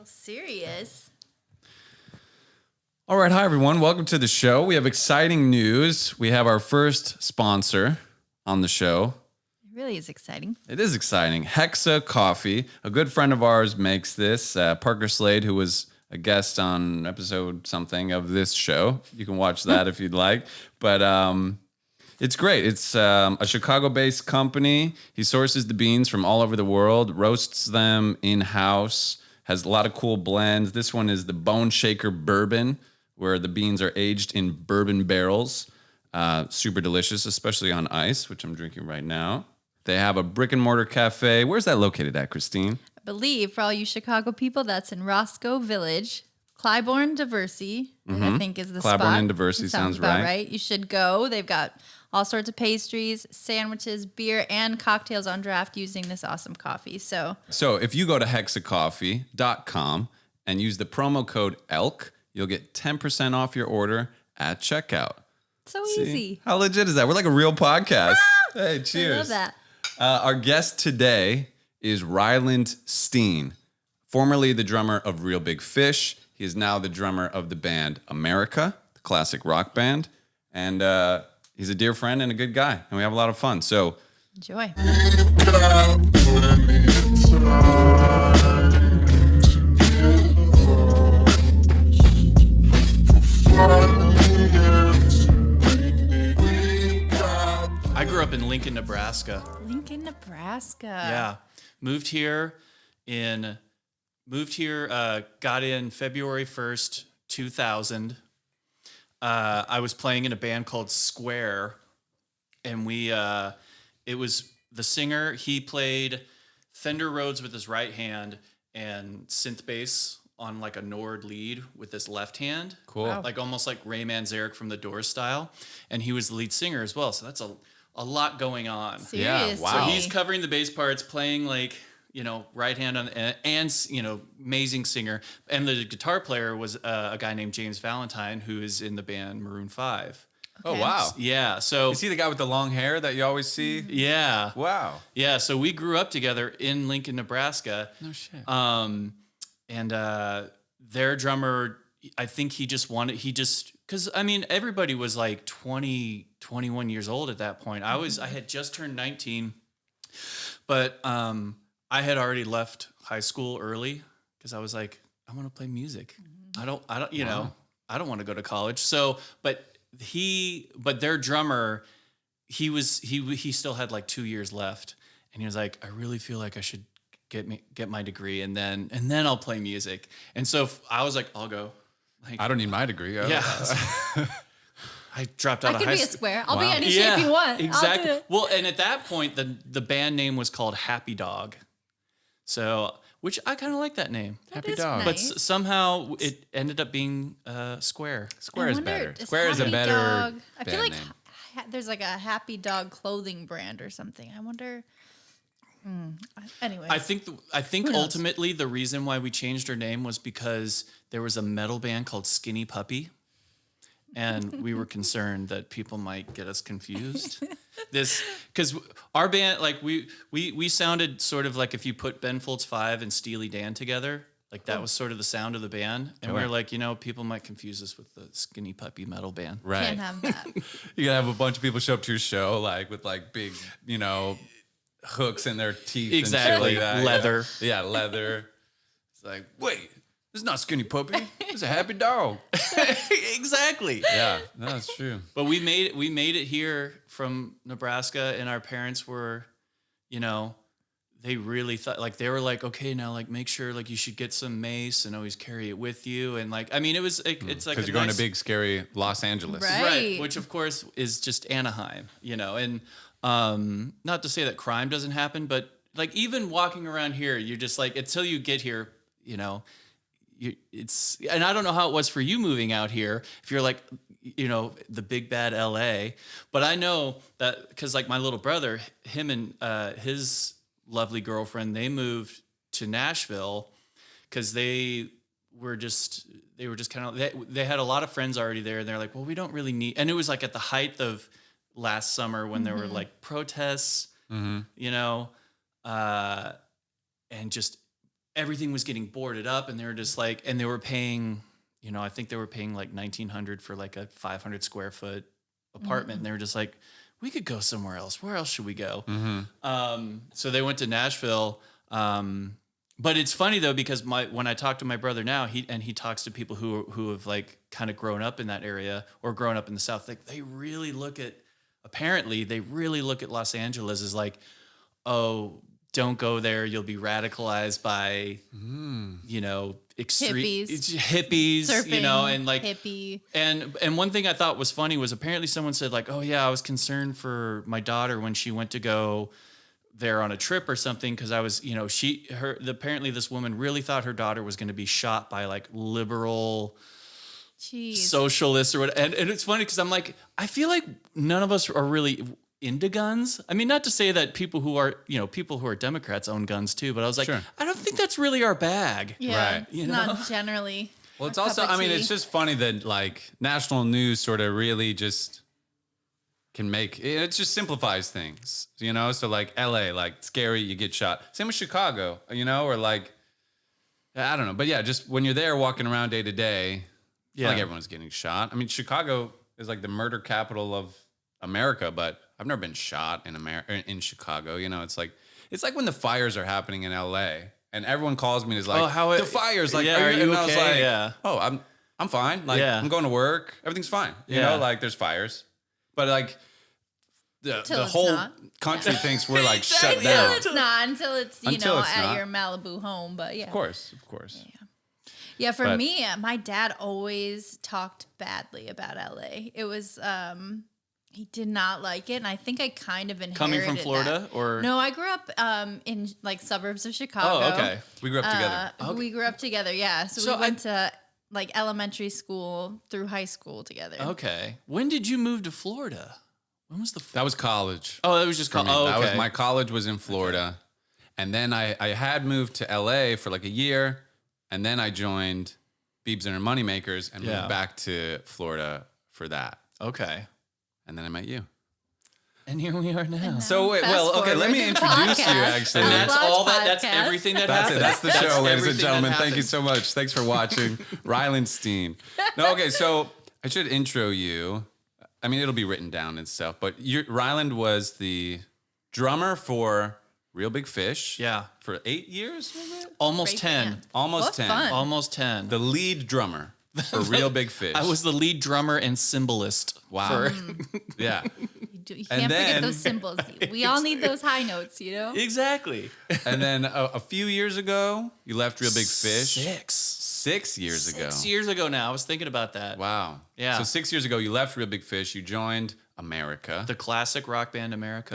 serious. All right. Hi, everyone. Welcome to the show. We have exciting news. We have our first sponsor on the show. It really is exciting. It is exciting. Hexa Coffee. A good friend of ours makes this. Parker Slade, who was a guest on episode something of this show. You can watch that if you'd like. But it's great. It's a Chicago-based company. He sources the beans from all over the world, roasts them in-house, has a lot of cool blends. This one is the Bone Shaker Bourbon, where the beans are aged in bourbon barrels. Super delicious, especially on ice, which I'm drinking right now. They have a brick and mortar cafe. Where's that located at, Christine? I believe for all you Chicago people, that's in Roscoe Village. Clybourne Diversey, I think is the spot. Clybourne and Diversey sounds about right. You should go. They've got all sorts of pastries, sandwiches, beer, and cocktails on draft using this awesome coffee. So if you go to hexacoffee.com and use the promo code ELK, you'll get 10% off your order at checkout. so easy. How legit is that? We're like a real podcast. Hey, cheers. I love that. Our guest today is Ryland Steen, formerly the drummer of Real Big Fish. He is now the drummer of the band America, the classic rock band. And he's a dear friend and a good guy. And we have a lot of fun. So Enjoy. I grew up in Lincoln, Nebraska. Lincoln, Nebraska. Yeah. Moved here, got in February 1st, 2000. I was playing in a band called Square, and it was the singer, he played Fender Rhodes with his right hand and synth bass on like a Nord lead with his left hand. Cool. Wow. Like almost like Ray Manzarek from the Doors style. And he was the lead singer as well. So that's a lot going on. Seriously. Yeah, wow. So he's covering the bass parts, playing like, right hand on, and amazing singer. And the guitar player was a guy named James Valentine, who is in the band Maroon 5. Oh, Okay. wow. Yeah. So Is he the guy with the long hair that you always see? yeah. Wow. Yeah. So we grew up together in Lincoln, Nebraska. No shit. And their drummer, I think because everybody was like 20, 21 years old at that point. I had just turned 19, but I had already left high school early because I was like, I want to play music. I don't, I don't want to go to college. So, but their drummer, he still had like 2 years left, and he was like, I really feel like I should get my degree and then I'll play music. And so I was like, I'll go. Like, I don't need my degree. yeah. I dropped out of high I could be a school. square. I'll be Wow. any shape you want. Exactly. I'll do it. Well, and at that point, the band name was called Happy Dog. So, which I kind of like that name. That Happy is dog. But nice. somehow it ended up being Square. Square is I wonder, better. Square is a Happy better Dog, I feel band like name. there's like a Happy Dog clothing brand or something. I wonder. Anyway, I think knows? ultimately the reason why we changed our name was because there was a metal band called Skinny Puppy, and we were concerned that people might get us confused. Because our band, like we sounded sort of like if you put Ben Folds 5 and Steely Dan together, like that was sort of the sound of the band, and we were like, people might confuse us with the Skinny Puppy metal band. Right. can't have that. You gotta have a bunch of people show up to your show, like with like big, hooks in their teeth. Exactly. And shit like that. Leather. Yeah, leather. It's like, wait, this is not Skinny Puppy. This is a happy dog. Exactly. Yeah, no, that's true. But we made it here from Nebraska, and our parents were, they really thought, like, they were like, okay, now, like, make sure, like, you should get some mace and always carry it with you. And, like, I mean, it was, it's like, Because you're going to big, scary Los Angeles. Right. which, of course, is just Anaheim, and not to say that crime doesn't happen, but, like, even walking around here, you're just like, until you get here, and I don't know how it was for you moving out here, if you're like, the big bad LA, but I know that because like my little brother, him and his lovely girlfriend, they moved to Nashville because they were just kind of, they had a lot of friends already there, and they're like, well, we don't really need, and it was like at the height of last summer when there were like protests, and just everything was getting boarded up, and they were just like, and they were paying, I think they were paying like $1,900 for like a 500 square foot apartment, and they were just like, we could go somewhere else. Where else should we go? So they went to Nashville. But it's funny though, because when I talk to my brother now, he talks to people who have like kind of grown up in that area or grown up in the South, like they really look at Los Angeles as like, oh, don't go there. You'll be radicalized by, extreme hippies, surfing, and like hippie. And one thing I thought was funny was apparently someone said like, oh yeah, I was concerned for my daughter when she went to go there on a trip or something, because I was, apparently this woman really thought her daughter was going to be shot by like liberal socialists or what. And it's funny because I'm like, I feel like none of us are really into guns. I mean, not to say that people who are Democrats own guns too, but I was like, Sure. I don't think that's really our bag. Yeah, Right. it's not generally. Well, it's our also, cup of tea. it's just funny that like national news sort of really just can it just simplifies things, So like LA, like scary, you get shot. Same with Chicago, or like, I don't know. But yeah, just when you're there walking around day to day, like everyone's getting shot. I mean, Chicago is like the murder capital of America, but I've never been shot in Chicago. It's like when the fires are happening in LA and everyone calls me and is like, the fires, like, are you and I was okay? like, oh, I'm fine. Like, I'm going to work. Everything's fine. You know, like there's fires, but like the whole country thinks we're like shut down. Until it's at your Malibu home. But yeah, of course. Yeah, for me, my dad always talked badly about LA. It was he did not like it, and I think I kind of inherited Coming from Florida, that. or no, I grew up in like suburbs of Chicago. Oh, okay. We grew up together. We grew up together, yeah. So we went to like elementary school through high school together. Okay. When did you move to Florida? When was that was college. Oh, that was just college. Oh, okay. That was my college was in Florida, and then I had moved to LA for like a year, and then I joined Biebs and her Moneymakers and moved back to Florida for that. Okay. And then I met you. And here we are now. So wait, let me introduce you actually. And that's all that's everything that happened. That's the show, ladies and gentlemen. Thank you so much. Thanks for watching. Ryland Steen. No, okay, so I should intro you. I mean, it'll be written down and stuff, but Ryland was the drummer for Real Big Fish. Yeah. For 8 years, was it? Almost Great 10. band. Almost 10. Fun. Almost 10. The lead drummer for Real Big Fish. I was the lead drummer and cymbalist. Wow. Yeah. You can't forget those symbols. We all need those high notes, Exactly. And then a few years ago, you left Real Big Fish. 6 years ago. 6 years ago now. I was thinking about that. Wow. Yeah. So 6 years ago, you left Real Big Fish. You joined America. The classic rock band America.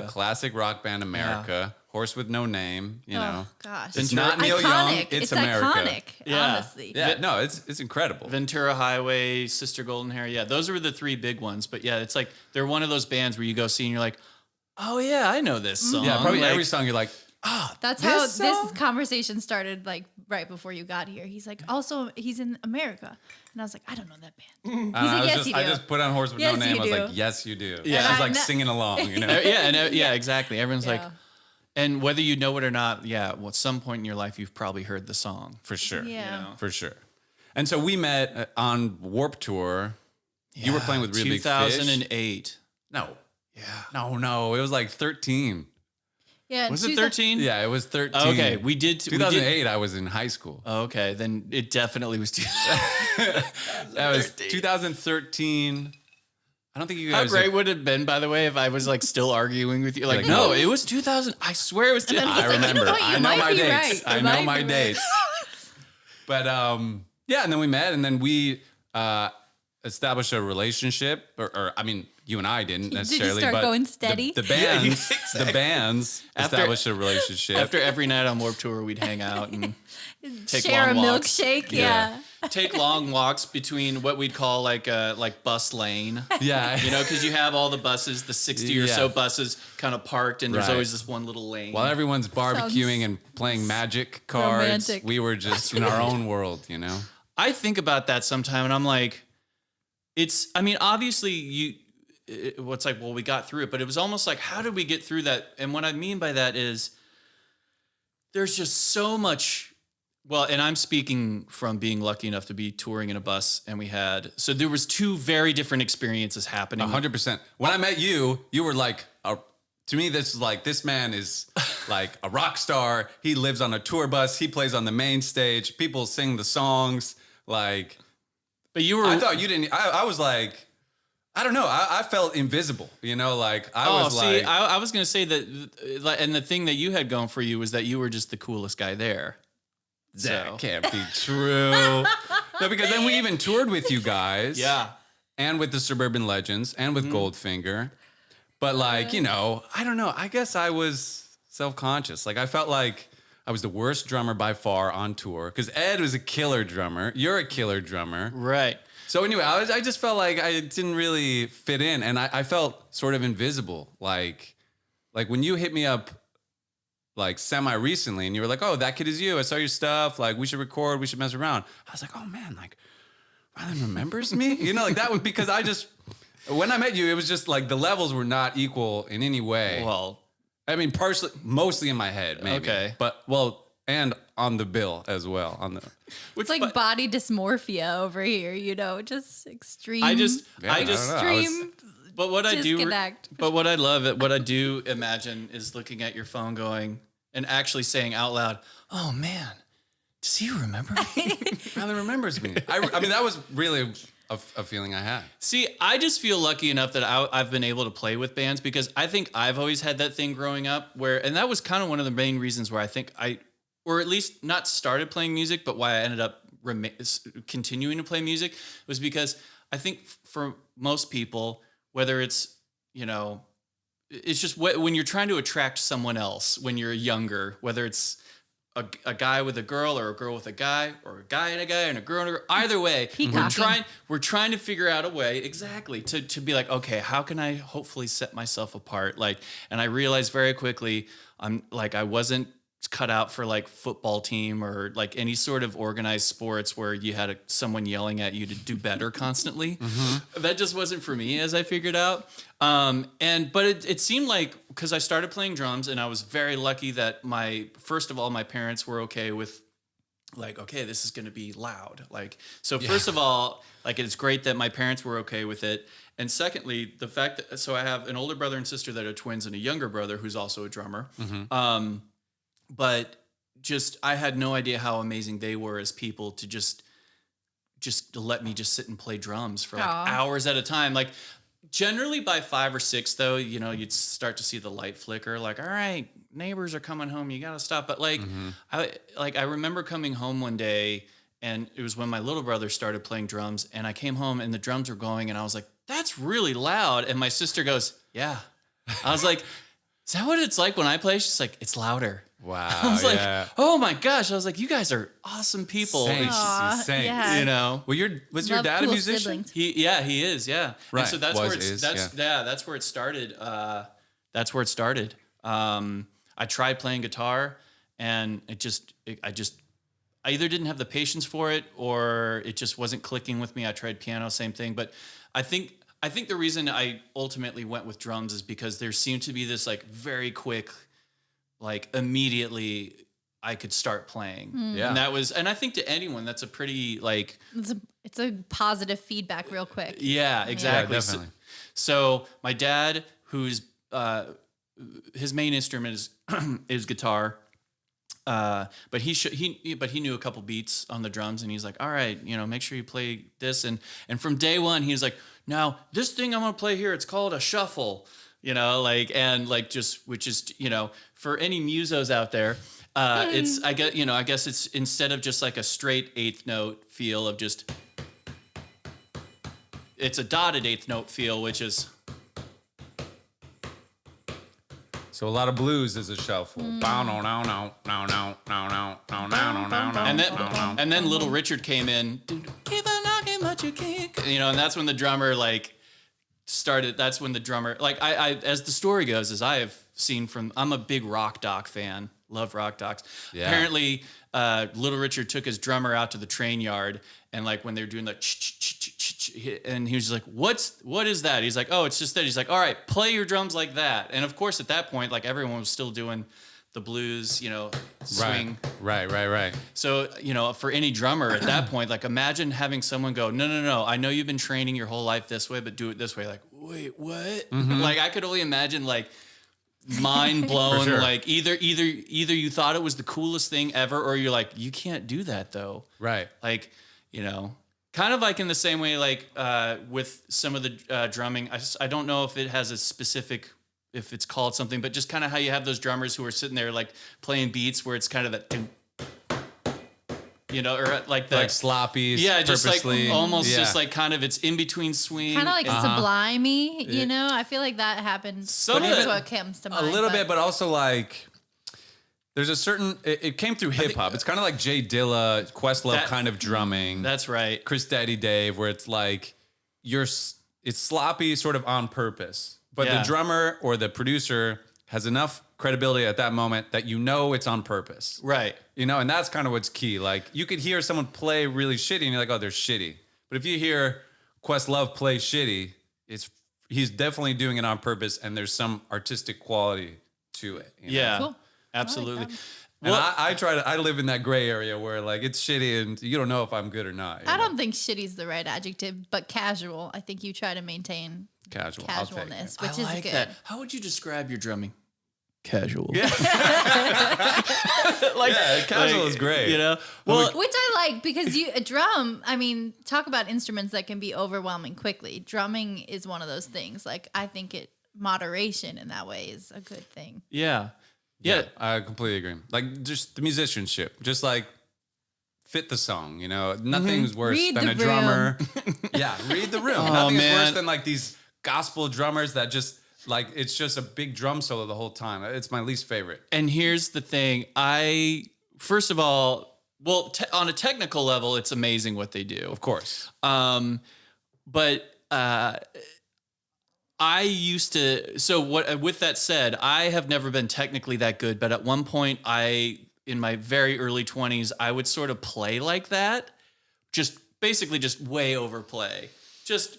Yeah. Horse with No Name, know. Gosh. It's not Neil Young, it's America. Iconic, honestly. Yeah, no, it's incredible. Ventura Highway, Sister Golden Hair. Yeah, those were the three big ones. But yeah, it's like they're one of those bands where you go see and you're like, oh yeah, I know this song. Yeah, probably like, every song you're like, that's how this conversation started, like right before you got here. He's like, also, he's in America. And I was like, I don't know that band. He's like, yes, you do. I just put on Horse with No Name. I was like, yes, you do. Yeah. She's like singing along, Yeah, exactly. Everyone's like, and whether you know it or not, at some point in your life, you've probably heard the song. For sure. Yeah. For sure. And so we met on Warped Tour. You were playing with Real Big Fish. 2008. No. Yeah. No. It was like 13. Yeah. Was it 13? Yeah, it was 13. Okay, we did. 2008, I was in high school. Okay, then it definitely was. That was 2013. I don't think you guys. How great would it have been, by the way, if I was like still arguing with you? Like, no, it was 2000. I swear it was. I remember. I know my dates. I know my dates. But and then we met, and then we established a relationship, or I mean, you and I didn't necessarily. Did you start but going steady? The bands, the bands established a relationship. After every night on Warped Tour, we'd hang out and take share long a walks. milkshake. Yeah. Take long walks between what we'd call like bus lane. Yeah. Because you have all the buses, the 60 or so buses kind of parked, and there's always this one little lane. While everyone's barbecuing and playing magic cards, romantic. We were just in our own world, I think about that sometime, and I'm like, obviously what's like, well, we got through it, but it was almost like, how did we get through that? And what I mean by that is there's just so much Well, and I'm speaking from being lucky enough to be touring in a bus, and so there was two very different experiences happening. 100%. When I met you, you were like, to me, this man is like a rock star. He lives on a tour bus. He plays on the main stage. People sing the songs. Like, but you were. I thought you didn't. I was like, I don't know. I felt invisible. You know, like I was going to say that, and the thing that you had going for you was that you were just the coolest guy there. That can't be true. No, because then we even toured with you guys. Yeah. And with the Suburban Legends and with Goldfinger. But like, you know, I don't know. I guess I was self-conscious. Like I felt like I was the worst drummer by far on tour because Ed was a killer drummer. You're a killer drummer. Right. So anyway, I just felt like I didn't really fit in. And I felt sort of invisible. Like when you hit me up like semi-recently and you were like, oh, that kid is you. I saw your stuff. Like we should record. We should mess around. I was like, oh man, like Ryland remembers me? You know, like that was because when I met you, it was just like the levels were not equal in any way. Well, I mean, mostly in my head, maybe. Okay. But, and on the bill as well. It's like body dysmorphia over here, you know, just extreme. Extreme. But what disconnect. what I do imagine is looking at your phone going and actually saying out loud, oh man, does he remember me? Ryland remembers me. I mean, that was really a feeling I had. See, I just feel lucky enough that I've been able to play with bands because I think I've always had that thing growing up and that was kind of one of the main reasons where I think or at least not started playing music, but why I ended up continuing to play music was because I think for most people, whether it's, you know, it's just when you're trying to attract someone else when you're younger, whether it's a guy with a girl or a girl with a guy or a guy and a guy and a girl and a girl, either way, we're trying to figure out a way exactly to be like, okay, how can I hopefully set myself apart? Like, and I realized very quickly, I wasn't cut out for like football team or like any sort of organized sports where you had someone yelling at you to do better constantly. Mm-hmm. That just wasn't for me, as I figured out. But it seemed like, because I started playing drums and I was very lucky that first of all, my parents were okay with like, okay, this is going to be loud. Like, so first of all, like, it's great that my parents were okay with it. And secondly, the fact that, so I have an older brother and sister that are twins and a younger brother who's also a drummer. Mm-hmm. But just, I had no idea how amazing they were as people to just let me just sit and play drums for like hours at a time. Like generally by 5 or 6 though, you know, you'd start to see the light flicker like, all right, neighbors are coming home. You got to stop. But like, I remember coming home one day and it was when my little brother started playing drums and I came home and the drums were going and I was like, that's really loud. And my sister goes, yeah. I was like, is that what it's like when I play? She's like, it's louder. Wow. I was like, oh my gosh. I was like, you guys are awesome people. Saints. Yeah. You know. Well, was your dad a musician? Siblings. He is, yeah. Right. And so that's where it started. That's where it started. I tried playing guitar and I either didn't have the patience for it or it just wasn't clicking with me. I tried piano, same thing. But I think the reason I ultimately went with drums is because there seemed to be this like very quick, like immediately I could start playing. Yeah. And I think to anyone that's a pretty like it's a positive feedback real quick. Yeah, exactly. Yeah, definitely. So my dad, who's his main instrument is guitar. But he knew a couple beats on the drums and he's like, all right, you know, make sure you play this. And from day one, he was like, now this thing I'm going to play here, it's called a shuffle, you know, like, and like just, which is, you know, for any musos out there, I guess it's instead of just like a straight 8th note feel of just, it's a dotted 8th note feel, which is. So a lot of blues is a shuffle. And then Little Richard came in. Keep on knocking, but you can't. You know, and that's when the drummer like started. That's when the drummer like I as the story goes, as I have seen I'm a big rock doc fan. Love rock docs. Yeah. Apparently, Little Richard took his drummer out to the train yard, and like when they were doing the and he was just like, what is that? He's like, oh, it's just that. He's like, all right, play your drums like that. And of course, at that point, like everyone was still doing the blues, swing. Right. So, for any drummer at that point, like imagine having someone go, no, I know you've been training your whole life this way, but do it this way. Like, wait, what? Like I could only imagine like mind blown. For sure. Like either you thought it was the coolest thing ever, or you're like, you can't do that though. Right. Like, kind of like in the same way, like with some of the drumming, I don't know if it has a specific, if it's called something, but just kind of how you have those drummers who are sitting there like playing beats where it's kind of that, or like that, like sloppy, just purposely. Like almost just like kind of it's in between swing, kind of like sublimey. I feel like that happens. That's what comes to mind. A little bit, but also like. There's a certain, it came through hip hop. It's kind of like Jay Dilla, Questlove kind of drumming. That's right. Chris Daddy Dave, where it's like, it's sloppy sort of on purpose. But the drummer or the producer has enough credibility at that moment that it's on purpose. Right. And that's kind of what's key. Like you could hear someone play really shitty and you're like, oh, they're shitty. But if you hear Questlove play shitty, he's definitely doing it on purpose and there's some artistic quality to it. Yeah. Cool. Absolutely. And I live in that gray area where like it's shitty and you don't know if I'm good or not. I don't think shitty's the right adjective, but casual. I think you try to maintain casualness, which is good. That. How would you describe your drumming? Casual. Yeah. Casual is great. Which I like because a drum, talk about instruments that can be overwhelming quickly. Drumming is one of those things. Like I think moderation in that way is a good thing. Yeah. Yeah, I completely agree. Like just the musicianship, just like fit the song, nothing's worse than a drummer. Read the room. Nothing is worse than like these gospel drummers that just like, it's just a big drum solo the whole time. It's my least favorite. And here's the thing. First of all, on a technical level, it's amazing what they do. Of course. But I used to, with that said, I have never been technically that good, but at one point in my very early 20s, I would sort of play like that. Basically just way overplay. Just,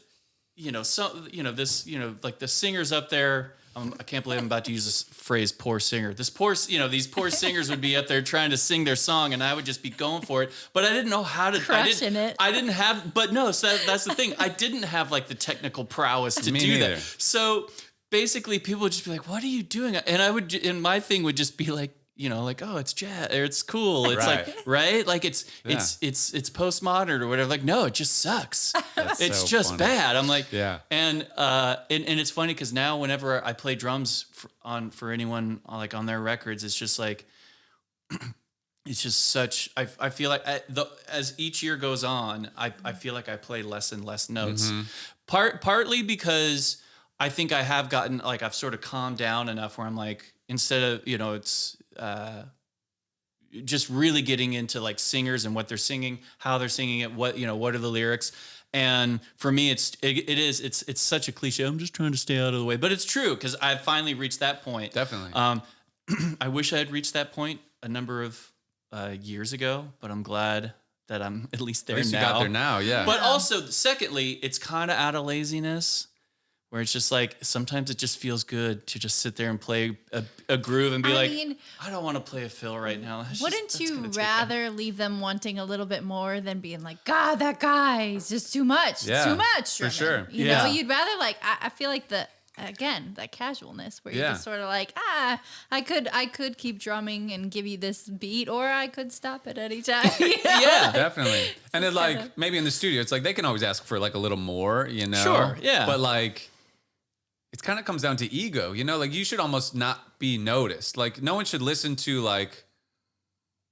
like the singers up there, I can't believe I'm about to use this phrase, poor singer. These poor singers would be up there trying to sing their song and I would just be going for it. But I didn't know how to. Crushing it. I didn't have, but no, so that's the thing. I didn't have like the technical prowess to do that. So basically people would just be like, what are you doing? And my thing would just be like, oh, it's jazz or it's cool. It's right. like, right? Like it's postmodern or whatever. Like, no, it just sucks. It's so just funny. Bad. I'm like, yeah. And it's funny because now whenever I play drums for anyone like on their records, it's just like, it's just such, I feel like as each year goes on, I feel like I play less and less notes. Partly because I think I have gotten, like, I've sort of calmed down enough where I'm like, instead of, it's just really getting into like singers and what they're singing, how they're singing it, what are the lyrics. And for me, it's such a cliche. I'm just trying to stay out of the way, but it's true because I've finally reached that point. Definitely. I wish I had reached that point a number of years ago, but I'm glad that I'm at least there now. At least you got there now, yeah. But also, secondly, it's kind of out of laziness. Where it's just like, sometimes it just feels good to just sit there and play a groove and be I don't want to play a fill right now. Wouldn't you rather leave them wanting a little bit more than being like, God, that guy is just too much. Yeah, it's too much. For sure. You know, you'd rather I feel like that casualness where you're just sort of like, I could keep drumming and give you this beat, or I could stop at any time. Yeah, definitely. And then maybe in the studio, it's like they can always ask for like a little more, Sure, yeah. But like, it kind of comes down to ego, like you should almost not be noticed. Like no one should listen to like,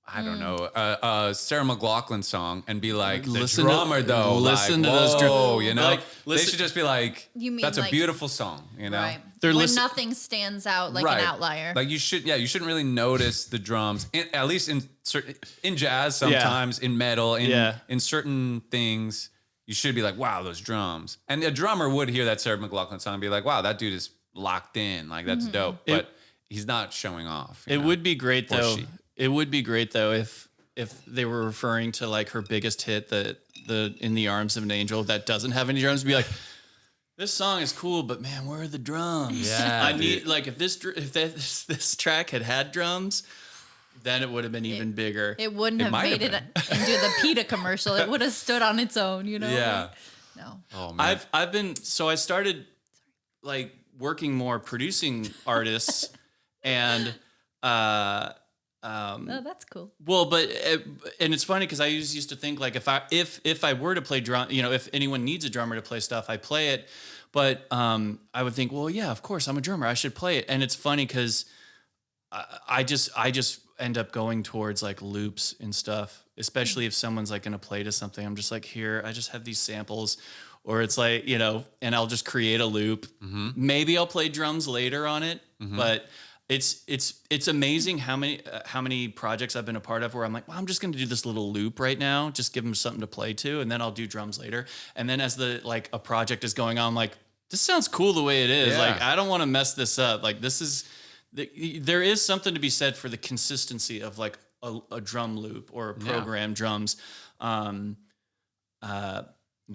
I don't know, a Sarah McLachlan song and be like, listen to those drums, Like, they should just be like, that's a beautiful song, Right. When nothing stands out like an outlier. Like you shouldn't really notice the drums, at least in jazz sometimes, in metal, in certain things. You should be like, wow, those drums. And a drummer would hear that Sarah McLachlan song and be like, wow, that dude is locked in. Like, that's dope. But he's not showing off. It would be great, though. It would be great, though, if they were referring to, like, her biggest hit, the In the Arms of an Angel, that doesn't have any drums, be like, this song is cool, but man, where are the drums? Yeah, I need like if this track had drums, then it would have been even bigger. It wouldn't It have might have made it into the PETA commercial. It would have stood on its own, you know? Yeah. Like, no. Oh man. I started like working more producing artists and Oh, that's cool. well, but and it's funny because I used to think like if I were to play drum, you know, if anyone needs a drummer to play stuff, I play it. But I would think, well, yeah, of course, I'm a drummer, I should play it. And it's funny because I just end up going towards like loops and stuff, especially if someone's like going to play to something. I'm just like, here, I just have these samples, or it's like, you know, and I'll just create a loop. Maybe I'll play drums later on it, but. It's amazing how many projects I've been a part of where I'm like, well, I'm just going to do this little loop right now, just give them something to play to, and then I'll do drums later. And then as the like a project is going on, I'm like, this sounds cool the way it is. Yeah. Like I don't want to mess this up. Like there is something to be said for the consistency of like a drum loop or a program drums. But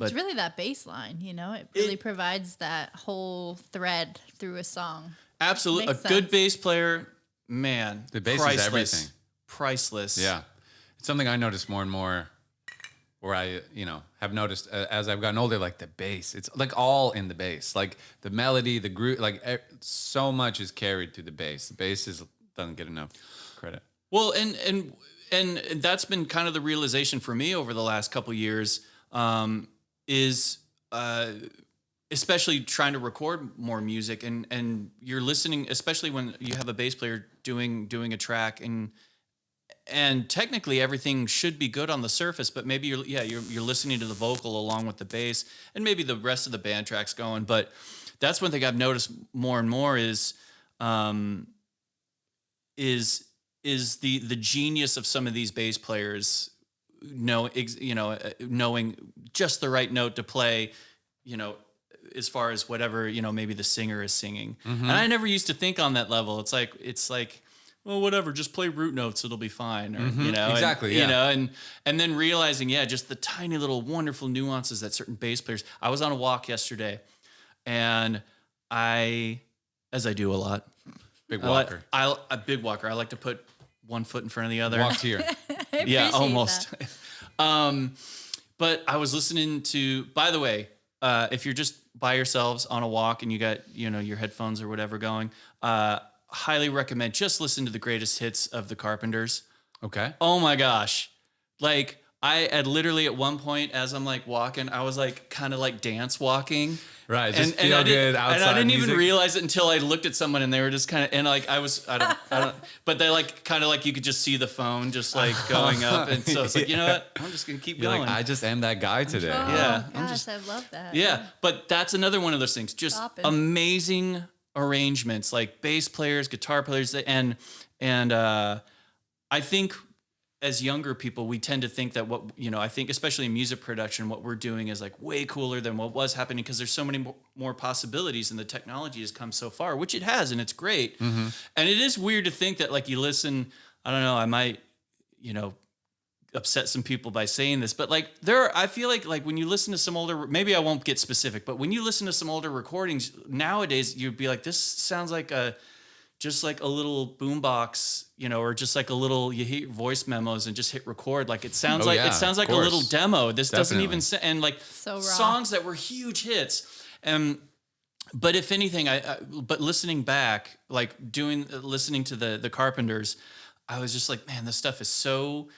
It's really that bass line, you know? It really provides that whole thread through a song. absolutely, Makes a good sense. bass player, man, The bass is priceless. everything. Priceless. Yeah. It's something I notice more and more where I, have noticed as I've gotten older, like the bass, it's like all in the bass, like the melody, the groove, like so much is carried through the bass. The bass doesn't get enough credit. Well, and that's been kind of the realization for me over the last couple years, is especially trying to record more music and you're listening, especially when you have a bass player doing a track and technically everything should be good on the surface, but maybe you're listening to the vocal along with the bass and maybe the rest of the band track's going. But that's one thing I've noticed more and more is the genius of some of these bass players knowing just the right note to play, as far as whatever, maybe the singer is singing. And I never used to think on that level. It's like, well, whatever, just play root notes, it'll be fine. Or, Exactly, and then realizing, just the tiny little wonderful nuances that certain bass players. I was on a walk yesterday and as I do a lot. Big walker. A big walker. I like to put one foot in front of the other. Walked here. Yeah, almost. But I was listening to, by the way, if you're just by yourselves on a walk and you got, your headphones or whatever going, highly recommend just listen to the greatest hits of the Carpenters. Okay. Oh my gosh. Like I had literally at one point as I'm like walking, I was like kind of like dance walking. Right. Just And feel good outside. And I didn't music. even realize it until I looked at someone and they were just kind of, and like I don't, but they like kind of like you could just see the phone just like going up. And so it's like, you know what? I'm just going to keep You're going. like, I just am that guy today. Oh, Yeah, gosh, I love that. yeah. But that's another one of those things. Just Stopping. amazing arrangements, like bass players, guitar players. And I think as younger people, we tend to think that I think especially in music production, what we're doing is like way cooler than what was happening because there's so many more possibilities and the technology has come so far, which it has, and it's great. And it is weird to think that like you listen, I don't know, I might, upset some people by saying this, but like I feel like when you listen to some older, maybe I won't get specific, but when you listen to some older recordings nowadays, you'd be like, this sounds like just like a little boombox, or just like a little, you hit voice memos and just hit record. Like it sounds like a little demo. This doesn't even and like So raw. songs that were huge hits. But if anything, but listening back, like listening to the Carpenters, I was just like, man, this stuff is so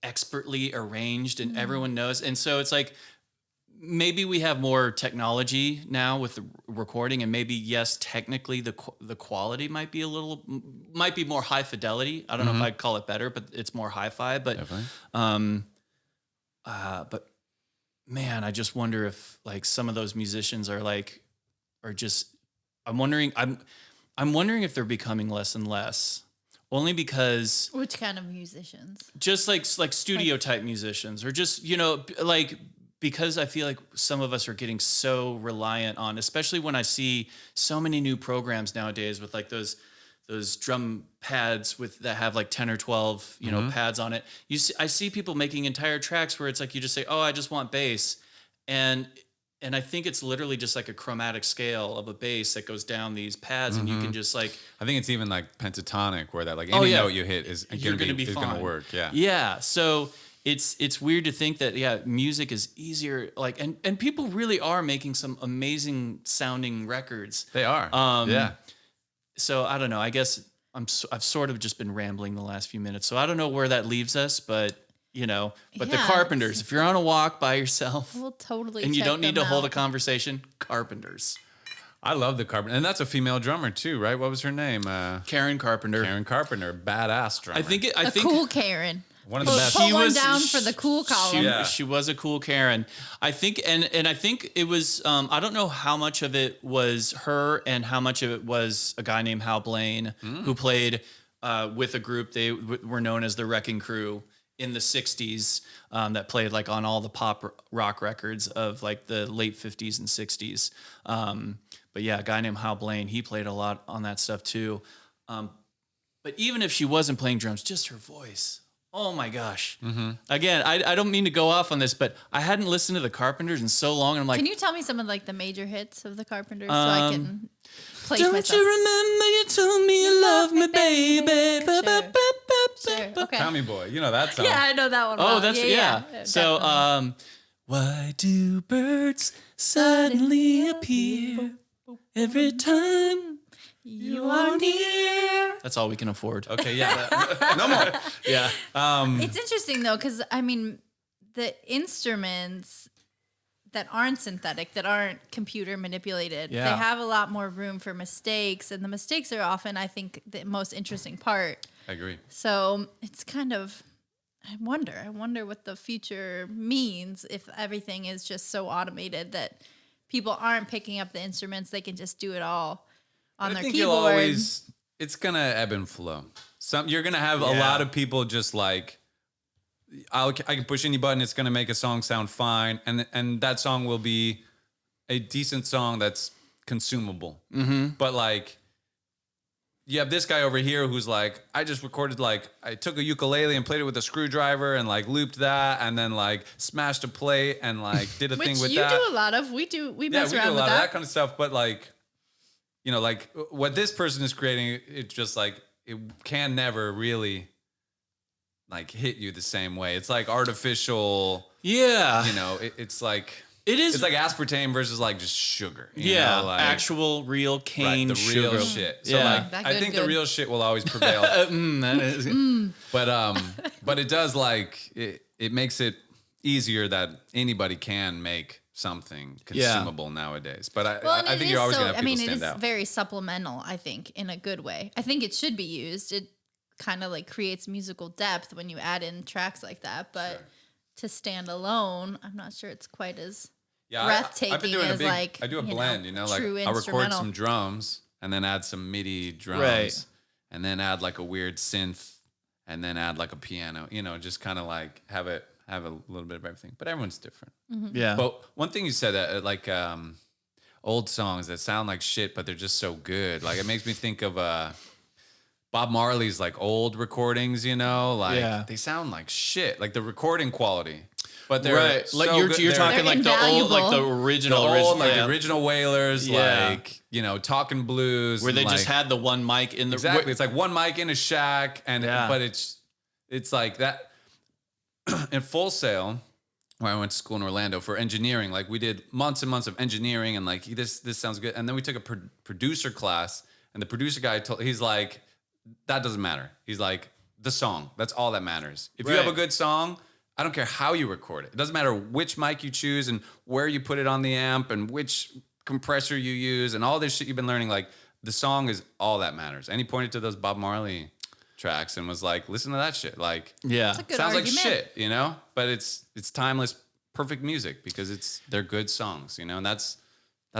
expertly arranged and everyone knows. And so it's like, maybe we have more technology now with the recording, and maybe yes, technically the quality might be more high fidelity. I don't know if I'd call it better, but it's more hi-fi. But but man, I just wonder if like some of those musicians are just. I'm wondering if they're becoming less and less, only because Which kind of musicians? just like studio type musicians, or just because I feel like some of us are getting so reliant on, especially when I see so many new programs nowadays with like those drum pads that have like 10 or 12, pads on it. I see people making entire tracks where it's like, you just say, oh, I just want bass. And and I think it's literally just like a chromatic scale of a bass that goes down these pads, and you can just like I think it's even like pentatonic, where that like any note you hit is you're going to be fine. going to work. Yeah. Yeah. So it's weird to think that music is easier. Like and people really are making some amazing sounding records. They are. Yeah. So I don't know. I guess I've sort of just been rambling the last few minutes. So I don't know where that leaves us, but the Carpenters. If you're on a walk by yourself, We'll totally and you check don't need them to hold a out. conversation, Carpenters. I love the Carpenter, and that's a female drummer too, right? What was her name? Karen Carpenter. Karen Carpenter, badass drummer. I think A cool Karen. one of the best. Put one down for the cool column. She was a cool Karen. I think, and I think it was. I don't know how much of it was her and how much of it was a guy named Hal Blaine who played with a group. They were known as the Wrecking Crew in the '60s. That played like on all the pop rock records of like the late '50s and '60s. But yeah, a guy named Hal Blaine. He played a lot on that stuff too. But even if she wasn't playing drums, just her voice. Oh my gosh. Again, I don't mean to go off on this, but I hadn't listened to the Carpenters in so long. And I'm like, Can you tell me some of like the major hits of the Carpenters so I can place don't myself? you remember you told me you love me, baby? Sure. Okay. Tommy Boy, you know that song. Yeah, I know that one. Oh, well. that's So, definitely. why do birds suddenly appear every time you are near. That's all we can afford. Okay, yeah. No more. Yeah. It's interesting though, because I mean, the instruments that aren't synthetic, that aren't computer manipulated, Yeah. they have a lot more room for mistakes, and the mistakes are often, I think, the most interesting part. I agree. So it's kind of, I wonder what the future means if everything is just so automated that people aren't picking up the instruments, they can just do it all on I their think keyboard. it's gonna ebb and flow. You're gonna have a lot of people just like, I can push any button, it's gonna make a song sound fine, and that song will be a decent song that's consumable. But like, you have this guy over here who's like, I just recorded, like, I took a ukulele and played it with a screwdriver and like looped that and then like smashed a plate and like did a thing with Which you that. do a lot of. We mess we around do a with lot that. of that kind of stuff, but like, like what this person is creating, it's just like, it can never really like hit you the same way. It's like artificial, Yeah. it's like, It is. it's like aspartame versus like just sugar. you yeah. know, like, Actual real cane right, the sugar. real shit. So Yeah. like, That I good, think the good. real shit will always prevail. That is. But it does like, it makes it easier that anybody can make something consumable nowadays. But And I it think is you're always so, gonna have I people mean, stand it is out. very supplemental, I think, in a good way. I think it should be used. It kind of like creates musical depth when you add in tracks like that. But to stand alone, I'm not sure it's quite as breathtaking I've been doing as like, I do a blend, like true I'll record instrumental. some drums and then add some MIDI drums Right. and then add like a weird synth and then add like a piano, just kind of like have a little bit of everything. But everyone's different. Yeah. But one thing you said that like old songs that sound like shit, but they're just so good. Like it makes me think of Bob Marley's like old recordings, like Yeah. they sound like shit, like the recording quality. But they're right. so Like good. you're They're- talking They're like the old, like the invaluable. original, the original Wailers, Yeah. like talking blues, where and, they just like- had the one mic in the exactly. It's like one mic in a shack, and Yeah. but it's like that in Full Sail, where I went to school in Orlando for engineering. Like we did months and months of engineering, and like this sounds good. And then we took a producer class, and the producer guy he's like, that doesn't matter. He's like, the song, that's all that matters. If you have a Right. good song, I don't care how you record it. It doesn't matter which mic you choose and where you put it on the amp and which compressor you use and all this shit you've been learning. Like the song is all that matters. And he pointed to those Bob Marley tracks and was like, listen to that shit. Like, Yeah. It's a good sounds argument. like shit, but it's timeless, perfect music because they're good songs, and that's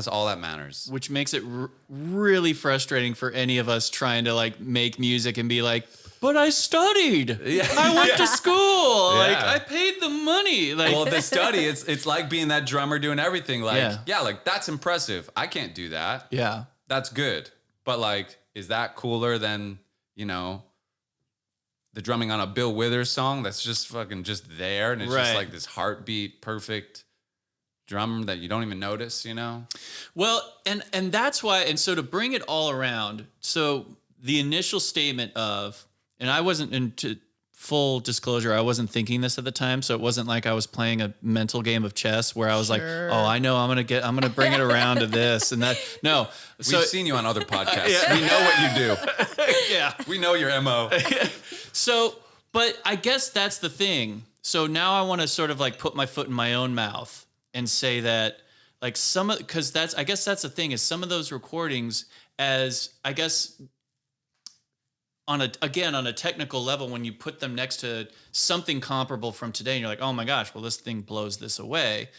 all that matters. Which makes it really frustrating for any of us trying to like make music and be like, but I studied. I went to school. Like Yeah. I paid the money. Like Well, the study, it's like being that drummer doing everything. Like, Yeah. like that's impressive. I can't do that. yeah. That's good. But like, is that cooler than, the drumming on a Bill Withers song that's just fucking just there and it's just Right. like this heartbeat, perfect, drum that you don't even notice, you know? Well, and that's why, and so to bring it all around, so the initial statement of, and I wasn't into full disclosure, I wasn't thinking this at the time, so it wasn't like I was playing a mental game of chess where I was like, oh, I know I'm gonna bring it around to this and that. No, so We've seen you on other podcasts. We know what you do. yeah, We know your MO. so, but I guess that's the thing. So now I want to sort of like put my foot in my own mouth and say that like because I guess that's the thing is some of those recordings, as I guess on a technical level, when you put them next to something comparable from today and you're like, oh my gosh, well, this thing blows this away.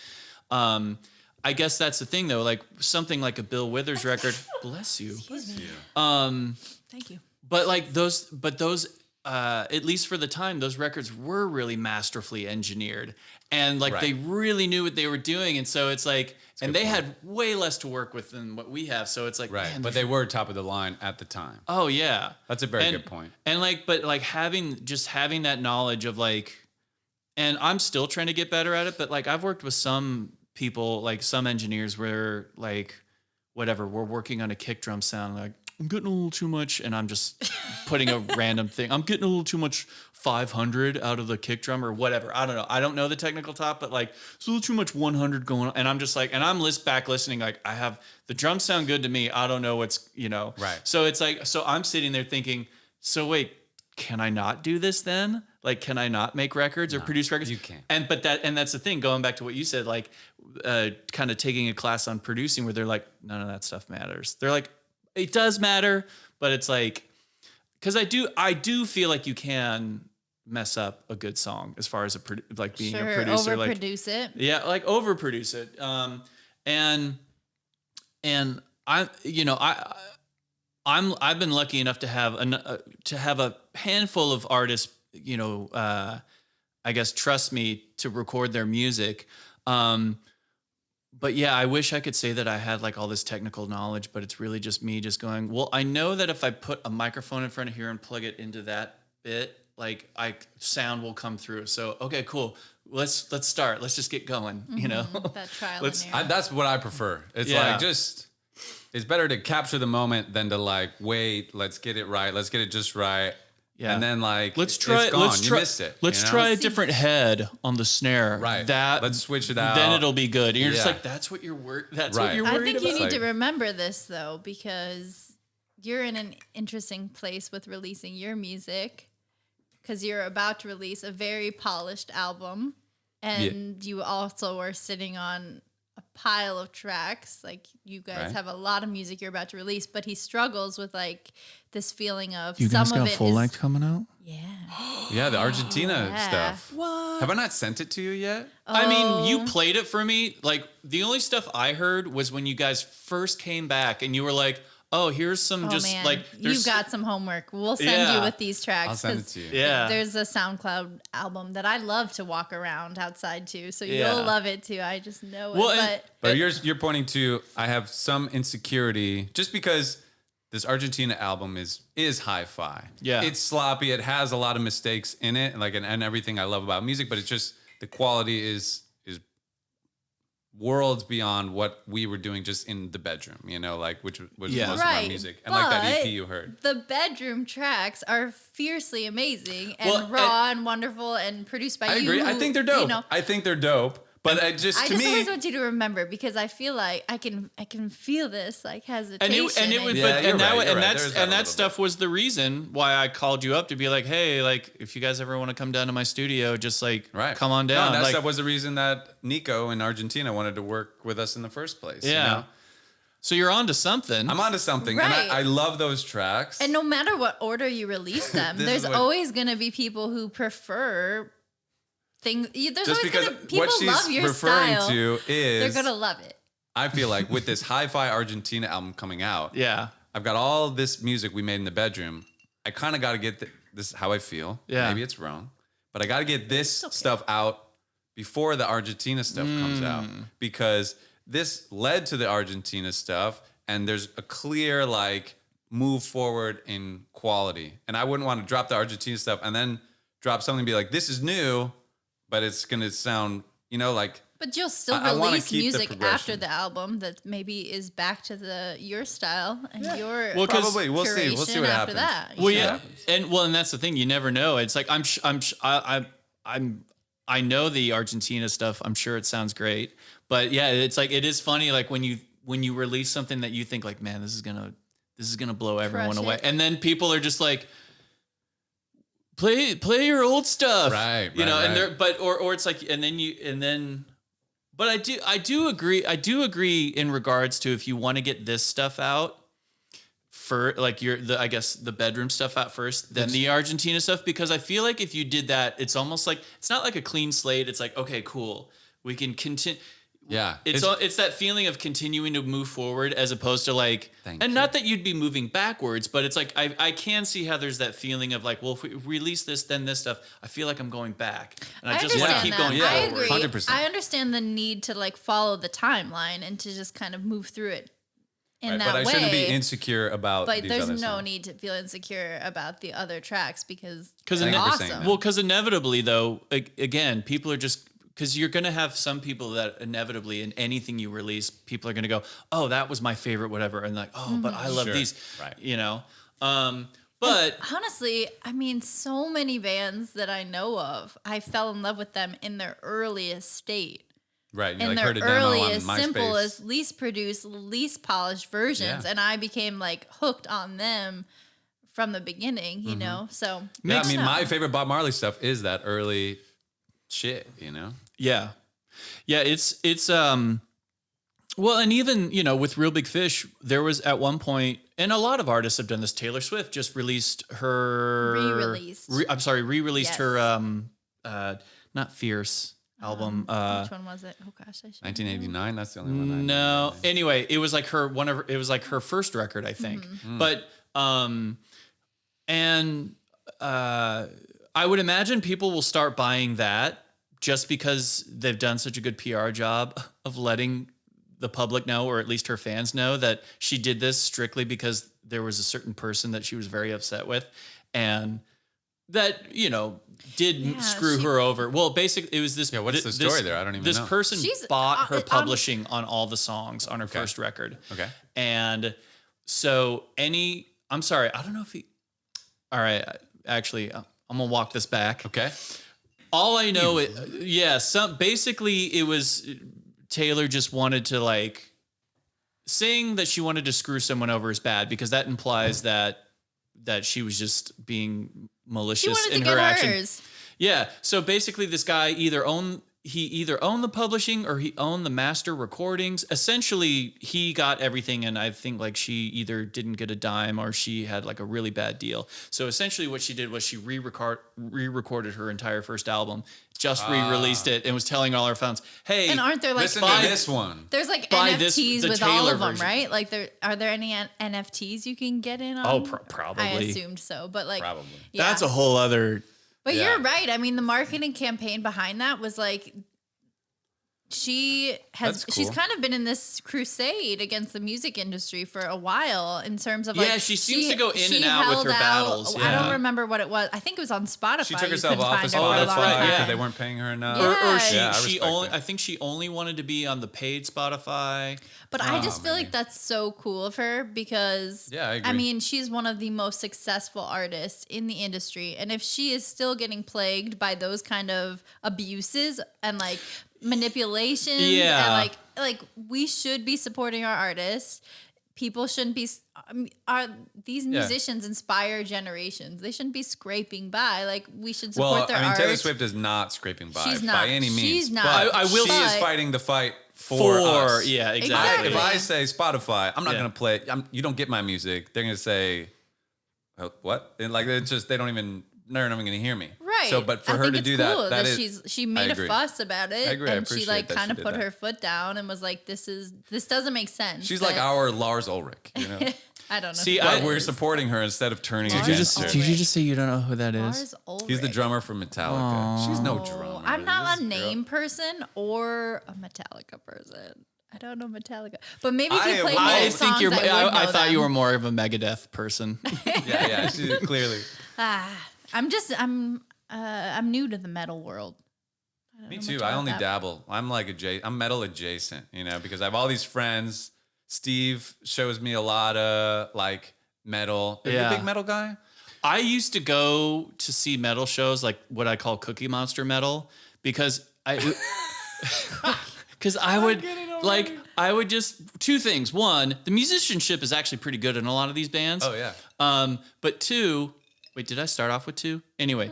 I guess that's the thing though, like something like a Bill Withers record, bless you. Excuse me. Thank you. But like those, at least for the time, those records were really masterfully engineered, and like they really knew what they were doing, and so it's like, and they had way less to work with than what we have. So it's like, Right. man, But they were top of the line at the time. oh yeah, That's a very good point. And like, but like having that knowledge of like, and I'm still trying to get better at it, but like I've worked with some people, like some engineers where like, whatever, we're working on a kick drum sound, like, I'm getting a little too much, and I'm just putting a random thing. I'm getting a little too much 500 out of the kick drum or whatever. I don't know. I don't know the technical top, but like it's a little too much 100 going on. And I'm just like, and I'm back listening. Like I have the drums sound good to me. I don't know what's, Right. So it's like, so I'm sitting there thinking, so wait, can I not do this then? Like, can I not make records or produce records? You can't. And that's the thing. Going back to what you said, like, kind of taking a class on producing, where they're like, none of that stuff matters. They're like, it does matter, but it's like, because I do feel like you can mess up a good song as far as being a producer, like overproduce it. Yeah, like overproduce it. And I've been lucky enough to have a handful of artists, I guess, trust me to record their music. But yeah, I wish I could say that I had like all this technical knowledge, but it's really just me just going, well, I know that if I put a microphone in front of here and plug it into that bit, like sound will come through. So, okay, cool. Let's start. Let's just get going, That trial and error. That's what I prefer. It's like it's better to capture the moment than to like, wait, let's get it right. Let's get it just right. Yeah. And then like, let's try. It's gone. Let's You try, missed it. Let's try a different head on the snare. Right. Let's switch it out. Then it'll be good. And you're just Yeah. like, that's what you're worried. That's Right. what you're I worried think about. you need to Like- remember this though, because you're in an interesting place with releasing your music, because you're about to release a very polished album, and you also are sitting on a pile of tracks. Like you guys Right. have a lot of music you're about to release, but he struggles with like this feeling of You guys some of got it full is- length coming out? Yeah. Yeah, the Argentina Yeah. stuff. What? Have I not sent it to you yet? I mean, you Oh. played it for me. Like the only stuff I heard was when you guys first came back and you were like, oh, here's some Oh just man, like there's you've got some homework. We'll send Yeah. you with these tracks. I'll send it 'cause to you. Yeah. There's a SoundCloud album that I love to walk around outside to, so Yeah. you'll love it too. I just know Well, it. and- But But you're pointing to I have some insecurity just because this Argentina album is hi-fi. Yeah. It's sloppy. It has a lot of mistakes in it, like and everything I love about music, but it's just the quality is worlds beyond what we were doing just in the bedroom, like which was Yeah. most of our right, music. And like that but EP you heard. the bedroom tracks are fiercely amazing and Well, raw and wonderful and produced by I you. agree. I think they're dope. You know, I think they're dope. But I to just me, always want you to remember, because I feel like I can feel this like hesitation. and it was, Yeah, but you're and that right, wa- you're and right. that's There's that a and that little stuff was the reason why I called you up to be like, hey, like if you guys ever want to come down to my studio, just like right. come on down. No, that like, stuff was the reason that Nico in Argentina wanted to work with us in the first place. yeah. So you're on to something. I'm onto something. And Right. I love those tracks. And no matter what order you release them, This there's is what- always going to be people who prefer things. There's just always because going to people what she's love your referring style. to They're is going to love it. I feel like with this hi-fi Argentina album coming out, yeah. I've got all this music we made in the bedroom. I kind of got to get this is how I feel. Yeah. Maybe it's wrong, but I got to get this stuff out before the Argentina stuff comes out, because this led to the Argentina stuff, and there's a clear like move forward in quality. And I wouldn't want to drop the Argentina stuff and then drop something and be like, this is new, but it's gonna sound, like But you'll still I wanna release keep the music progression. after the album that maybe is back to your style and your Well, 'cause- Probably. We'll see. We'll see what after happens. that. Well, you yeah, know? and that's the thing. You never know. It's like I know the Argentina stuff. I'm sure it sounds great, but yeah, it's like it is funny. Like when you release something that you think like, man, this is gonna blow everyone Crush away, it. and then people are just like, play your old stuff, Right, You know, right, and right. they're or it's like, but I do agree in regards to if you want to get this stuff out. For like I guess the bedroom stuff out first, then the Argentina stuff, because I feel like if you did that, it's almost like it's not like a clean slate. It's like, okay, cool, we can continue. Yeah. It's that feeling of continuing to move forward as opposed to like, not that you'd be moving backwards, but it's like I can see how there's that feeling of like, well, if we release this, then this stuff, I feel like I'm going back, and I just want to understand keep that. going Yeah, I forward. agree. 100%. I understand the need to like follow the timeline and to just kind of move through it in Right, that but I way. shouldn't be insecure about but these there's other no songs. need to feel insecure about the other tracks because Because they're Thank you for saying awesome. that. Well, because inevitably, though, again, people are just because you're going to have some people that inevitably in anything you release, people are going to go, "Oh, that was my favorite," whatever, and like, "Oh, but I love Sure. these," Right. You know. But Honestly, I mean, so many bands that I know of, I fell in love with them in their earliest state. Right. You In like their heard a demo on earliest, MySpace. simplest, least produced, least polished versions. Yeah. And I became like hooked on them from the beginning, you know? So, Yeah, I don't mean, know. my favorite Bob Marley stuff is that early shit, you know? yeah, it's well, and even with Real Big Fish, there was at one point, and a lot of artists have done this. Taylor Swift just released her Re-released. re-released Yes. her not Fierce album. Which one was it? Oh gosh, I should. 1989, that's the only one I know. No. Anyway, it was like her first record, I think. But I would imagine people will start buying that just because they've done such a good PR job of letting the public know, or at least her fans know, that she did this strictly because there was a certain person that she was very upset with, and that did Yeah, screw her over. Well, basically, it was this. Yeah, what's the story there? I don't even This know. person She's- bought her I'm- publishing on all the songs on her first record. Okay. And so I'm sorry, I don't know if he. All right, actually, I'm gonna walk this back. Okay. All I know, basically, it was Taylor just wanted to like saying that she wanted to screw someone over is bad because that implies that she was just being She malicious wanted in to her get action. hers. Yeah. So basically, this guy either owned the publishing or he owned the master recordings. Essentially, he got everything, and I think like she either didn't get a dime or she had like a really bad deal. So essentially, what she did was she re-recorded her entire first album, just re-released it, and was telling all her fans, "Hey, And aren't there like Listen to this one. there's like Buy NFTs the with all Taylor of them, version. right? Like are there any NFTs you can get in on? Oh, probably. I assumed so, but like Probably. yeah. That's a whole other." But Yeah. you're right. I mean, the marketing campaign behind that was like she's That's cool. kind of been in this crusade against the music industry for a while in terms of Yeah, like she seems to go in she and out with held her battles, I yeah. don't remember what it was. I think it was on Spotify. She took You herself couldn't off of find her for a long Spotify time. because they weren't paying her enough. Yeah. Or she Yeah, I she respect only that. I think she only wanted to be on the paid Spotify. But I just feel maybe. like that's so cool of her because Yeah, I agree. mean, she's one of the most successful artists in the industry. And if she is still getting plagued by those kind of abuses and like manipulations Yeah. and like we should be supporting our artists. People shouldn't be these musicians inspire generations. They shouldn't be scraping by. Like we should support Well, their I mean, art. Taylor Swift is not scraping by She's not. by any means. She's not. But I will she say- is fighting the fight for us. Yeah, exactly. Exactly. If I say Spotify, I'm not Yeah. going to play. You don't get my music. They're going to say, "What?" And like it's just they're not even going to hear me. Right. So, but for I her think to it's do cool that is she made a agree. fuss about it. I agree. I And she appreciate like that kind she of did put that. her foot down and was like, this doesn't make sense. she's But like our Lars Ulrich. You know, I don't know. See, who I- that but we're is. supporting her instead of turning Did against you her. just- say you don't know who that Lars Ulrich. He's the drummer for Metallica. She's no drummer. I'm not This a girl- name person or a Metallica person. I don't know Metallica, but maybe if I- you played I me I their think songs, you're. I would I know thought you them. were more of a Megadeth person. Yeah, she's clearly. I'm new to the metal world. Me too. I only dabble. I'm like I'm metal adjacent, because I have all these friends. Steve shows me a lot of like metal. Are you a big metal guy? I used to go to see metal shows, like what I call Cookie Monster metal, because I would just two things. One, the musicianship is actually pretty good in a lot of these bands. Oh yeah. But two, wait, did I start off with two? Anyway,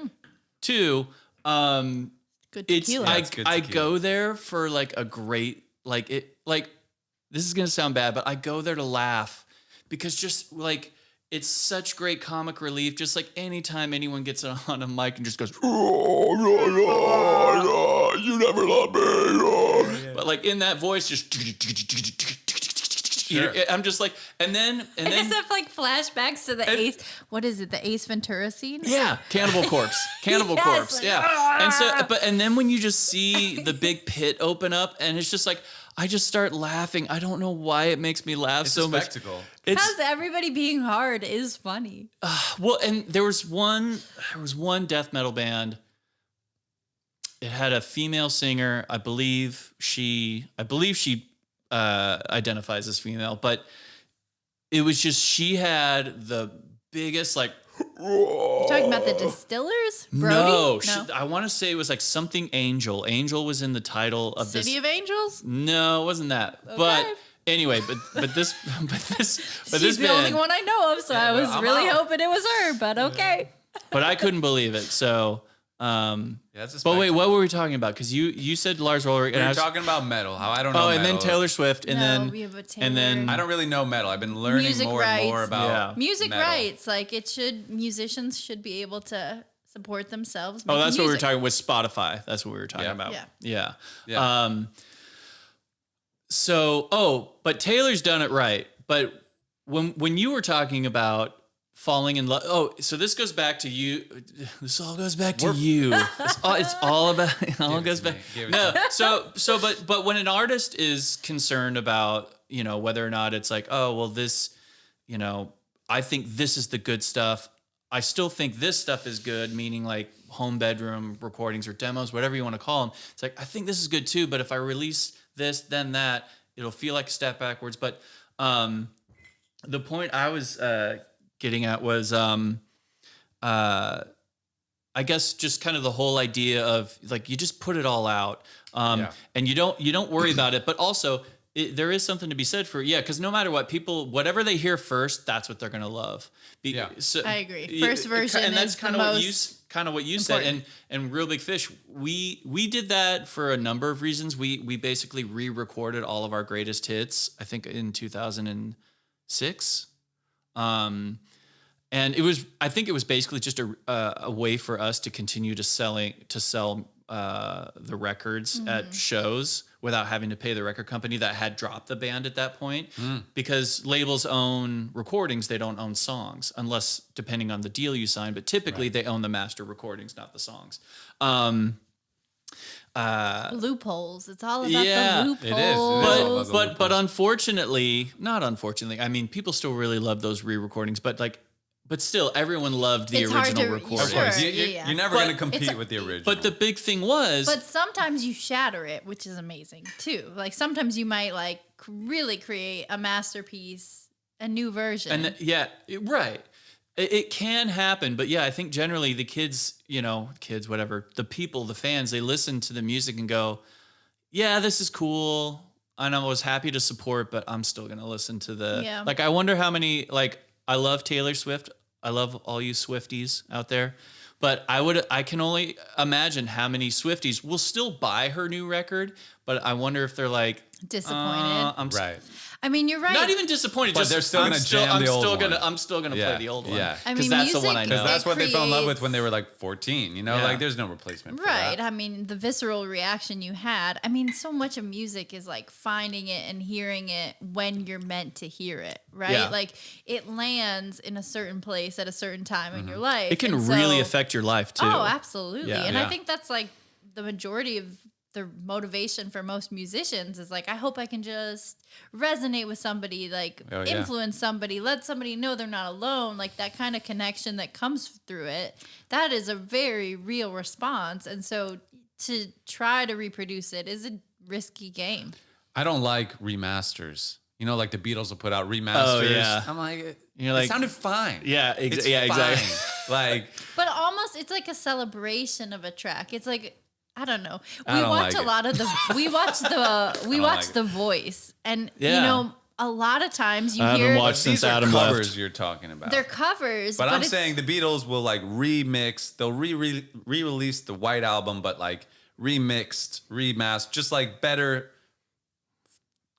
two. Good tequila. I go there for like a great this is gonna sound bad, but I go there to laugh because just like it's such great comic relief. Just like anytime anyone gets on a mic and just goes, oh, you never loved me, but like in that voice, just. Sure. I'm just like, and then Is it like flashbacks to the Ace? What is it? The Ace Ventura scene? Yeah, Cannibal Corpse. Cannibal Yes, Corpse. like, Yeah. And so, and then when you just see the big pit open up, and it's just like I just start laughing. I don't know why it makes me laugh It's so a much. spectacle. Because everybody being hard is funny. Well, and there was one death metal band. It had a female singer. I believe she identifies as female, but it was just she had the biggest like. You're talking about the Distillers? Brody? No. I want to say it was like something Angel. Angel was in the title of City of Angels? No, it wasn't that. Okay. But anyway, but this She's the only one I know of, so I was really hoping it was her, but okay. But I couldn't believe it. So That's a but wait, spectacle. what were we talking about? Because you said Lars Ulrich, We and I were was talking about metal. How I don't know. and metal. then Taylor Swift, and then I don't really know metal. I've been learning Music more and more rights. about music metal. rights. Like musicians should be able to support themselves. oh, making that's what we were music. talking with Spotify. That's what we were talking about. Yeah. Yeah. But Taylor's done it right. But when you were talking about falling in love, so this goes back to you. This all goes back to you. It's all about. It all goes back. No. But when an artist is concerned about whether or not it's like, oh well, this, I think this is the good stuff. I still think this stuff is good, meaning like home bedroom recordings or demos, whatever you want to call them. It's like, I think this is good too, but if I release this, then that, it'll feel like a step backwards. But the point I was getting at was, I guess just kind of the whole idea of like, you just put it all out and you don't worry about it, but also there is something to be said for, because no matter what, people, whatever they hear first, that's what they're going to love. So, I agree. First version and that's is kind the of most what you said. And Real Big Fish, we did that for a number of reasons. We basically re-recorded all of our greatest hits, I think in 2006. And I think it was basically just a way for us to continue to sell the records at shows without having to pay the record company that had dropped the band at that point, because labels own recordings, they don't own songs, unless depending on the deal you sign, but typically they own the master recordings, not the songs. Loopholes. It's all about the loopholes. It is. all about the But not unfortunately, I mean, people still really love those re-recordings, but still, everyone loved the It's hard original to- recording. Sure. Of course, you're never going to compete it's- with the original. But the big thing was, But sometimes you shatter it, which is amazing too. Like sometimes you might like really create a masterpiece, a new version. right. It can happen, but I think generally the kids, whatever, the people, the fans, they listen to the music and go, yeah, this is cool. And I was happy to support, but I'm still going to listen to like, I wonder how many, like, I love Taylor Swift. I love all you Swifties out there. But I can only imagine how many Swifties will still buy her new record, but I wonder if they're like disappointed. right. I mean, you're right. Not even disappointed. But just they're still gonna jam the old one. I'm still gonna play the old one. Yeah. I because mean, that's the one I music- know. Because that's what they fell in love with creates- when they were like 14. Like there's no replacement for Right. that. I mean, the visceral reaction you had. I mean, so much of music is like finding it and hearing it when you're meant to hear it, right? Yeah. Like it lands in a certain place at a certain time in your life. It can And really so- affect your life too. Oh, absolutely. Yeah. And I Yeah. think that's like the majority of the motivation for most musicians is like, I hope I can just resonate with somebody, like Oh, yeah. influence somebody, let somebody know they're not alone. Like that kind of connection that comes through it. That is a very real response. And so to try to reproduce it is a risky game. I don't like remasters. You know, like the Beatles will put out remasters. Oh, yeah. I'm like, You're like, it sounded fine. Yeah, It's exactly. fine. Like, But almost, it's like a celebration of a track. It's like, I don't know. I We don't watch like a it. lot of the. We watch like The Voice, and Yeah. you know, a lot of times you I haven't hear watched since these are Adam covers left. you're talking about. they're covers. But I'm it's- saying the Beatles will like remix. They'll re-release the White Album, but like remixed, remastered, just like better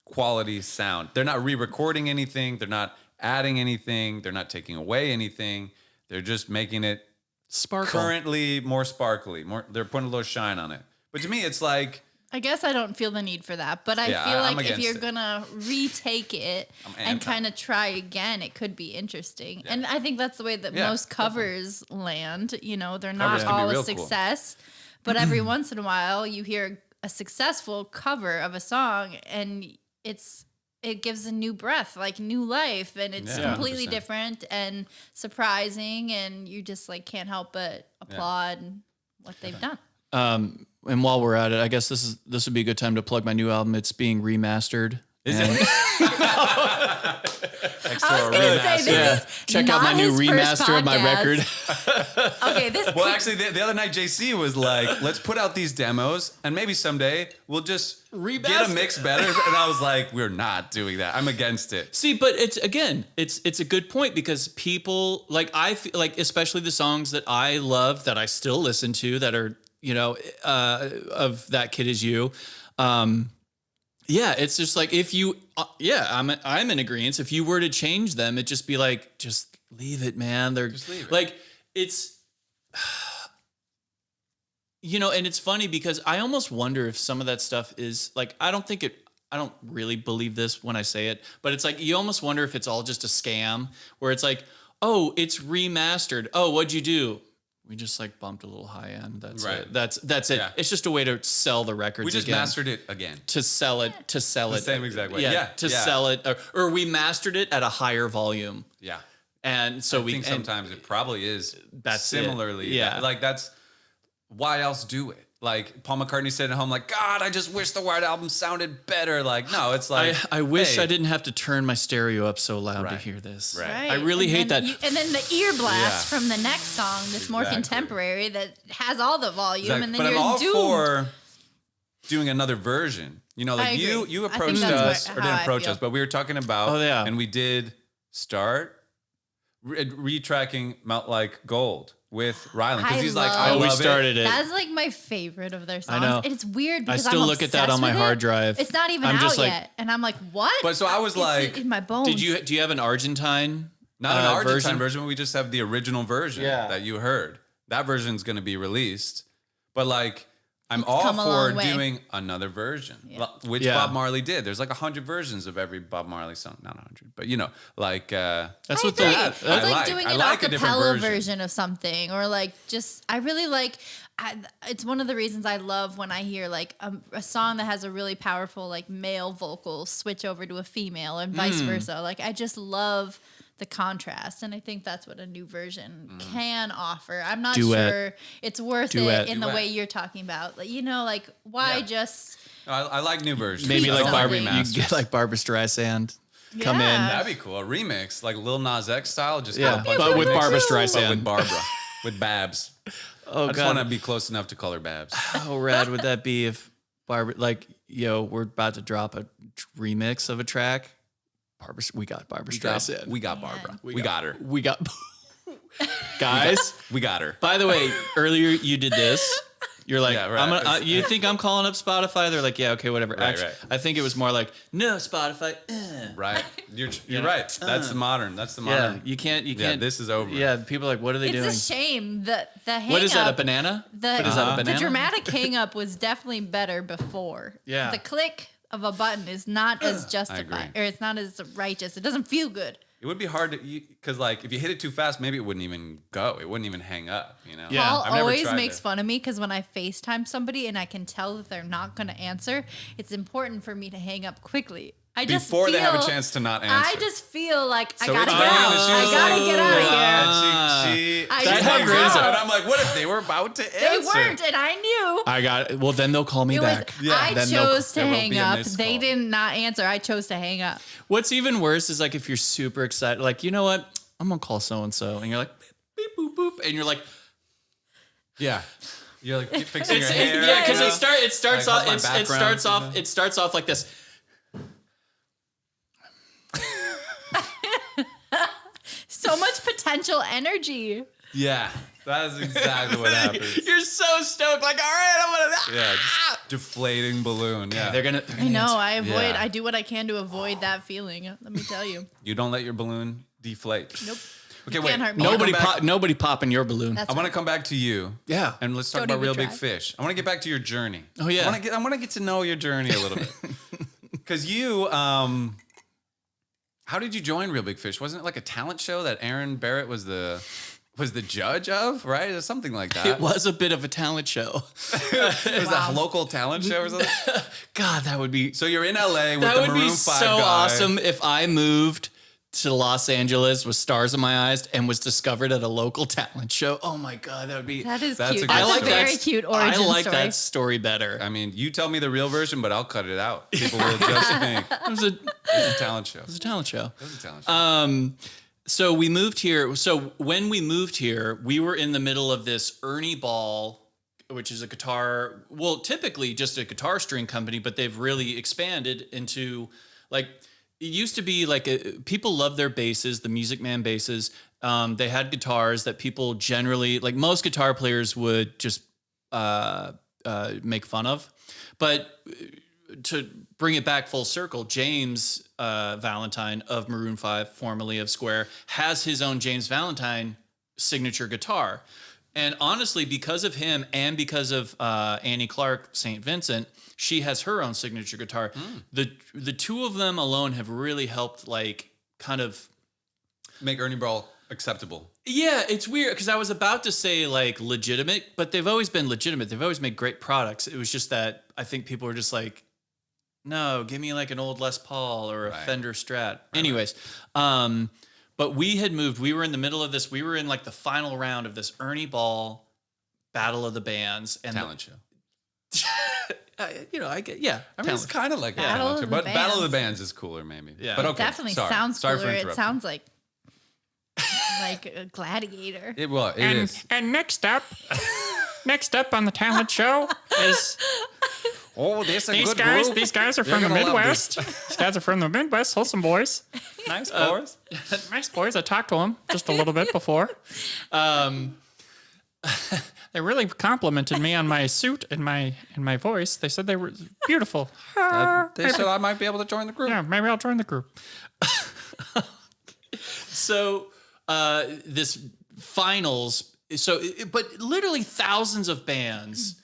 quality sound. They're not re-recording anything. They're not adding anything. They're not taking away anything. They're just making it Sparkle. currently more sparkly. They're putting a little shine on it. But to me, it's like I guess I don't feel the need for that, but I Yeah, feel I'm like if against you're it. gonna retake it I'm and anti. kind of try again, it could be interesting. Yeah. And I think that's the way that Yeah, most covers land. You know, they're Covers not can be all a real cool. success, but every once in a while you hear a successful cover of a song, and it gives a new breath, like new life, and it's Yeah, completely 100%. different and surprising, and you just like can't help but applaud what they've done. And while we're at it, I guess this would be a good time to plug my new album. It's being remastered. Is And- it? I was gonna say this Yeah. is Check out not my new his first remaster of my podcast. record. Okay, this Well, actually, the other night, JC was like, let's put out these demos, and maybe someday we'll just get a Remaster. mix better. And I was like, we're not doing that. I'm against it. See, but it's a good point because people like I feel like especially the songs that I love that I still listen to that are of That Kid Is You. Yeah, it's just like if you I'm in agreement. If you were to change them, it'd just be like just leave it, man. They're Just leave it. like it's and it's funny because I almost wonder if some of that stuff is like I don't really believe this when I say it, but it's like you almost wonder if it's all just a scam where it's like, oh, it's remastered. Oh, what'd you do? We just like bumped a little high end. That's Right. it. That's it. Yeah. It's just a way to sell the records. We just again. mastered it again. To sell it. The same exact way. Yeah. To yeah. sell it, or we mastered it at a higher volume, Yeah. and so I think sometimes it probably is That's it. similarly. Yeah. Like that's why else do it? Like Paul McCartney said at home, like, God, I just wish the White Album sounded better. Like, no, it's like I wish hey, I didn't have to turn my stereo up so loud to Right. hear this. Right. I really And hate then that. and then the ear blast Yeah. from the next song that's more Exactly. contemporary that has all the volume, Exactly. and then But I'm you're all doomed. for doing another version. You know, I like you agree. you I think approached that's us how or didn't I approach feel. us, but we were talking about Oh, yeah. and we did start retracking Melt Like Gold with Ryland because I he's like, love- I Oh, we love started it. That's like my favorite of their songs. know. And it's weird I because still I'm look at that obsessed on my with hard it. drive. It's not even I'm out just like- yet, and I'm like, what? But so I was It's like, in my bones. do you have an Argentine? Not an Argentine version? version, but we just have the original version Yeah. that you heard. That version's going to be released. But like, I'm It's all come a for long way. doing another version, which Yeah. Bob Marley did. There's like 100 versions of every Bob Marley song. Not 100, but like. That's I what agree. the. It's I like like- doing I an like a different acapella version. version of something, or like just I really like. It's one of the reasons I love when I hear like a song that has a really powerful like male vocal switch over to a female and vice Hmm. versa. Like I just love the contrast, and I think that's what a new version can offer. I'm not Duet. sure it's worth Duet. it in the Duet. way you're talking about. Like like why Yeah. just I like new versions. Maybe Tweak like I don't Barbara, something. you remasters. get like Barbara Streisand come Yeah. in. That'd be cool. A remix, like Lil Nas X style, just Yeah, got a bunch but of with remixes. Barbara But Streisand. with Barbara, with Babs. Oh I just want to god, be close enough to call her Babs. how rad would that be if Barbara, like, we're about to drop a remix of a track. We got Barbara Streisand. We got Barbara. We got her. We got guys. We got her. By the way, earlier you did this. You're like, Yeah, right. I'm gonna, you think I'm calling up Spotify? They're like, yeah, okay, whatever. Right, Actually, right. I think it was more like, no, Spotify. Right. You're Yeah. right. That's the modern. That's the Yeah, modern. you can't. Yeah, this is over. Yeah, people are like, what are they it's doing? a shame the hang What is that? A up- banana? The, What is that? A Uh-huh. the banana? dramatic hang up was definitely better before. Yeah. The click of a button is not as justified, agree. or it's not as righteous. It doesn't feel good. It would be hard to, because like if you hit it too fast, maybe it wouldn't even go. It wouldn't even hang up. You know. Yeah. Paul I've never always tried makes it. fun of me because when I FaceTime somebody and I can tell that they're not going to answer, it's important for me to hang up quickly. I just before they have a feel- chance to not answer. I just feel like I So gotta it's get funny out. that she I was gotta like, get out of here. And I she just hangs wanna up, go. and I'm like, what if they were about to answer? They weren't, and I knew. I got it. Well, then they'll call me It was, back. I Then they'll- chose to there will hang be a up. missed They call. did not answer. I chose to hang up. What's even worse is like if you're super excited, like, you know what? I'm gonna call so and so, and you're like, beep, beep, boop, boop, and you're like, Yeah. You're like fixing your it's, hair. yeah, because you know? it starts Like, off how's my background? it starts off like this. So much potential energy. Yeah. That is exactly what happens. You're so stoked, like, all right, I'm gonna. Yeah. Just deflating balloon. Yeah. They're gonna. I know. answer. I avoid. Yeah. I do what I can to avoid that feeling. Let me tell you. You don't let your balloon deflate. Nope. Okay, You wait. can't hurt me. Nobody popping your balloon. That's I want to come back to you. Yeah. And let's talk Don't about even Real Big try. Fish. I want to get back to your journey. Oh, yeah. I want to get to know your journey a little bit. Because you, how did you join Real Big Fish? Wasn't it like a talent show that Aaron Barrett was the judge of, right? Or something like that. It was a bit of a talent show. It was Wow. a local talent show or something. God, that would be So you're in LA with that the would Maroon be 5 so guy. awesome if I moved to Los Angeles with stars in my eyes and was discovered at a local talent show. Oh my God, that would be. That is That's a cute. good That's story. a very cute origin I like story. that story better. I mean, you tell me the real version, but I'll cut it out. People will just think It was a it's a talent show. talent show. It was a talent show. So we moved here. So when we moved here, we were in the middle of this Ernie Ball, which is a guitar, well, typically just a guitar string company, but they've really expanded into like, it used to be like people love their basses, the Music Man basses. They had guitars that people generally, like most guitar players would just make fun of. But to bring it back full circle, James Valentine of Maroon 5, formerly of Square, has his own James Valentine signature guitar. And honestly, because of him and because of Annie Clark, St. Vincent, she has her own signature guitar. The two of them alone have really helped, like, kind of. Make Ernie Ball acceptable. Yeah, it's weird because I was about to say like legitimate, but they've always been legitimate. They've always made great products. It was just that I think people were just like, no, give me like an old Les Paul or a Right. Fender Strat. Anyways, but we had moved. We were in the middle of this. We were in like the final round of this Ernie Ball Battle of the Bands and Talent show. I get yeah. I mean, it's kind of like a Battle talent of show, the but Battle of the Bands. Bands is cooler, maybe. Yeah. But It okay, Definitely sorry. sounds Sorry cooler. for It interrupting. sounds like a gladiator. It is. And next up on the talent show is Oh, this is a these good guys. group. These guys are You're from the gonna love Midwest. These guys are from the Midwest. Wholesome boys. Nice boys. Nice boys. I talked to them just a little bit before. They really complimented me on my suit and my voice. They said they were beautiful. They said I might be able to join the group. Yeah, maybe I'll join the group. So this finals, but literally thousands of bands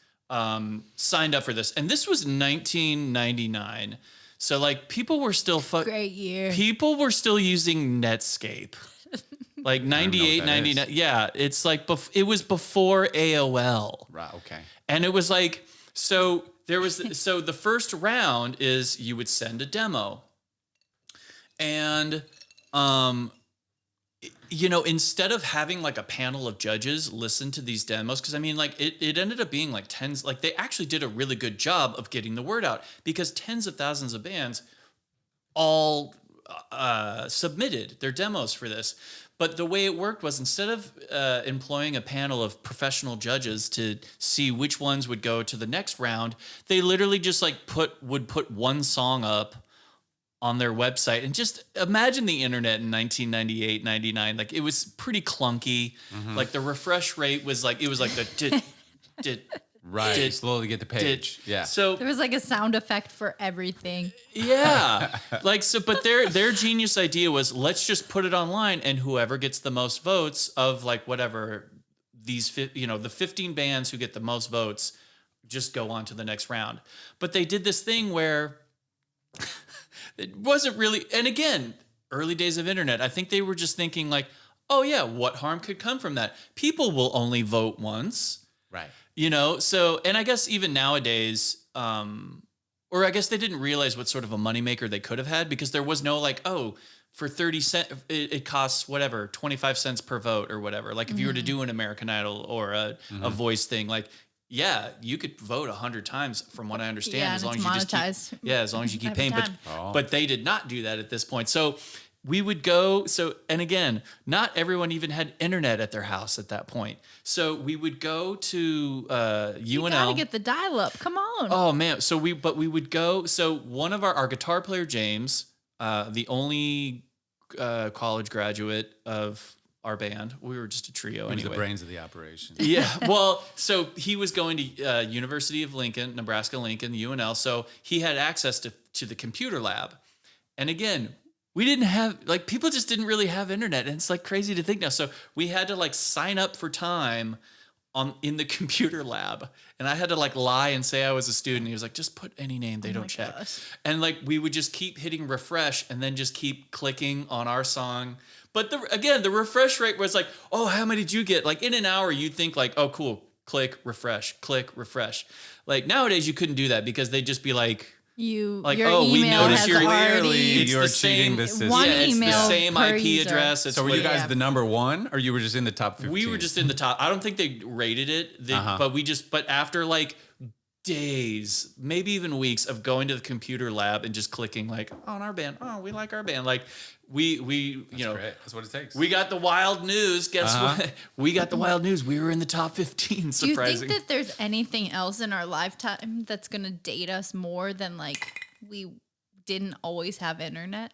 signed up for this, and this was 1999. So like people were still Great year. people were still using Netscape. Like 98, that 99. is. Yeah, it's like it was before AOL. Right. Okay. And it was like, so there was, so the first round is you would send a demo. And, instead of having like a panel of judges listen to these demos, because I mean, like it ended up being like tens, like they actually did a really good job of getting the word out because tens of thousands of bands all submitted their demos for this. But the way it worked was instead of employing a panel of professional judges to see which ones would go to the next round, they literally just like would put one song up on their website. And just imagine the internet in 1998, 99. Like it was pretty clunky. Like the refresh rate was like, it was like the did. Right. Did- Slowly get the page. Yeah. So There was like a sound effect for everything. yeah, like so. But their genius idea was let's just put it online, and whoever gets the most votes of like whatever these the 15 bands who get the most votes just go on to the next round. But they did this thing where it wasn't really. And again, early days of internet, I think they were just thinking like, oh yeah, what harm could come from that? People will only vote once. right. So, and I guess even nowadays, or I guess they didn't realize what sort of a moneymaker they could have had, because there was no like, oh, for 30 cents, it costs whatever, 25 cents per vote or whatever. Like if you were to do an American Idol or a voice thing, like, yeah, you could vote 100 times from what I understand, Yeah, as long and as it's you just keep, as long as you keep every paying. time. But they did not do that at this point. So we would go. So, and again, not everyone even had internet at their house at that point. So we would go to UNL. You gotta get the dial up. Come on. Oh man. So we would go. So one of our guitar player, James, the only college graduate of our band. We were just a trio He was anyway. the brains of the operation. Yeah. Well, so he was going to University of Lincoln, Nebraska Lincoln, UNL. So he had access to the computer lab. And again, we didn't have, like, people just didn't really have internet. And it's like crazy to think now. So we had to like sign up for time in the computer lab. And I had to like lie and say I was a student. He was like, just put any name, they don't check. Gosh. And like we would just keep hitting refresh and then just keep clicking on our song. But the refresh rate was like, oh, how many did you get? Like in an hour, you'd think like, oh, cool, click, refresh. Like nowadays, you couldn't do that because they'd just be like, Your we email noticed has you're already it's you're the cheating same, the system. one it's email the same per IP user. address. It's So were you what- guys the number one, or you were just in the top 15? We were just in the top. I don't think they rated it, but after like days, maybe even weeks of going to the computer lab and just clicking like on our band. Oh, we like our band. Like we That's great. That's what it takes. we got the wild news. Guess what? We got the wild news. We were in the top 15. Do you Surprising. think that there's anything else in our lifetime that's gonna date us more than like we didn't always have internet?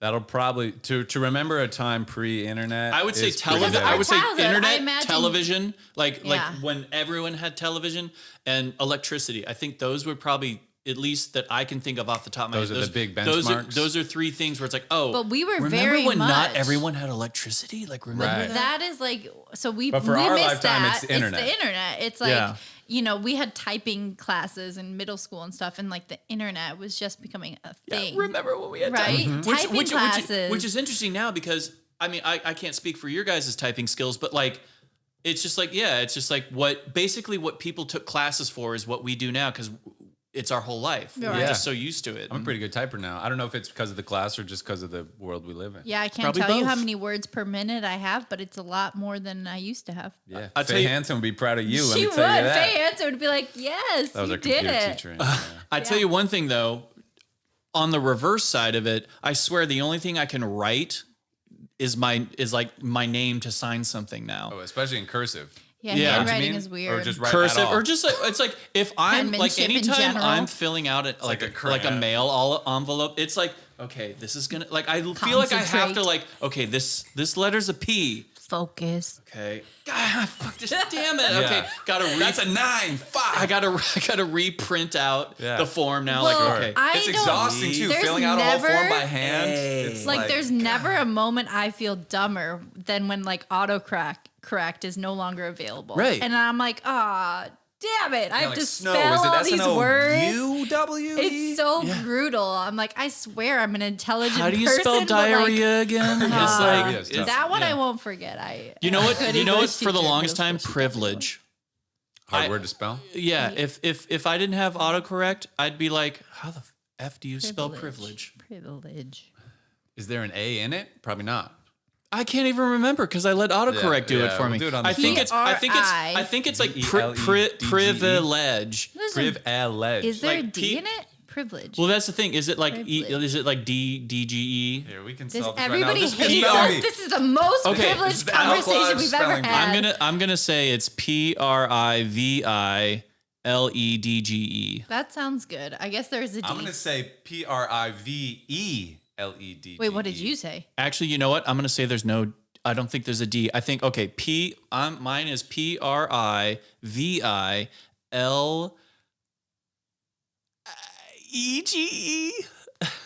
That'll probably to remember a time pre-internet. I would say is pretty television. bad. I would say childhood, I internet, imagine- television, like Yeah. when everyone had television and electricity. I think those would probably, at least that I can think of off the top of my Those head. are the big Those benchmarks? those are three things where it's like, oh, But we were remember very when not much- everyone had electricity? Like remember Right. that? That is like, so we But for we our missed lifetime, that. it's the internet. It's the internet. It's like, Yeah. we had typing classes in middle school and stuff, and like the internet was just becoming a Yeah, thing. remember when we had Right? time? Typing classes. Which is interesting now because I mean I can't speak for your guys' typing skills, but like it's just like what people took classes for is what we do now because it's our whole life. We're Right. just so used to it. I'm a pretty good typer now. I don't know if it's because of the class or just because of the world we live in. Yeah, I can't Probably tell you how both. many words per minute I have, but it's a lot more than I used to have. Yeah. I'll tell Faye you- Hansen would be proud of you. Let She me would. tell you that. Faye Hansen would be like, yes, That was you our did computer it. teacher. Yeah. I tell you one thing though, on the reverse side of it, I swear the only thing I can write is like my name to sign something now. Oh, especially in cursive. Yeah, Yeah. handwriting mean? is weird. Or just write Cursive at all. or just like it's like if I'm like Penmanship in anytime general. I'm filling out like like a a crayon. mail all envelope, it's like okay, this is gonna like I feel like I have to Concentrate. like okay, this letter's a P. Focus. Okay, God, fuck this, damn it. Okay, gotta That's a 9, 5. I gotta reprint out Yeah. the form now. Well, like okay, It's don't- exhausting too. there's Filling out a whole form never- by hand. Hey. It's Like, there's never a moment I feel dumber than when like autocorrect is no longer available. Right. And I'm like, damn it. I have like to snow. spell Is it all these words. S-N-O-U-W-E? It's so brutal. I'm like, I swear I'm an intelligent how do you person. spell but, like, diarrhea again? It's diarrhea like is tough. that one yeah. I won't forget. You know what? Good You know what? English For the teacher, longest middle time, school teacher. privilege. Hard word to spell. Yeah, if I didn't have autocorrect, I'd be like, how the f do you spell privilege? Privilege. Is there an A in it? Probably not. I can't even remember because I let autocorrect do it yeah, for we'll me. do it on the I think spot. I think it's like P-R-I-V-E-L-E-D-G-E. privilege. There's a- Privilege. Is there Like a D P- in it? Privilege. Well, that's the thing. Is it like Privilege. is it like D-G-E? Here, we can This, solve this everybody right now. Just hates spell us. me. This is the most Okay, privileged this is the Al conversation Claude we've ever spelling bee. had. I'm gonna say it's Privilege. That sounds good. I guess there's a D. I'm going to say Priveled. Wait, what did you say? Actually, you know what? I'm gonna say there's no. I don't think there's a D. I think okay. Mine is Privilege.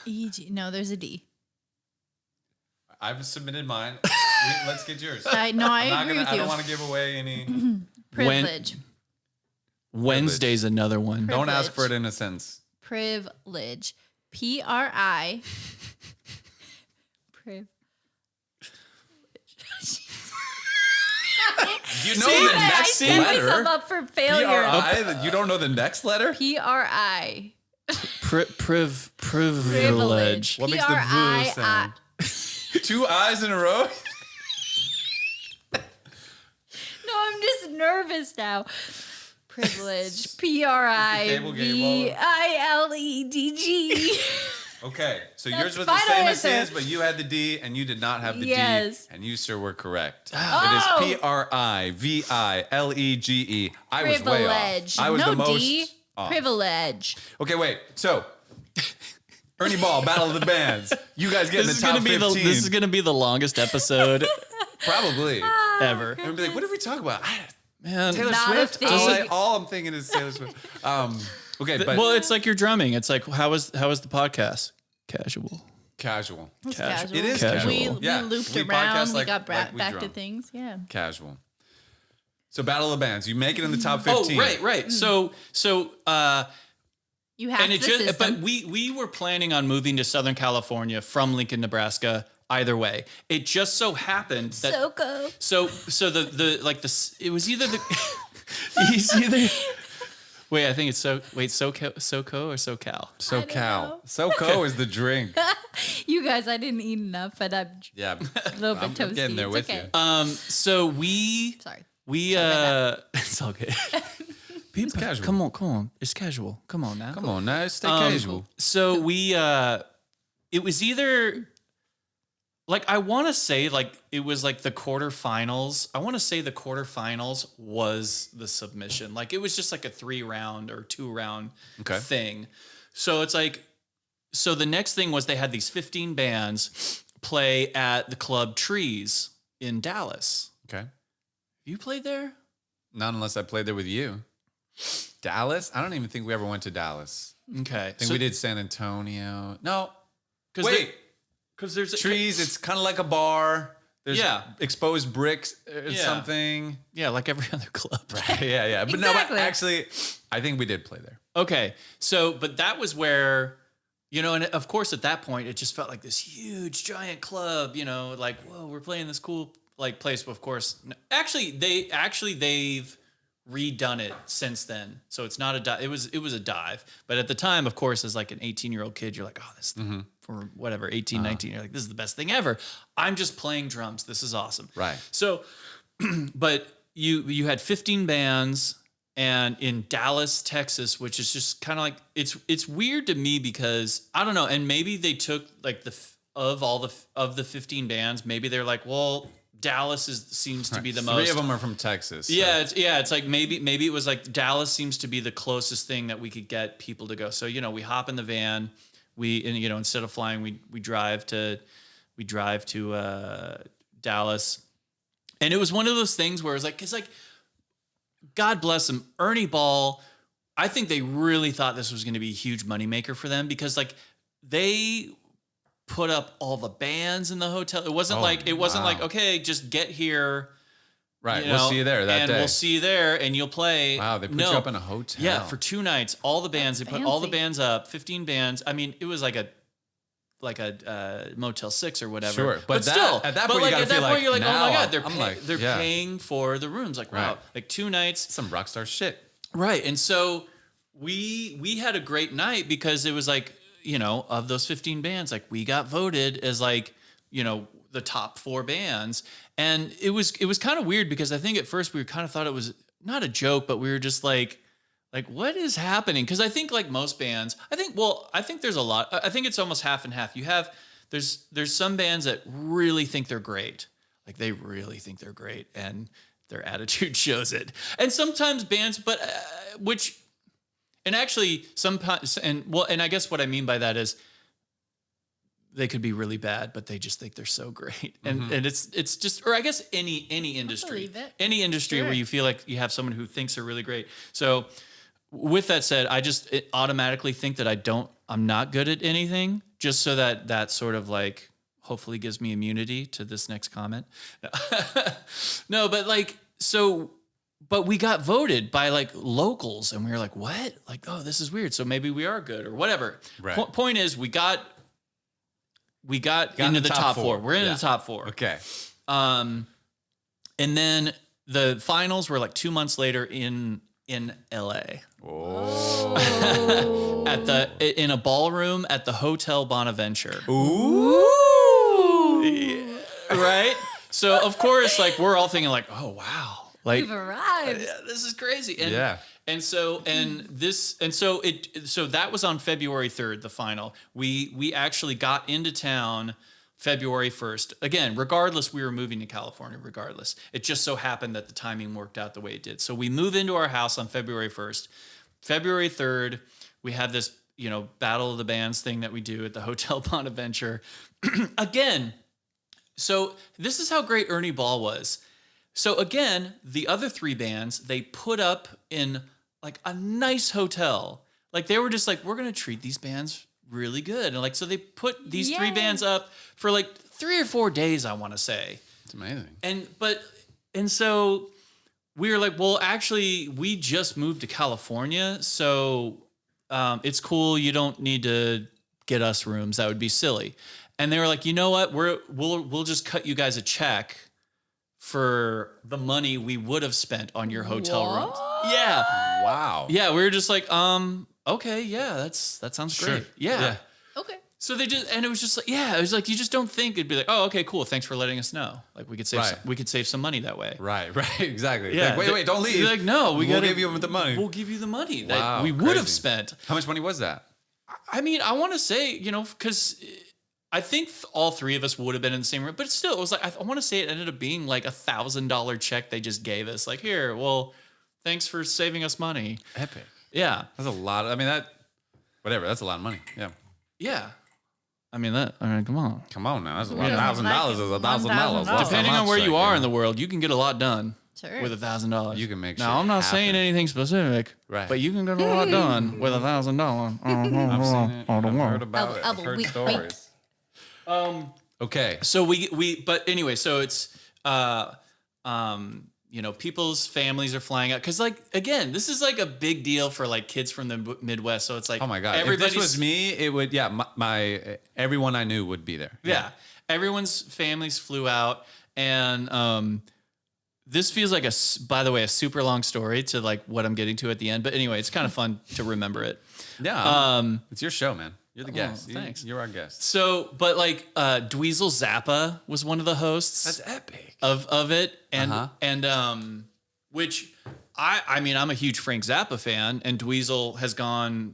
E-G. No, there's a D. I've submitted mine. Let's get yours. I agree with I you. don't want to give away any. Privilege. Wednesday's another one. Don't ask for it Privilege. in a sense. Privilege. P-R-I. Priv. You know See the that? I next set myself letter. up for failure. P-R-I. You don't know the next letter? P-R-I. Privilege. What makes the V sound? 2 eyes in a row? No, I'm just nervous now. Privilege. Priviledg. Okay, so That's yours was the final same as answer. his, but you had the D and you did not have the Yes. D, and you, sir, were correct. Oh. It is Privilege. I was way Privilege. off. I was no the most D. off. Privilege. Okay, wait. So, Ernie Ball, Battle of the Bands. You guys get in the top 15. This is gonna be the longest episode Probably. ever. And we'd be like, what did we talk about? Man, Taylor Not a Swift? thing. All I'm thinking is Taylor Swift. Okay, but well, it's like you're drumming. It's like how was the podcast? Casual. casual. It's Casual. It is Casual. casual. We Yeah, looped we around. podcast We like- got like we back to drum. things. Yeah. Casual. So Battle of the Bands. You make it in the top Oh, 15. right. So You have and it the just system. but we were planning on moving to Southern California from Lincoln, Nebraska. Either way, it just so happened that so cool. so the like the it was either the he's either wait I think it's SoCo or SoCal. SoCal. SoCo is the drink. You guys, I didn't eat enough, but I'm Yeah. a little bit I'm toasty. getting there It's with okay. you. So we Sorry. it's all good. It's casual. Come on, it's casual. Come on now. Come on now, stay casual. So we it was either like I want to say like it was like the quarterfinals. I want to say the quarterfinals was the submission. Like it was just like a 3-round or 2-round Okay. thing. So it's like so the next thing was they had these 15 bands play at the Club Trees in Dallas. Okay. You played there? Not unless I played there with you. Dallas? I don't even think we ever went to Dallas. Okay. I think we did San Antonio. No. Cause Wait. because there's Trees, it's kind of like a bar. There's Yeah. exposed bricks or Yeah. something. Yeah, like every other club. Yeah. But no, Exactly. but actually, I think we did play there. Okay. So, but that was where, you know, and of course at that point it just felt like this huge giant club, you know, like, whoa, we're playing this cool like place. But of course, they've redone it since then. So it's not a dive. It was a dive. But at the time, of course, as like an 18-year-old kid, you're like, oh, this for whatever, 18, 19, you're like, this is the best thing ever. I'm just playing drums. This is awesome. Right. So, but you had 15 bands and in Dallas, Texas, which is just kind of like it's weird to me because I don't know, and maybe they took like of the 15 bands, maybe they're like, well, Dallas seems to be the most. 3 of them are from Texas. So. Yeah, it's like maybe it was like Dallas seems to be the closest thing that we could get people to go. So, you know, we hop in the van, instead of flying, we drive to Dallas. And it was one of those things where it's like God bless him, Ernie Ball, I think they really thought this was going to be a huge moneymaker for them because like they put up all the bands in the hotel. It wasn't like okay, just get here. Right. You We'll know, see you there that and day. we'll see you there and you'll play. Wow, they put you up in a hotel. Yeah, for 2 nights. All the bands, That's they put all the fancy. bands up, 15 bands. I mean, it was like a Motel 6 or whatever. Sure, but that- still, at that but point, you gotta at that feel point, like, you're like, oh now my god, they're yeah. paying for the rooms. Like, wow, Right. like 2 nights. Some rock star shit. Right. And so we had a great night because it was like, you know, of those 15 bands, like we got voted as like, you know, the top 4 bands. And it was kind of weird because I think at first we kind of thought it was not a joke, but we were just like what is happening? Because I think like most bands, I think there's a lot. I think it's almost half and half. There's some bands that really think they're great. Like they really think they're great and their attitude shows it. And sometimes bands, but and actually sometimes, and I guess what I mean by that is they could be really bad, but they just think they're so great. And it's just, or I guess any industry, believe it. any industry Sure. where you feel like you have someone who thinks they're really great. So with that said, I just automatically think that I'm not good at anything just so that sort of like hopefully gives me immunity to this next comment. No, but like, so, but we got voted by like locals and we were like, what? Like, oh, this is weird. So maybe we are good or whatever. Right. Point is we got in into the the top top 4. 4. We're in Yeah. the top 4. Okay. And then the finals were like 2 months later in in LA. Oh. In a ballroom at the Hotel Bonaventure. Ooh. Right? So of course, like we're all thinking like, oh wow. Like We've arrived. this is crazy. And Yeah. so that was on February 3rd, the final. We actually got into town February 1st. Again, regardless, we were moving to California regardless. It just so happened that the timing worked out the way it did. So we move into our house on February 1st. February 3rd, we have this, Battle of the Bands thing that we do at the Hotel Bonaventure. Again, so this is how great Ernie Ball was. So again, the other three bands, they put up in like a nice hotel. Like they were just like, we're going to treat these bands really good. And like, so they put these three bands up for like 3 or 4 days, I want to say. It's amazing. And so we were like, well, actually we just moved to California. So it's cool. You don't need to get us rooms. That would be silly. And they were like, you know what? We'll just cut you guys a check for the money we would have spent on your hotel rooms. Yeah. Wow. Yeah. We were just like, okay, yeah, that sounds Sure. great. Yeah. Okay. So they just, and it was just like, yeah, it was like, you just don't think it'd be like, oh, okay, cool. Thanks for letting us know. Like we could save, we could save some money that way. Right, exactly. Yeah. Like, wait, don't leave. You're like, no, we'll give you the money. We'll give you the money Wow, that we would have crazy. spent. How much money was that? I mean, I want to say, because I think all three of us would have been in the same room, but still, it was like, I want to say it ended up being like $1,000 check they just gave us. Like, here, well, thanks for saving us money. Epic. Yeah. That's a lot. That's a lot of money. Yeah. Yeah. I mean, come on. Come on now. That's a lot. Yeah. $1,000 is $1,000. What's Depending that on where much you like, are man? in the world, you can get a lot done Sure. with $1,000. You can make Now, shit I'm not happen. saying anything specific, Right. but you can get a lot done with $1,000. I've seen it. I've heard about it. I've Elbow, heard wink, stories. Okay. So but anyway, so it's, people's families are flying out. Cause like, again, this is like a big deal for like kids from the Midwest. So it's like, Oh my God. If this was me, it would, my everyone I knew would be there. Yeah. Everyone's families flew out. And, this feels like by the way, a super long story to like what I'm getting to at the end. But anyway, it's kind of fun to remember it. Yeah. It's your show, man. You're the guest. Thanks. You're our guest. So, but like, Dweezil Zappa was one of the hosts. That's epic. Of it, and Uh-huh. and which I mean I'm a huge Frank Zappa fan, and Dweezil has gone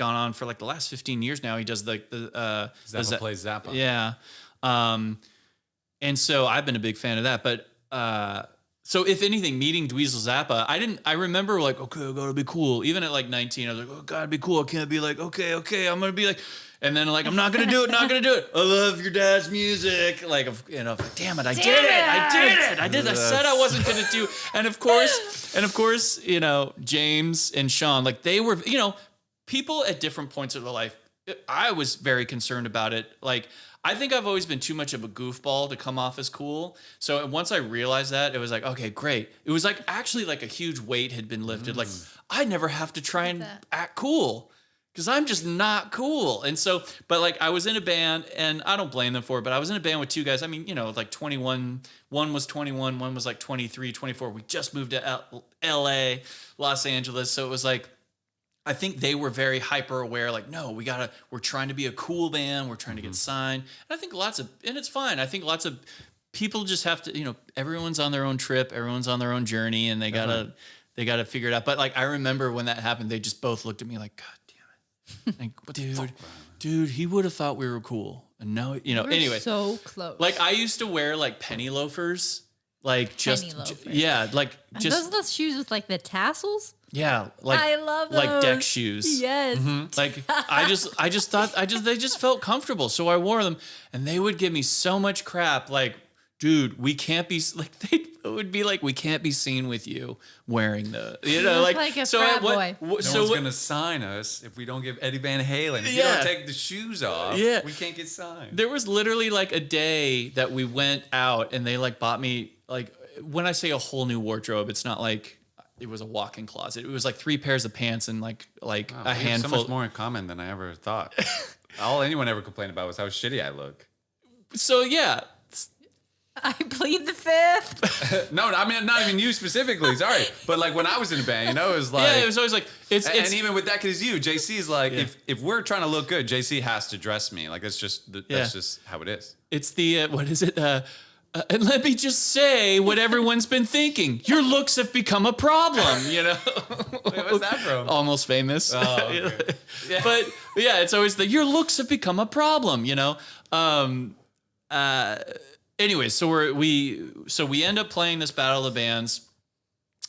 on for like the last 15 years now. He does like the Zappa plays Zappa. yeah, and so I've been a big fan of that. But so if anything, meeting Dweezil Zappa, I remember like, okay, I gotta be cool. Even at like 19, I was like, oh, gotta be cool. I can't be like, okay, I'm gonna be like. And then like, I'm not going to do it, not going to do it. I love your dad's music. Like, damn it, I did it. I said I wasn't going to do. And of course, James and Sean, like they were, people at different points of their life. I was very concerned about it. Like, I think I've always been too much of a goofball to come off as cool. So once I realized that, it was like, okay, great. It was like actually like a huge weight had been lifted. Like I never have to try and act cool. Because I'm just not cool. And so, but like I was in a band, and I don't blame them for it, but I was in a band with two guys. I mean, like 21, one was 21, one was like 23, 24. We just moved to LA, Los Angeles. So it was like, I think they were very hyper aware, like, no, we're trying to be a cool band. We're trying to get signed. And I think and it's fine. I think lots of people just have to, everyone's on their own trip. Everyone's on their own journey, and they gotta figure it out. But like, I remember when that happened, they just both looked at me like, God, like, dude, he would have thought we were cool. And no, anyway. So close. Like I used to wear like penny loafers. Like Penny loafers. Yeah, like Are just those shoes with like the tassels? yeah, like I love like those. deck shoes. Yes. Like I just thought they just felt comfortable. So I wore them, and they would give me so much crap. Like, dude, we can't be like it would be like we can't be seen with you wearing the like a frat boy. No one's going to sign us if we don't give Eddie Van Halen. If you Yeah. don't take the shoes off, Yeah. we can't get signed. There was literally like a day that we went out, and they like bought me like, when I say a whole new wardrobe, it's not like it was a walk-in closet. It was like 3 pairs of pants and like Wow, a we have handful. so much more in common than I ever thought. All anyone ever complained about was how shitty I look. So yeah, I plead the fifth. No, I mean, not even you specifically. Sorry. But like when I was in a band, it was like. Yeah, it was always like, it's and even with that, because JC's like, Yeah. if we're trying to look good, JC has to dress me. Like, that's just how it is. it's the, what is it? And let me just say what everyone's been thinking. Your looks have become a problem, Wait, what's that from? Almost Famous. Oh, okay. But yeah, it's always your looks have become a problem, Anyways, so we end up playing this Battle of the Bands,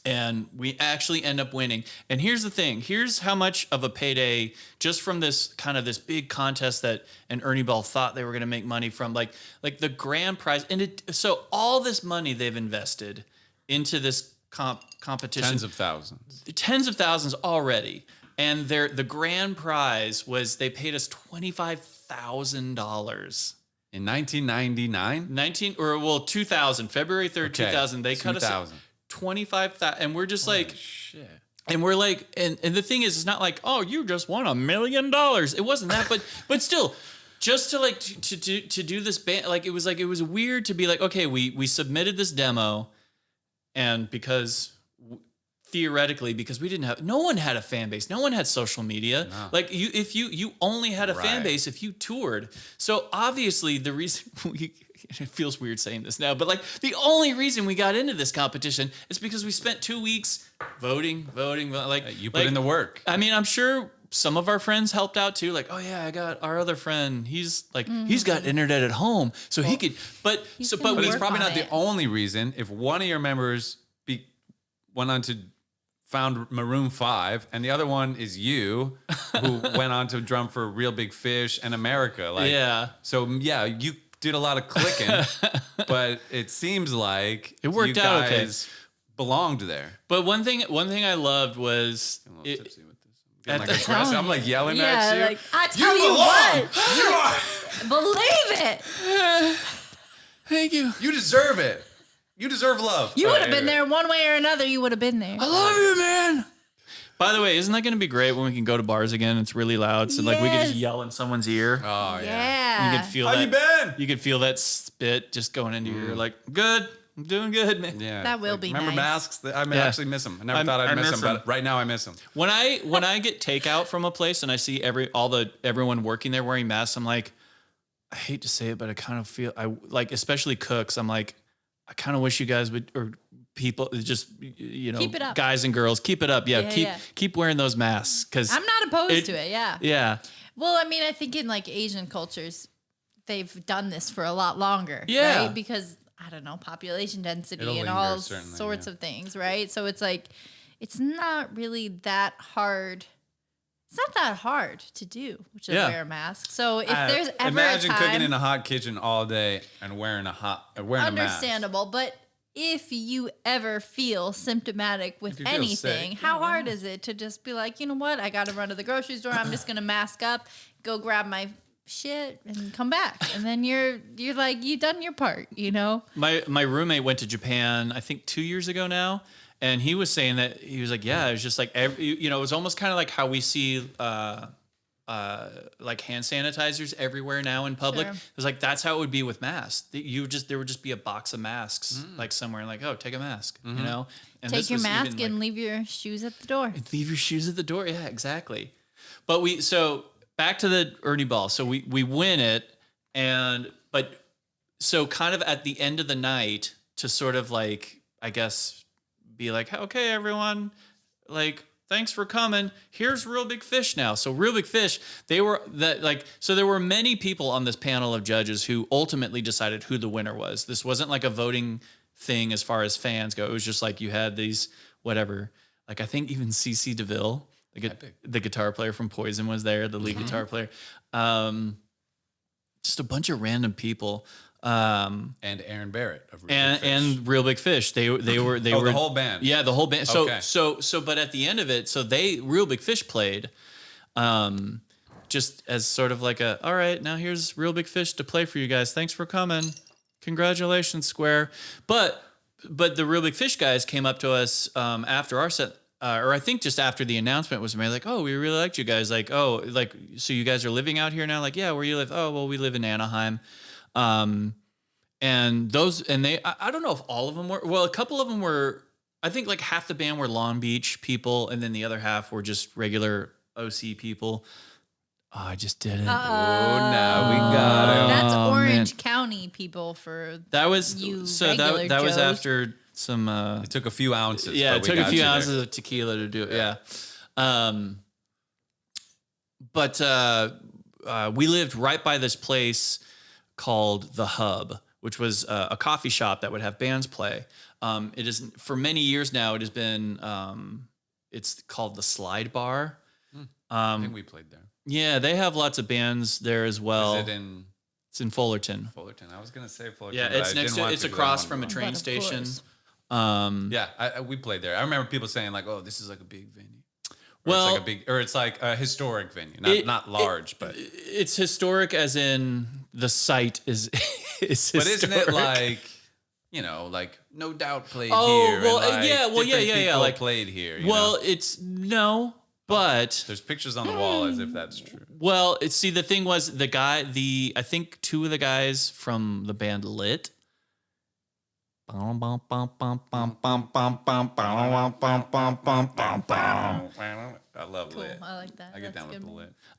and we actually end up winning. And here's the thing: here's how much of a payday just from this big contest that and Ernie Ball thought they were going to make money from, like the grand prize. And so all this money they've invested into this competition, tens of thousands already. And the grand prize was they paid us $25,000. In 1999? 2000, February 3rd, Okay. 2000. They cut us 25,000. And we're just like, shit. and we're like, and the thing is, it's not like, oh, you just won $1 million. It wasn't that, but still, just to do this band, like it was weird to be like, okay, we submitted this demo, and theoretically, because no one had a fan base, no one had social media. No. Like if you only had a fan base if you toured. So obviously the reason it feels weird saying this now, but like the only reason we got into this competition is because we spent 2 weeks voting. Like you put in the work. I mean, I'm sure some of our friends helped out too. Like, oh yeah, I got our other friend. He's like, he's got internet at home, so he could. But it's probably not the only reason. If one of your members went on to found Maroon 5, and the other one is you, who went on to drum for Real Big Fish and America. Like, yeah. So yeah, you did a lot of clicking, but it seems like it worked out okay. Belonged there. But one thing I loved was I'm like yelling at you. Like, I tell you what, believe it. Thank you. You deserve it. You deserve love. You would have been there one way or another. You would have been there. I love you, man. By the way, isn't that going to be great when we can go to bars again? It's really loud, so like we can just yell in someone's ear. Oh yeah. You could feel How that. you been? You could feel that spit just going into your ear. Like, good. I'm doing good, man. Yeah. That will be Remember nice. masks? I actually miss them. I never thought I'd miss them, but right now I miss them. When I get takeout from a place and I see everyone working there wearing masks, I'm like, I hate to say it, but I kind of feel especially cooks. I'm like, I kind of wish you guys would, or people, just keep it up. Guys and girls, keep it up. Yeah, keep wearing those masks, because I'm not opposed to it. Yeah. Yeah. Well, I mean, I think in like Asian cultures, they've done this for a lot longer. Yeah. Right? Because I don't know, population density It'll and linger, all certainly, sorts of things, right? So it's like, it's not really that hard. It's not that hard to do, which is wear a mask. So if there's ever imagine a time, cooking in a hot kitchen all day and wearing a mask. understandable, but if you ever feel symptomatic with anything, how hard is it to just be like, you know what? I got to run to the grocery store. I'm just going to mask up, go grab my shit and come back. And then you're like, you done your part, My roommate went to Japan, I think 2 years ago now. And he was saying that he was like, yeah, it was just like, it was almost kind of like how we see like hand sanitizers everywhere now in public. Sure. It was like, that's how it would be with masks. There would just be a box of masks like somewhere, like, oh, take a mask, And take your mask and leave your shoes at the door. Leave your shoes at the door. Yeah, exactly. But so back to the Ernie Ball. So we win it. So kind of at the end of the night to sort of like, I guess, be like, okay, everyone, like, thanks for coming. Here's Real Big Fish now. So Real Big Fish, there were many people on this panel of judges who ultimately decided who the winner was. This wasn't like a voting thing as far as fans go. It was just like you had these, whatever, like I think even CC DeVille, the guitar player from Poison was there, the lead guitar player. Just a bunch of random people. And Aaron Barrett of Real Big Fish. They were the whole band. Yeah, the whole band. So okay. But at the end of it, Real Big Fish played, just as sort of like all right, now here's Real Big Fish to play for you guys. Thanks for coming. Congratulations, Square. But the Real Big Fish guys came up to us after our set. Or I think just after the announcement was made, like, oh, we really liked you guys. Like, oh, like, so you guys are living out here now? Like, yeah, where you live? Oh, well, we live in Anaheim. and I don't know if all of them were. Well, a couple of them were. I think like half the band were Long Beach people, and then the other half were just regular OC people. Oh, I just did it. Oh, now we got it. That's Oh, Orange County people for That was you so regular that was Joes. after some. It took a few ounces. Yeah, but it we took a got few you there. ounces of tequila to do it. Yeah. But we lived right by this place called The Hub, which was a coffee shop that would have bands play. It is for many years now. It has been. It's called the Slide Bar. I think we played there. Yeah, they have lots of bands there as well. Is it in It's in Fullerton. Fullerton? I was gonna say Fullerton. Yeah, but it's I next didn't to. want It's to 'cause I across wanted from a to train But of station. course. Yeah, we played there. I remember people saying like, "Oh, this is like a big venue." Well, It's like a historic venue, not large, but it's historic as in the site is is but historic. isn't it like like No Doubt played Oh, here? well, and, like, yeah, well, yeah, different yeah, yeah, people like- played here. Well, it's no, but there's pictures on the wall as if that's true. well, see the thing was I think two of the guys from the band Lit. I love Cool. lit. I like that. I get That's down a with good the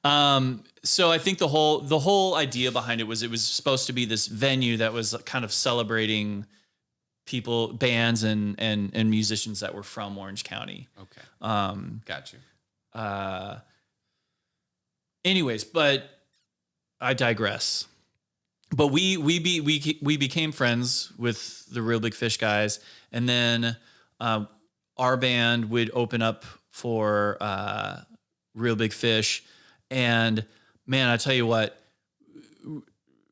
one. lit. So I think the whole idea behind it was supposed to be this venue that was kind of celebrating people, bands, and musicians that were from Orange County. Okay, got you. Anyways, but I digress. But we became friends with the Real Big Fish guys, and then our band would open up for Real Big Fish, and man, I tell you what,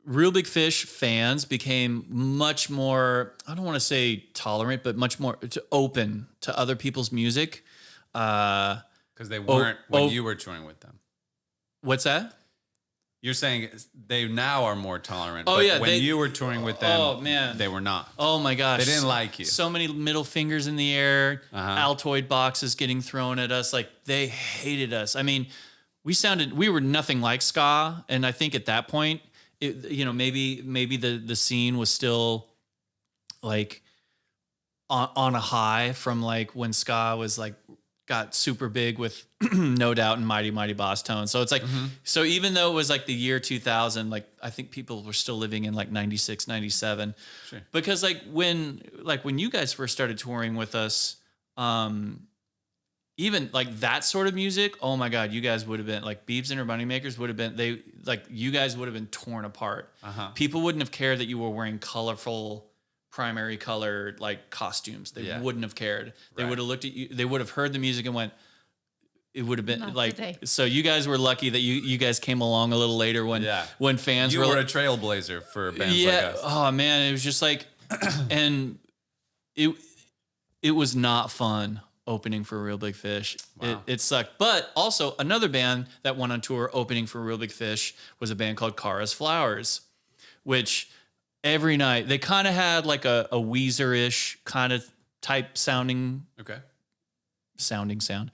Real Big Fish fans became much more, I don't want to say tolerant, but much more open to other people's music. Because they weren't when you were touring with them. What's that? You're saying they now are more tolerant. Oh, but yeah, when you were touring with them, oh, man. they were not. Oh my gosh. They didn't like you. So many middle fingers in the air, Altoid boxes getting thrown at us. Like they hated us. I mean, we were nothing like ska. And I think at that point, maybe the scene was still like on a high from like when ska was like got super big with No Doubt and Mighty Mighty Boss Tone. So it's like, so even though it was like the year 2000, like I think people were still living in like 96, 97. Sure. Because like when you guys first started touring with us, even like that sort of music, oh my God, you guys would have been like Beebs and her Moneymakers would have been, you guys would have been torn apart. People wouldn't have cared that you were wearing colorful primary color like costumes. They wouldn't have cared. They would have looked at you. They would have heard the music and went, it would have been Not like, today. so you guys were lucky that you guys came along a little later when fans You were were a like, trailblazer for bands like us. oh man, it was just like, and it was not fun opening for Real Big Fish. Wow. It sucked. But also another band that went on tour opening for Real Big Fish was a band called Cara's Flowers, which every night they kind of had like a Weezer-ish kind of type sounding sound.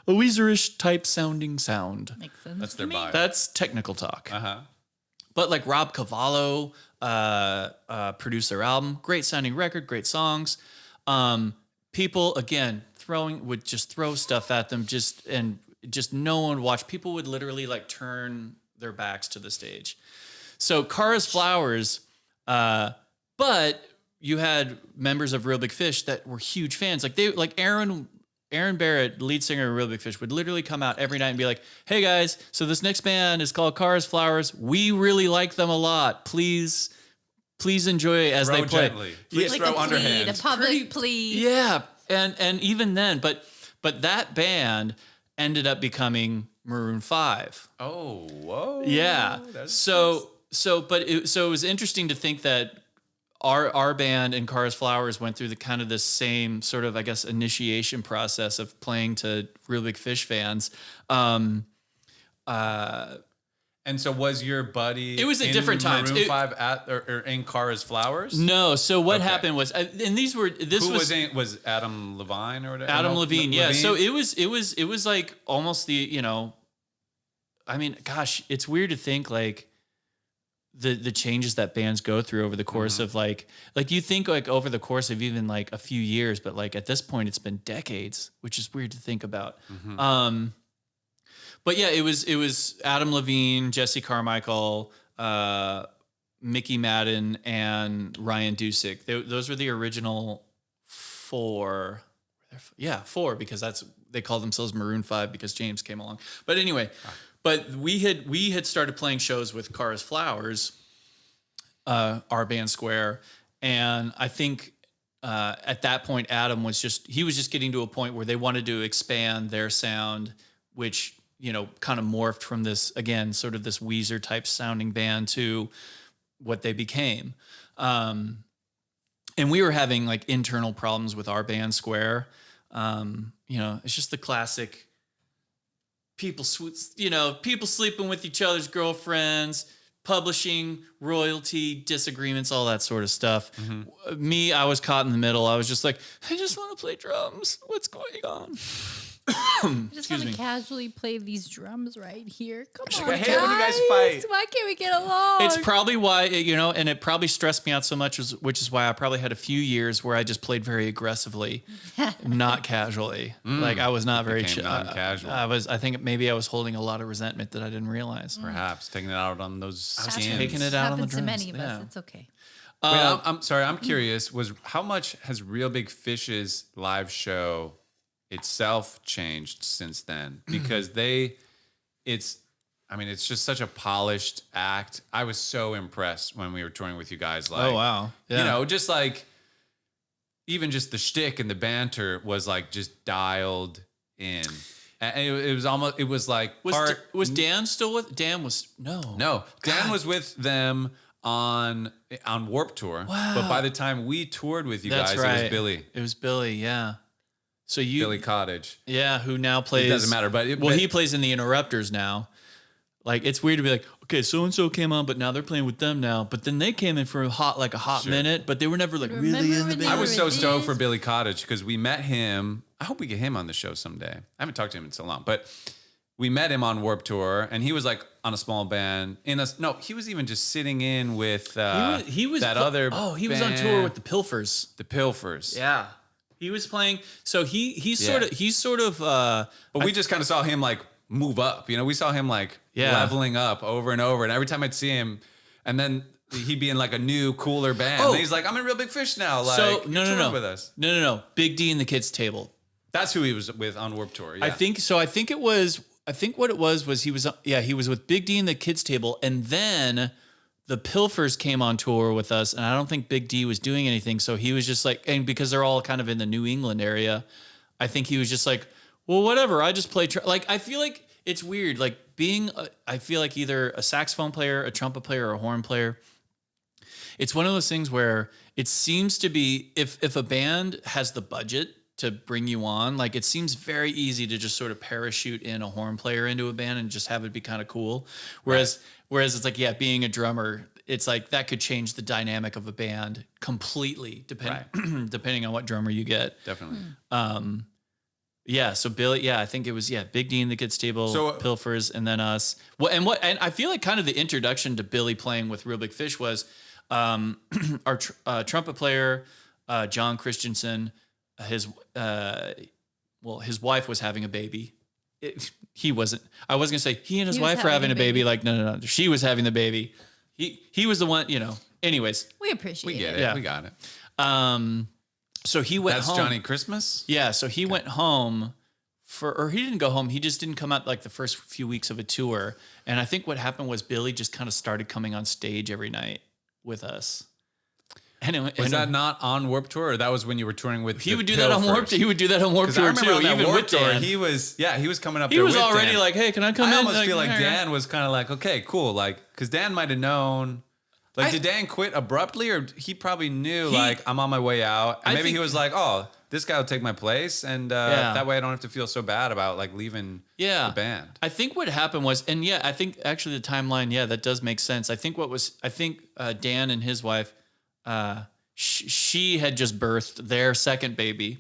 A Weezer-ish type sounding sound. Makes sense. That's their to me. bio. That's technical talk. Uh-huh. But like Rob Cavallo produced their album. Great sounding record, great songs. People again would just throw stuff at them, just no one would watch. People would literally like turn their backs to the stage. So Cara's Flowers, but you had members of Real Big Fish that were huge fans. Like Aaron Barrett, lead singer of Real Big Fish, would literally come out every night and be like, "Hey guys, so this next band is called Cara's Flowers. We really like them a lot. Please enjoy as they play." Gently. Please Like throw a plead, underhand. a public plea. Yeah, and even then, but that band ended up becoming Maroon 5. Oh, whoa. Yeah. That's So it was interesting to think that our band and Cara's Flowers went through the kind of the same sort of, I guess, initiation process of playing to Real Big Fish fans. And so was your buddy It was at in different times. Maroon 5 or in Cara's Flowers? No, so what Okay. happened was, and this Who was was Adam Levine or whatever? Adam No, Levine, yeah. Levine? So it was like almost the, I mean, gosh, it's weird to think like the changes that bands go through over the course of like you think like over the course of even like a few years, but like at this point it's been decades, which is weird to think about. But yeah, it was Adam Levine, Jesse Carmichael, Mickey Madden, and Ryan Dusick. Those were the original four. Yeah, four, because they call themselves Maroon 5 because James came along. But anyway, but we had started playing shows with Cara's Flowers, our band Square, and I think at that point Adam was just getting to a point where they wanted to expand their sound, which kind of morphed from this, again, sort of this Weezer type sounding band to what they became. And we were having like internal problems with our band Square. It's just the classic people sleeping with each other's girlfriends, publishing, royalty, disagreements, all that sort of stuff. Me, I was caught in the middle. I was just like, I just want to play drums. What's going on? I just want to casually play these drums right here. Come on, I hate when you guys fight. Why can't we get along? It's probably why, and it probably stressed me out so much, which is why I probably had a few years where I just played very aggressively, not casually. Like I was not very non-casual. I think maybe I was holding a lot of resentment that I didn't realize. Perhaps taking it out on those skins. Taking it out on the happens to drums. many of us. It's okay. Wait, I'm sorry. I'm curious. How much has Real Big Fish's live show itself changed since then? Because it's just such a polished act. I was so impressed when we were touring with you guys. Like, Oh wow, yeah. Just like even just the shtick and the banter was like just dialed in. And it was like was Dan still with? Dan was no. Dan was with them on Warped Tour. Wow. But by the time we toured with you That's guys, right. it was Billy. It was Billy, yeah. So Billy Cottage. yeah, who now plays? It doesn't matter, but he plays in the Interrupters now. Like it's weird to be like, okay, so and so came on, but now they're playing with them now. But then they came in for a hot minute, but they were never like Remember really in the when band. they I were was so in stoked these? for Billy Cottage because we met him. I hope we get him on the show someday. I haven't talked to him in so long, but we met him on Warped Tour, and he was like on a small band. He was even just sitting in with he was that other. he was on tour with the Pilfers. The Pilfers. Yeah, he was playing. So he's sort of. But we just kind of saw him like move up. We saw him like leveling up over and over. And every time I'd see him, and then he'd be in like a new, cooler band. And he's like, I'm in Real Big Fish now. Like, so no, with us. No. Big D and the Kids Table. That's who he was with on Warped Tour. Yeah. I think so. I think what it was he was with Big D and the Kids Table, and then the Pilfers came on tour with us, and I don't think Big D was doing anything. So he was just like, and because they're all kind of in the New England area, I think he was just like, well, whatever. I just play. Like, I feel like it's weird. Like I feel like either a saxophone player, a trumpet player, or a horn player. It's one of those things where it seems to be, if a band has the budget to bring you on, like it seems very easy to just sort of parachute in a horn player into a band and just have it be kind of cool. Whereas it's like, yeah, being a drummer, it's like that could change the dynamic of a band completely depending on what drummer you get. Definitely. Yeah, so Billy, I think it was Big D and the Kids Table, Pilfers, and then us. And I feel like kind of the introduction to Billy playing with Real Big Fish was our trumpet player, John Christensen. His wife was having a baby. He wasn't. I was gonna say he and his wife were having a baby. Like no. She was having the baby. He was the one. Anyways, We appreciate We get it. it. Yeah. We got it. so he went That's home. Johnny Christmas? Yeah, so he went home or he didn't go home. He just didn't come out like the first few weeks of a tour. And I think what happened was Billy just kind of started coming on stage every night with us. Was that not on Warped Tour, or that was when you were touring with He the would do that on Warped Tour. He would do that on Warped Tour too. Even with Dan. he was coming up He there was with already Dan. like, hey, can I come in? I almost feel like "Hey." Dan was kind of like, okay, cool. Like, because Dan might have known. Like, did Dan quit abruptly, or he probably knew, like, I'm on my way out? And maybe he was like, oh, this guy will take my place, and that way I don't have to feel so bad about, like, leaving the band. I think what happened was, and I think actually the timeline, that does make sense. I think Dan and his wife, she had just birthed their second baby.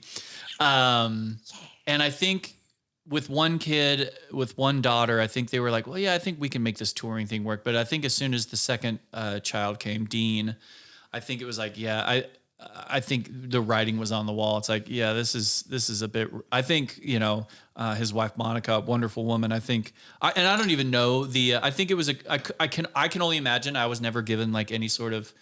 And I think with one kid, with one daughter, I think they were like, well, yeah, I think we can make this touring thing work. But I think as soon as the second child came, Dean, I think it was like, yeah, I think the writing was on the wall. It's like, yeah, this is a bit. I think his wife Monica, wonderful woman. I think, and I don't even know the. I think it was I can only imagine. I was never given like any sort of,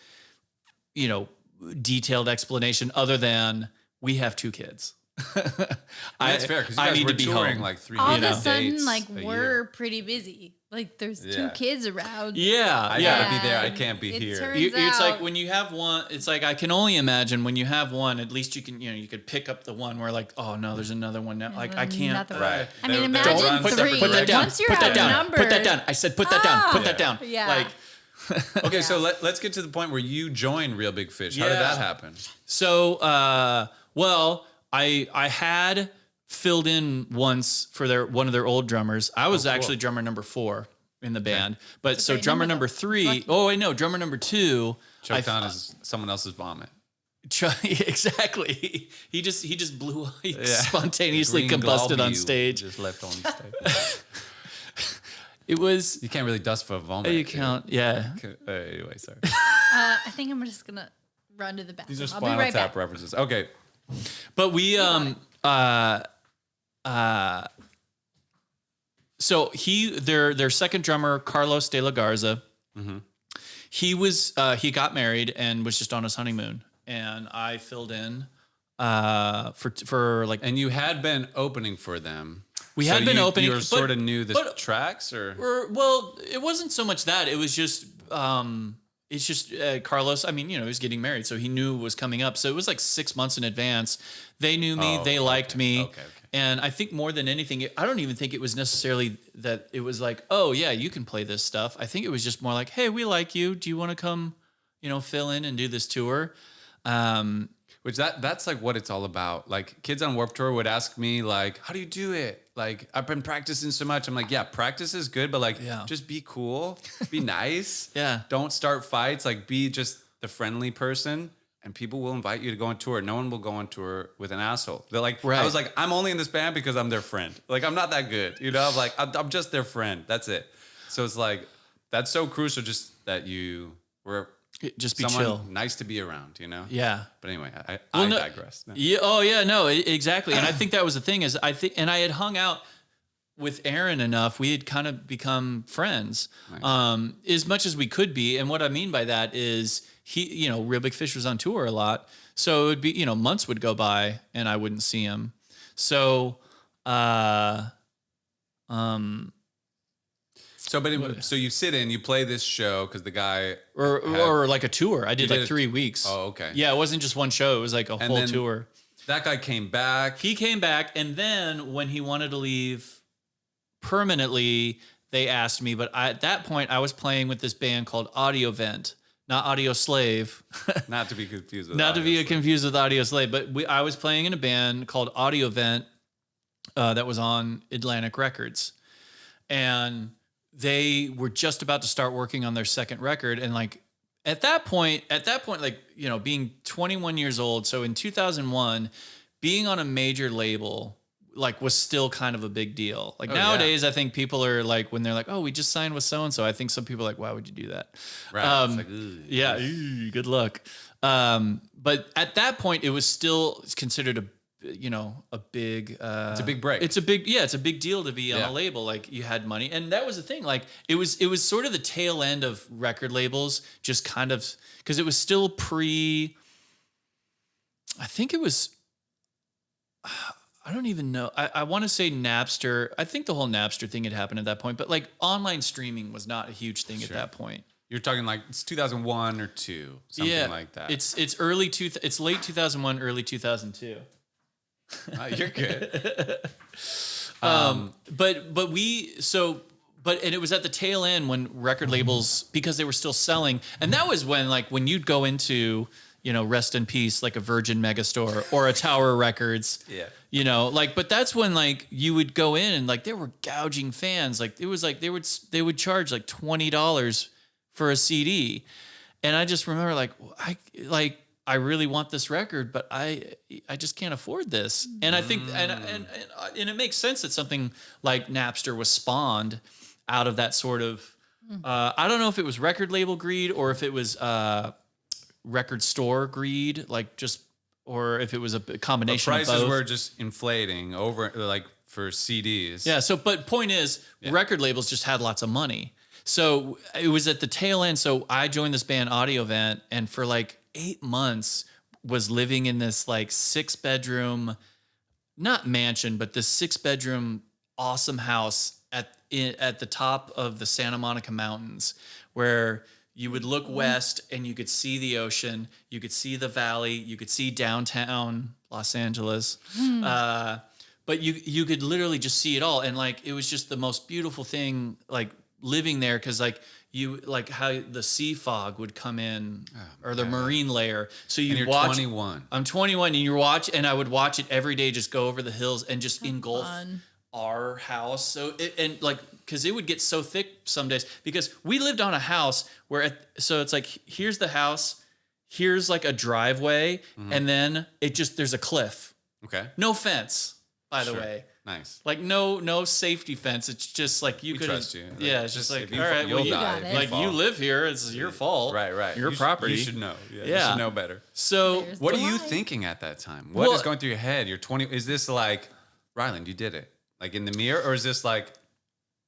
detailed explanation other than we have 2 kids. That's fair because you guys were touring like 3 all of a sudden, dates like a we're year. pretty busy. Like there's 2 Yeah. kids around. Yeah, I gotta be there. I can't be It here. turns It's like out- when you have one. It's like I can only imagine when you have one. At least you can, you could pick up the one where like, oh no, there's another one now. Like I can't. Another one. Right. I mean, They're imagine run 3. separate Put that down. Once you're Put that down. outnumbered, Put that down. I said, put that down. Put that down. Yeah. Like, Okay, so let's get to the point where you joined Real Big Fish. How did Yeah. that happen? so, well, I had filled in once for one of their old drummers. I was actually drummer number 4 in the band, but so great drummer number, number though. 3. It's lucky. Oh wait, no, drummer number 2. Choked on is someone else's vomit. Exactly. He just blew. He spontaneously Green combusted on globule stage. Just left on stage. It was. You can't really dust for a vomit. You dude. can't. Yeah. Anyway, sorry. I think I'm just gonna run to the bathroom. These are I'll be Spinal right Tap back. references. Okay. But we so their second drummer, Carlos de la Garza, he got married and was just on his honeymoon, and I filled in for like. And you had been opening for them. We had been opening, You were but- sort of knew the but- tracks, or Well, it wasn't so much that. It was just it's just Carlos. I mean, he was getting married, so he knew it was coming up. So it was like 6 months in advance. They knew me. They liked me. Okay. And I think more than anything, I don't even think it was necessarily that it was like, oh yeah, you can play this stuff. I think it was just more like, hey, we like you. Do you want to come, fill in and do this tour? Which that's like what it's all about. Like kids on Warped Tour would ask me like, how do you do it? Like I've been practicing so much. I'm like, yeah, practice is good, but like just be cool, be nice. Yeah. Don't start fights. Like be just the friendly person. And people will invite you to go on tour. No one will go on tour with an asshole. They're like, Right. I was like, I'm only in this band because I'm their friend. Like, I'm not that good. I'm like, I'm just their friend. That's it. So it's like, that's so crucial just that you were Just be someone chill. nice to be around, Yeah. But anyway, I no- digress. No. Yeah. Oh yeah. No. Exactly. And I think that was the thing is and I had hung out with Aaron enough. We had kind of become friends, as much as we could be. And what I mean by that is he, Real Big Fish was on tour a lot, so it would be months would go by and I wouldn't see him. So, So you sit in, you play this show because the guy or like a tour. I did did like a- 3 weeks. Oh, okay. Yeah, it wasn't just one show. It was like a full then- tour. that guy came back. He came back, and then when he wanted to leave permanently, they asked me. But at that point, I was playing with this band called Audio Vent, not Audio Slave. Not to be confused with Not to be obviously. confused with Audio Slave, but I was playing in a band called Audio Vent that was on Atlantic Records. And they were just about to start working on their second record. And like at that point, like, being 21 years old. So in 2001, being on a major label like was still kind of a big deal. Like nowadays, I think people are like, when they're like, oh, we just signed with so-and-so, I think some people are like, why would you do that? Right. It's like, ugh. Yeah, good luck. But at that point, it was still considered a big. It's a big break. It's a big deal to be on a label. Like you had money, and that was the thing. Like it was sort of the tail end of record labels, just kind of because it was still pre. I think it was. I don't even know. I want to say Napster. I think the whole Napster thing had happened at that point, but like online streaming was not a huge thing at that point. You're talking like it's 2001 or 2, something like that. It's late 2001, early 2002. You're good. And it was at the tail end when record labels, because they were still selling, and that was when you'd go into, Rest in Peace, like a Virgin Megastore or a Tower Records. Yeah. But that's when you would go in and they were gouging fans. Like it was like they would charge like $20 for a CD. And I just remember I really want this record, but I just can't afford this. And I think and it makes sense that something like Napster was spawned out of that sort of I don't know if it was record label greed or if it was record store greed, like just or if it was a combination The of prices both. were just inflating over like for CDs. Yeah. So, but point is, record labels just had lots of money. So it was at the tail end. So I joined this band Audio Vent, and for like 8 months was living in this like 6-bedroom, not mansion, but this 6-bedroom awesome house at the top of the Santa Monica Mountains, where you would look west and you could see the ocean, you could see the valley, you could see downtown Los Angeles. But you could literally just see it all. And like, it was just the most beautiful thing, like living there. Cause like like how the sea fog would come in or the marine layer. So you watch 21. I'm 21 and and I would watch it every day, just go over the hills and just engulf fun. our house. So cause it would get so thick some days because we lived on a house where, so it's like, here's the house, here's like a driveway. And then there's a cliff, Okay. no fence. By the Sure. way, Nice. like no safety fence. It's just like you We could trust you. Yeah, Like, it's just if like you all fall, right, you'll well, you die. got if it. you like fall. you live here, it's your fault. Right. Your You property. You should know. Yeah. You Yeah. should know better. So There's What the are you line. thinking at that time? What is Well- going through your head? You're 20. Is this like, Ryland, you did it? Like in the mirror? Or is this like,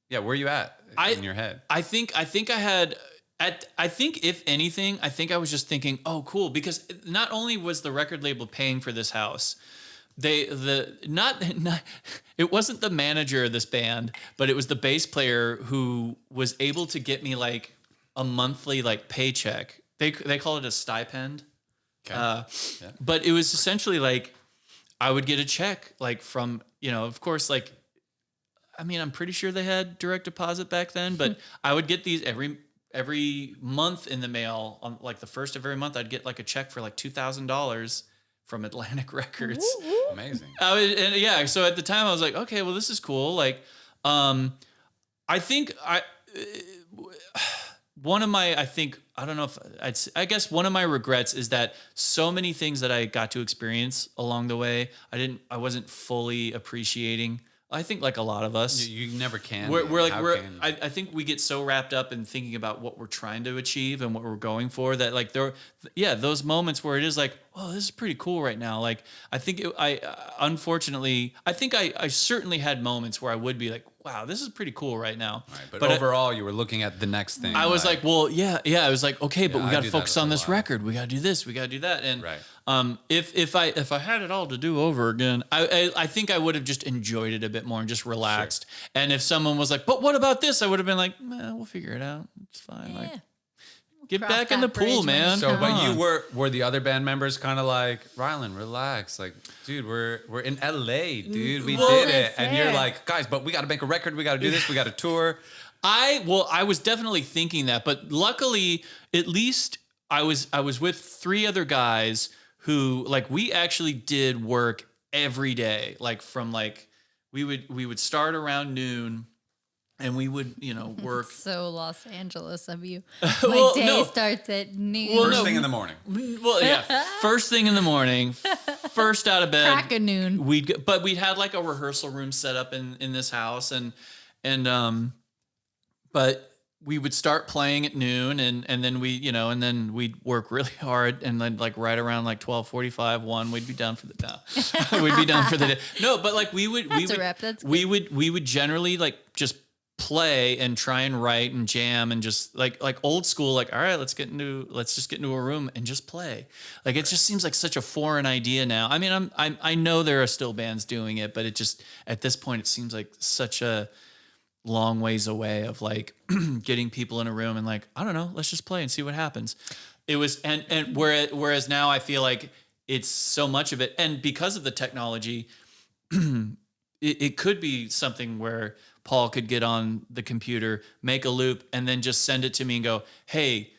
yeah, where are you at in your head? I think I had I think if anything, I think I was just thinking, oh, cool, because not only was the record label paying for this house, not it wasn't the manager of this band, but it was the bass player who was able to get me like a monthly like paycheck. They call it a stipend. Okay. But it was essentially like I would get a check like from, of course, like, I mean, I'm pretty sure they had direct deposit back then, but I would get these every month in the mail. On like the first of every month, I'd get like a check for like $2,000 from Atlantic Records. Amazing. So at the time I was like, okay, well, this is cool. Like, I think one of my, I don't know if I guess one of my regrets is that so many things that I got to experience along the way, I wasn't fully appreciating. I think like a lot of us, You never can. I think we get so wrapped up in thinking about what we're trying to achieve and what we're going for that like those moments where it is like, oh, this is pretty cool right now. Like I think unfortunately, I think I certainly had moments where I would be like, wow, this is pretty cool right now. Right, but overall, you were looking at the next thing. I was like, well, yeah. I was like, okay, but we I got do to that focus a on this lot. record. We got to do this. We got to do that. And Right. if I had it all to do over again, I think I would have just enjoyed it a bit more and just relaxed. Sure. And if someone was like, but what about this? I would have been like, we'll figure it out. It's fine. Yeah. Like, get Cross back in that the pool, bridge when man. you So, come but on. you were the other band members kind of like, Ryland, relax. Like, dude, we're in LA, dude. We Well, did it. it's And you're there. like, guys, but we got to make a record. We got to do this. We got to tour. I was definitely thinking that, but luckily, at least I was with 3 other guys who like we actually did work every day. Like from like we would start around noon, and we would work. So Los Angeles of you. Well, My day no. starts at noon. Well, First no. thing in the morning. Well, yeah, first thing in the morning, first out of bed. Crack of noon. We'd had like a rehearsal room set up in this house, but we would start playing at noon, and then we'd work really hard, and then like right around like 12:45, 1, we'd be done for the day. We'd be done for the day. No, but like we would That's a wrap. That's we would generally like just play and try and write and jam and just like old school, like, all right, let's just get into a room and just play. Like it just seems like such a foreign idea now. I mean, I know there are still bands doing it, but it just at this point it seems like such a long ways away of like getting people in a room and like, I don't know, let's just play and see what happens. It was and whereas now I feel like it's so much of it, and because of the technology, it could be something where Paul could get on the computer, make a loop, and then just send it to me and go, hey,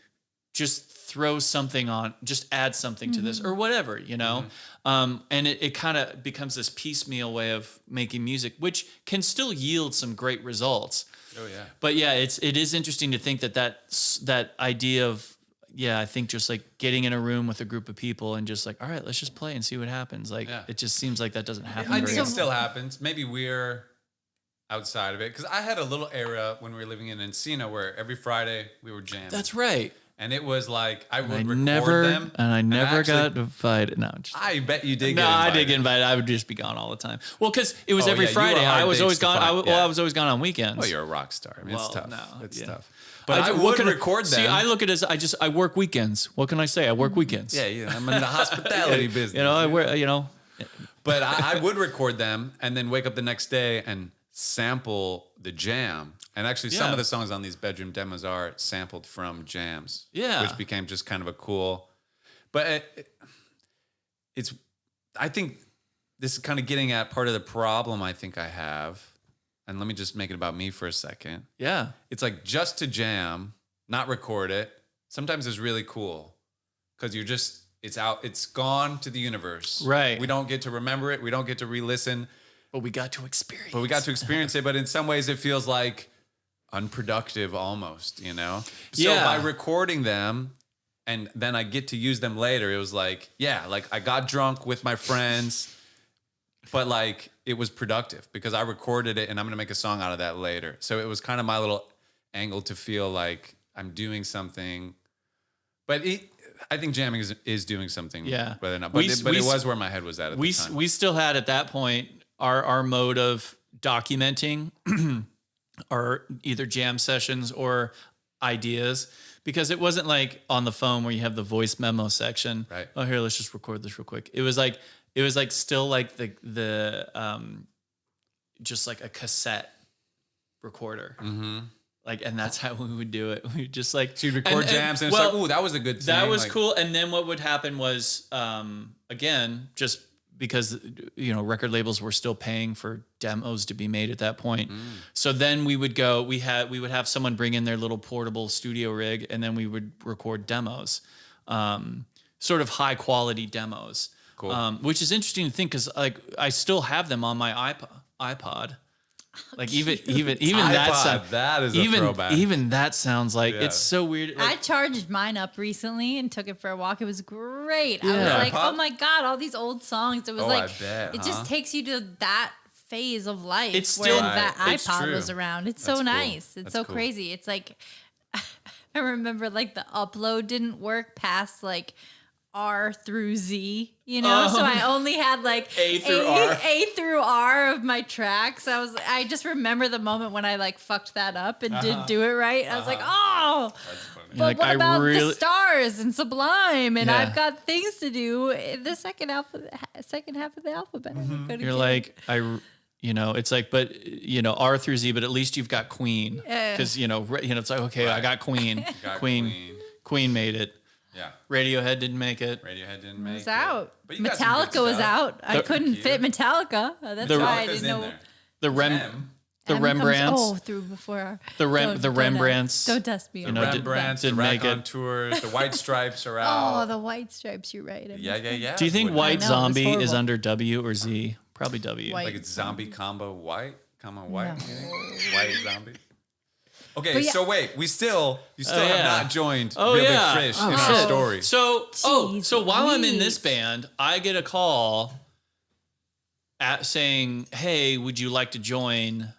just throw something on, just add something to this or whatever, and it kind of becomes this piecemeal way of making music, which can still yield some great results. Oh, yeah. But yeah, it is interesting to think that idea of yeah, I think just like getting in a room with a group of people and just like, all right, let's just play and see what happens. Like, Yeah. it just seems like that doesn't happen. I very think it often. still happens. Maybe we're outside of it because I had a little era when we were living in Encino where every Friday we were jamming. That's right. And it was like I would record never them, I never actually, got invited. No, I bet you did. no, get I invited. did get invited. I would just be gone all the time. Well, because it was Oh, every yeah, you were Friday. hard I was dates always to gone. find, Well, yeah. I was always gone on weekends. Oh, you're a rock star. I mean, it's Well, tough. no, It's yeah. tough. But I what would can record them. See, I look at it as I work weekends. What can I say? I work weekends. yeah, I'm in the hospitality business. You know, I wear. You know, But I would record them and then wake up the next day and sample the jam. And actually, some Yeah. of the songs on these bedroom demos are sampled from jams. Yeah. Which became just kind of a cool. But it's, I think this is kind of getting at part of the problem I think I have. And let me just make it about me for a second. yeah. It's like just to jam, not record it. Sometimes it's really cool because you're just, it's out, it's gone to the universe. Right. We don't get to remember it. We don't get to re-listen, But we got to experience. but we got to experience it. But in some ways, it feels like unproductive almost, you know? So Yeah. by recording them and then I get to use them later, it was like, yeah, like I got drunk with my friends, but like it was productive because I recorded it and I'm going to make a song out of that later. So it was kind of my little angle to feel like I'm doing something. But I think jamming is doing something. Yeah. Whether or not, but it was where my head was at the time. We still had at that point our mode of documenting our either jam sessions or ideas, because it wasn't like on the phone where you have the voice memo section. Right. Oh, here, let's just record this real quick. It was like still like the just like a cassette recorder. Mm-hmm. Like, and that's how we would do it. We would just like, So you'd record jams and it's like, ooh, that was a good thing. that was like, cool. And then what would happen was, again, just because, you know, record labels were still paying for demos to be made at that point. So then we would go, we would have someone bring in their little portable studio rig and then we would record demos, sort of high quality demos, Cool. Which is interesting to think because like I still have them on my iPod. Like even that iPod, sound, that is a throwback. even that sounds like Yeah. it's so weird. I Like, charged mine up recently and took it for a walk. It was great. I was Yeah. like, iPod? oh my God, all these old songs. It was Oh, like, I bet, it huh? just takes you to that phase of life It's when still- that Right. It's iPod true. was around. It's That's so cool. nice. It's That's so cool. crazy. It's like, I remember like the upload didn't work past like R through Z, you know? So I only had like A through R. A through R of my tracks. I just remember the moment when I like fucked that up and didn't do it right. I was like, oh, but like, what I about really- the stars and Sublime? And Yeah. I've got things to do in the second half of the alphabet. you're like you know, it's like, but you know, R through Z, but at least you've got Queen, Yeah. because you know, it's like, okay, I Right. got Queen. Got Queen made it. Yeah. Radiohead didn't make it. Radiohead didn't make It's it. out. But you got some Metallica good was stuff. out. I couldn't cute. fit Metallica. That's The- why I Metallica's didn't in know. there. The M. Rembrandts. through before our, The don't Rembrandts. Don't test me. You on know, that. Rembrandts, the didn't make it. Raconteurs, the White Stripes are Oh, out. the White Stripes. You're right. I yeah. Do you think Wouldn't White know, it was Zombie is horrible. under W or Z? Probably W. White. Like it's zombie combo white? Combo white? No. you think? White zombie? Okay, But yeah- so wait, you still yeah. have not joined Oh, Real yeah. Big Fish Oh, in shit. our story. So Jeez while I'm in this Louise. band, I get a call saying, "Hey, would you like to join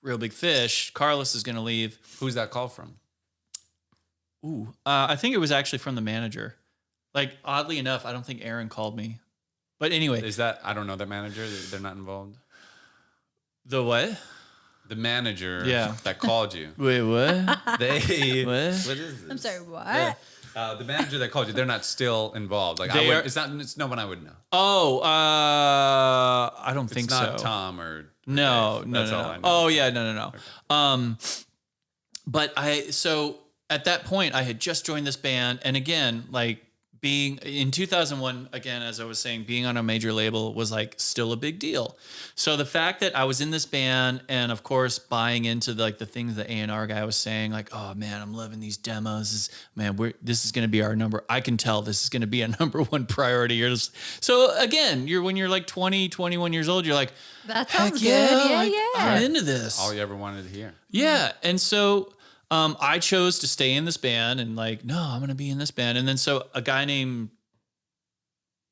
Real Big Fish? Carlos is going to leave." Who's that call from? Ooh, I think it was actually from the manager. Like oddly enough, I don't think Aaron called me. But anyway, Is that, I don't know, that manager? They're not involved? the what? The manager Yeah. that called you. Wait, what? They, What? is this? I'm sorry. What? Yeah. The manager that called you, they're not still involved. Like They are- it's no one I would know. Oh, I don't think It's not so. Tom or No, Dave. no, That's no, all no. I know. Oh yeah, no. But so at that point I had just joined this band, and again, like being in 2001, again, as I was saying, being on a major label was like still a big deal. So the fact that I was in this band, and of course buying into the things the A&R guy was saying, like, oh man, I'm loving these demos. This is going to be our number. I can tell this is going to be a number one priority. So again, when you're like 20, 21 years old, you're like, That heck sounds good. yeah, Yeah, like, yeah. I'm into this. all you ever wanted to hear. Yeah, and so I chose to stay in this band and like, no, I'm going to be in this band. And then so a guy named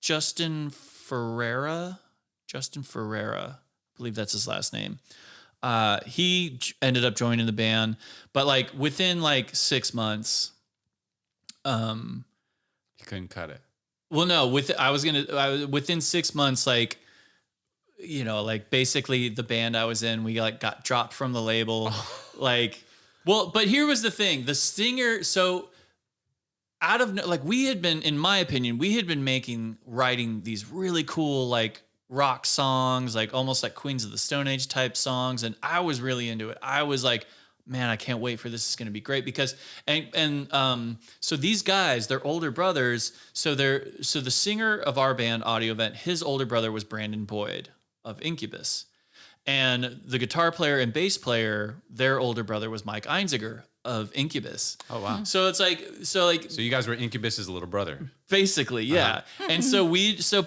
Justin Ferreira, I believe that's his last name. He ended up joining the band, but like within like 6 months, You couldn't cut it. well, no, within 6 months, like, you know, like basically the band I was in, we like got dropped from the label. Like, well, but here was the thing, the singer. So like we had been, in my opinion, we had been writing these really cool, like rock songs, like almost like Queens of the Stone Age type songs. And I was really into it. I was like, man, I can't wait for this. It's going to be great because, so these guys, they're older brothers. So the singer of our band, Audio Vent, his older brother was Brandon Boyd of Incubus. And the guitar player and bass player, their older brother was Mike Einziger of Incubus. Oh, wow. So it's like, so you guys were Incubus's little brother. basically, yeah. And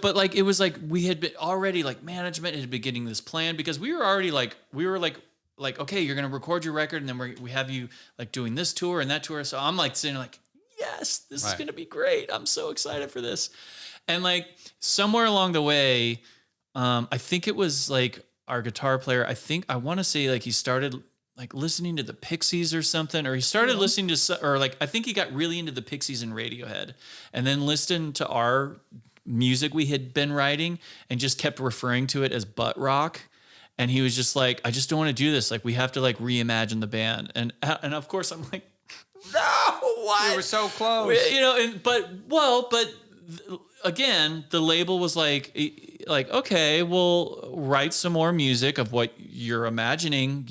but like, it was like, we had been already like management had been getting this plan because we were like, okay, you're going to record your record and then we have you like doing this tour and that tour. So I'm like sitting like, yes, this is going to be great. I'm so excited for this. And like somewhere along the way, I think it was like our guitar player, I want to say like he started like listening to the Pixies or something, or he started listening to, or like, I think he got really into the Pixies and Radiohead and then listened to our music we had been writing and just kept referring to it as butt rock. And he was just like, I just don't want to do this. Like, we have to like reimagine the band. And of course I'm like, no, what? We were so close. But again, the label was like, okay, we'll write some more music of what you're imagining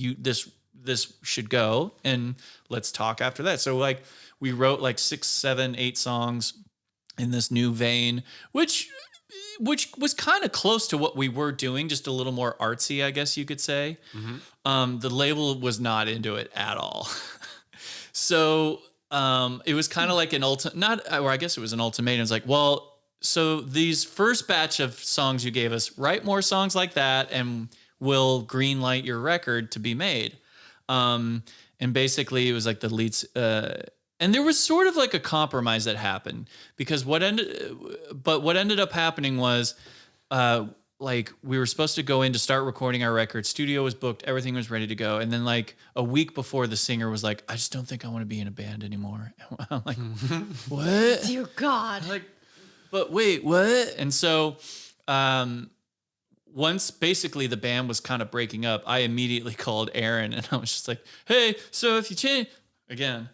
this should go. And let's talk after that. So like we wrote like 6, 7, 8 songs in this new vein, which was kind of close to what we were doing, just a little more artsy, I guess you could say. Mm-hmm. The label was not into it at all. So it was kind of like an I guess it was an ultimatum. It's like, well, so these first batch of songs you gave us, write more songs like that and we'll green light your record to be made. And basically it was like the leads, and there was sort of like a compromise that happened because what ended up happening was, like we were supposed to go in to start recording our record. Studio was booked. Everything was ready to go. And then like a week before, the singer was like, I just don't think I want to be in a band anymore. I'm like, what? Dear God. Like, but wait, what? And so, once basically the band was kind of breaking up, I immediately called Aaron and I was just like, hey, so if you change again,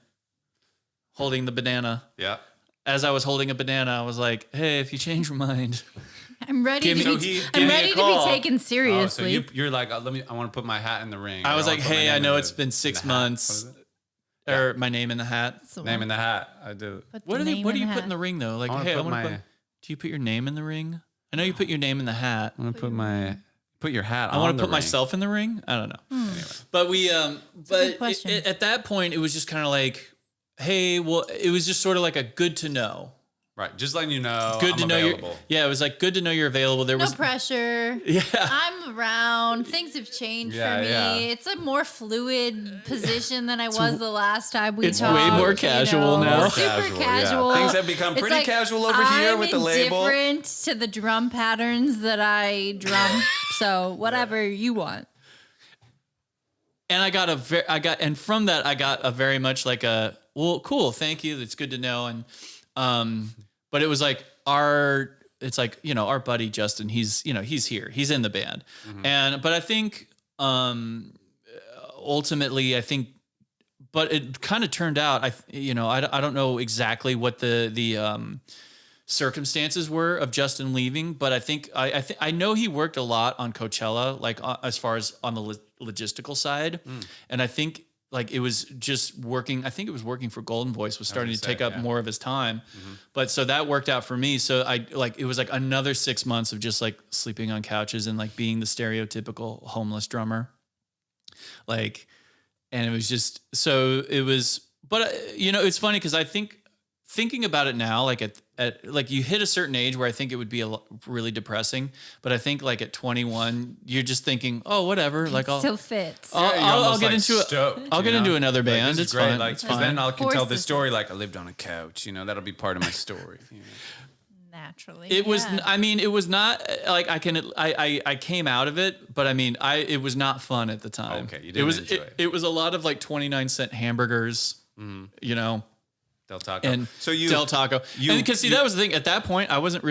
holding the banana. Yeah. As I was holding a banana, I was like, hey, if you change your mind, I'm ready to be taken seriously. Oh, so you're like, I want to put my hat in the ring. I was like, hey, I know it's been 6 months. Or my name in the hat. Name in the hat. I do. What do you put in the ring though? Like, hey, do you put your name in the ring? I know you put your name in the hat. I'm gonna put your hat on. I want to put ring. myself in the ring. I don't know. Anyway. But we at that point it was just kind of like, hey, well, it was just sort of like a good to know. Right, just letting you know. Good to know available. It was like good to know you're available. There was no pressure. Yeah, I'm around. Things have changed for me. Yeah. It's a more fluid position than I was the last time we talked. It's way more casual now. Super casual. Yeah. Things have become pretty like, casual over here with the label. I'm indifferent to the drum patterns that I drum. So whatever you want. And from that I got a very much like a, well, cool, thank you. That's good to know. And but it was like our buddy Justin, he's here, he's in the band. Mm-hmm. But I think ultimately but it kind of turned out, I don't know exactly what the circumstances were of Justin leaving, but I think I know he worked a lot on Coachella, like as far as on the logistical side. And I think like it was just working. I think it was working for Golden Voice was starting to take up more of his time. Mm-hmm. But so that worked out for me. So it was like another 6 months of just like sleeping on couches and like being the stereotypical homeless drummer. Like, and it was just, so it was, but it's funny because I think thinking about it now, like like you hit a certain age where I think it would be really depressing. But I think like at 21, you're just thinking, oh, whatever. Like still fits. I'll get into I'll get into another band. This is it's great. fine. Like, it's 'cause fine. then I can tell the Forces story. Like I lived on a couch. That'll be part of my story. Naturally. It was. yeah. I mean, it was not like I came out of it, but I mean, it was not fun at the time. Okay, you didn't enjoy it. It was a lot of like 29-cent hamburgers. Del Taco. And So you Del Taco. Because that was the thing. At that point, I wasn't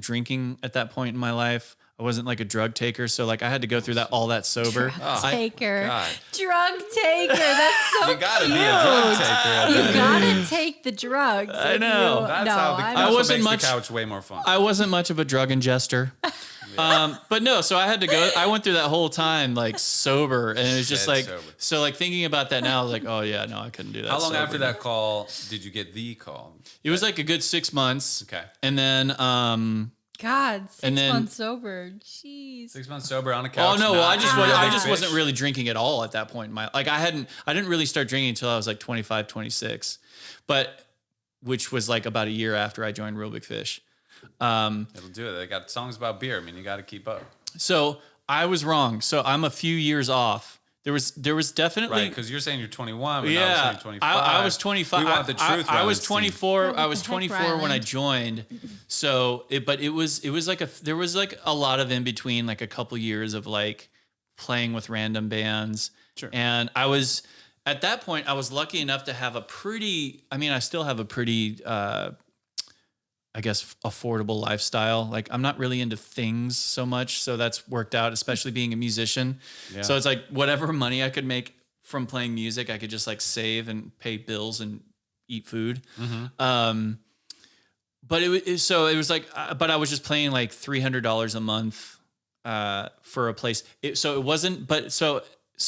drinking at that point in my life. I wasn't like a drug taker, so like I had to go through all that sober. Taker. God. Drug taker. That's so You gotta cute. be a drug taker. You gotta take the drugs. I know. That's no, how the, I'm- that's I what wasn't makes much- the couch way more fun. I wasn't much of a drug ingester. But no, so I had to go. I went through that whole time like sober, and it was just Dead like sober. so. Like thinking about that now, I was like, oh yeah, no, I couldn't do that. How long sober. after that call did you get the call? It was like a good 6 months. Okay. And then God, 6 And then- months sober. Jeez. 6 months sober on a couch. oh no, well, I just not was, I big just fish. wasn't really drinking at all at that point in my like I didn't really start drinking until I was like 25, 26. But which was like about a year after I joined Real Big Fish. It'll do it. They got songs about beer. I mean, you got to keep up. So I was wrong. So I'm a few years off. There was definitely Right, because you're saying you're 21, but now yeah, you're 25. I was 25. We want the truth. I Ryland was Steen. 24. I was Heck, 24 when I Ryland. joined. So, but it was like there was like a lot of in between, like a couple years of like playing with random bands. Sure. And I was at that point, I was lucky enough to have I still have a pretty, I guess, affordable lifestyle. Like I'm not really into things so much. So that's worked out, especially being a musician. Yeah. So it's like whatever money I could make from playing music, I could just like save and pay bills and eat food. But it was like, but I was just paying like $300 a month for a place. So it wasn't, but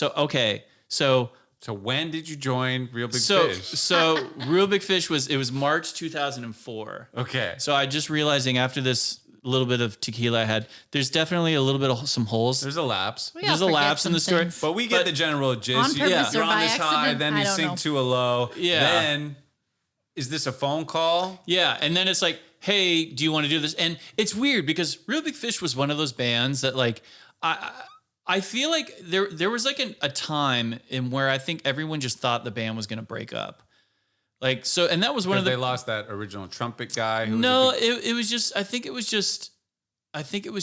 okay. So when did you join Real Big so Fish? so Real Big Fish was March 2004. Okay. So I just realizing after this little bit of tequila I had, there's definitely a little bit of some holes. There's a lapse. We all There's a forget lapse in some the story. things. But we get the general gist. On purpose You're or on by this high, accident? then I you don't sink know. to a low. Yeah. Then, is this a phone call? Yeah, and then it's like, hey, do you want to do this? And it's weird because Real Big Fish was one of those bands that like I feel like there was like a time in where I think everyone just thought the band was going to break up. Like so, and that was one of Because the they lost that original trumpet guy. Who no, was a big, it was just I think it was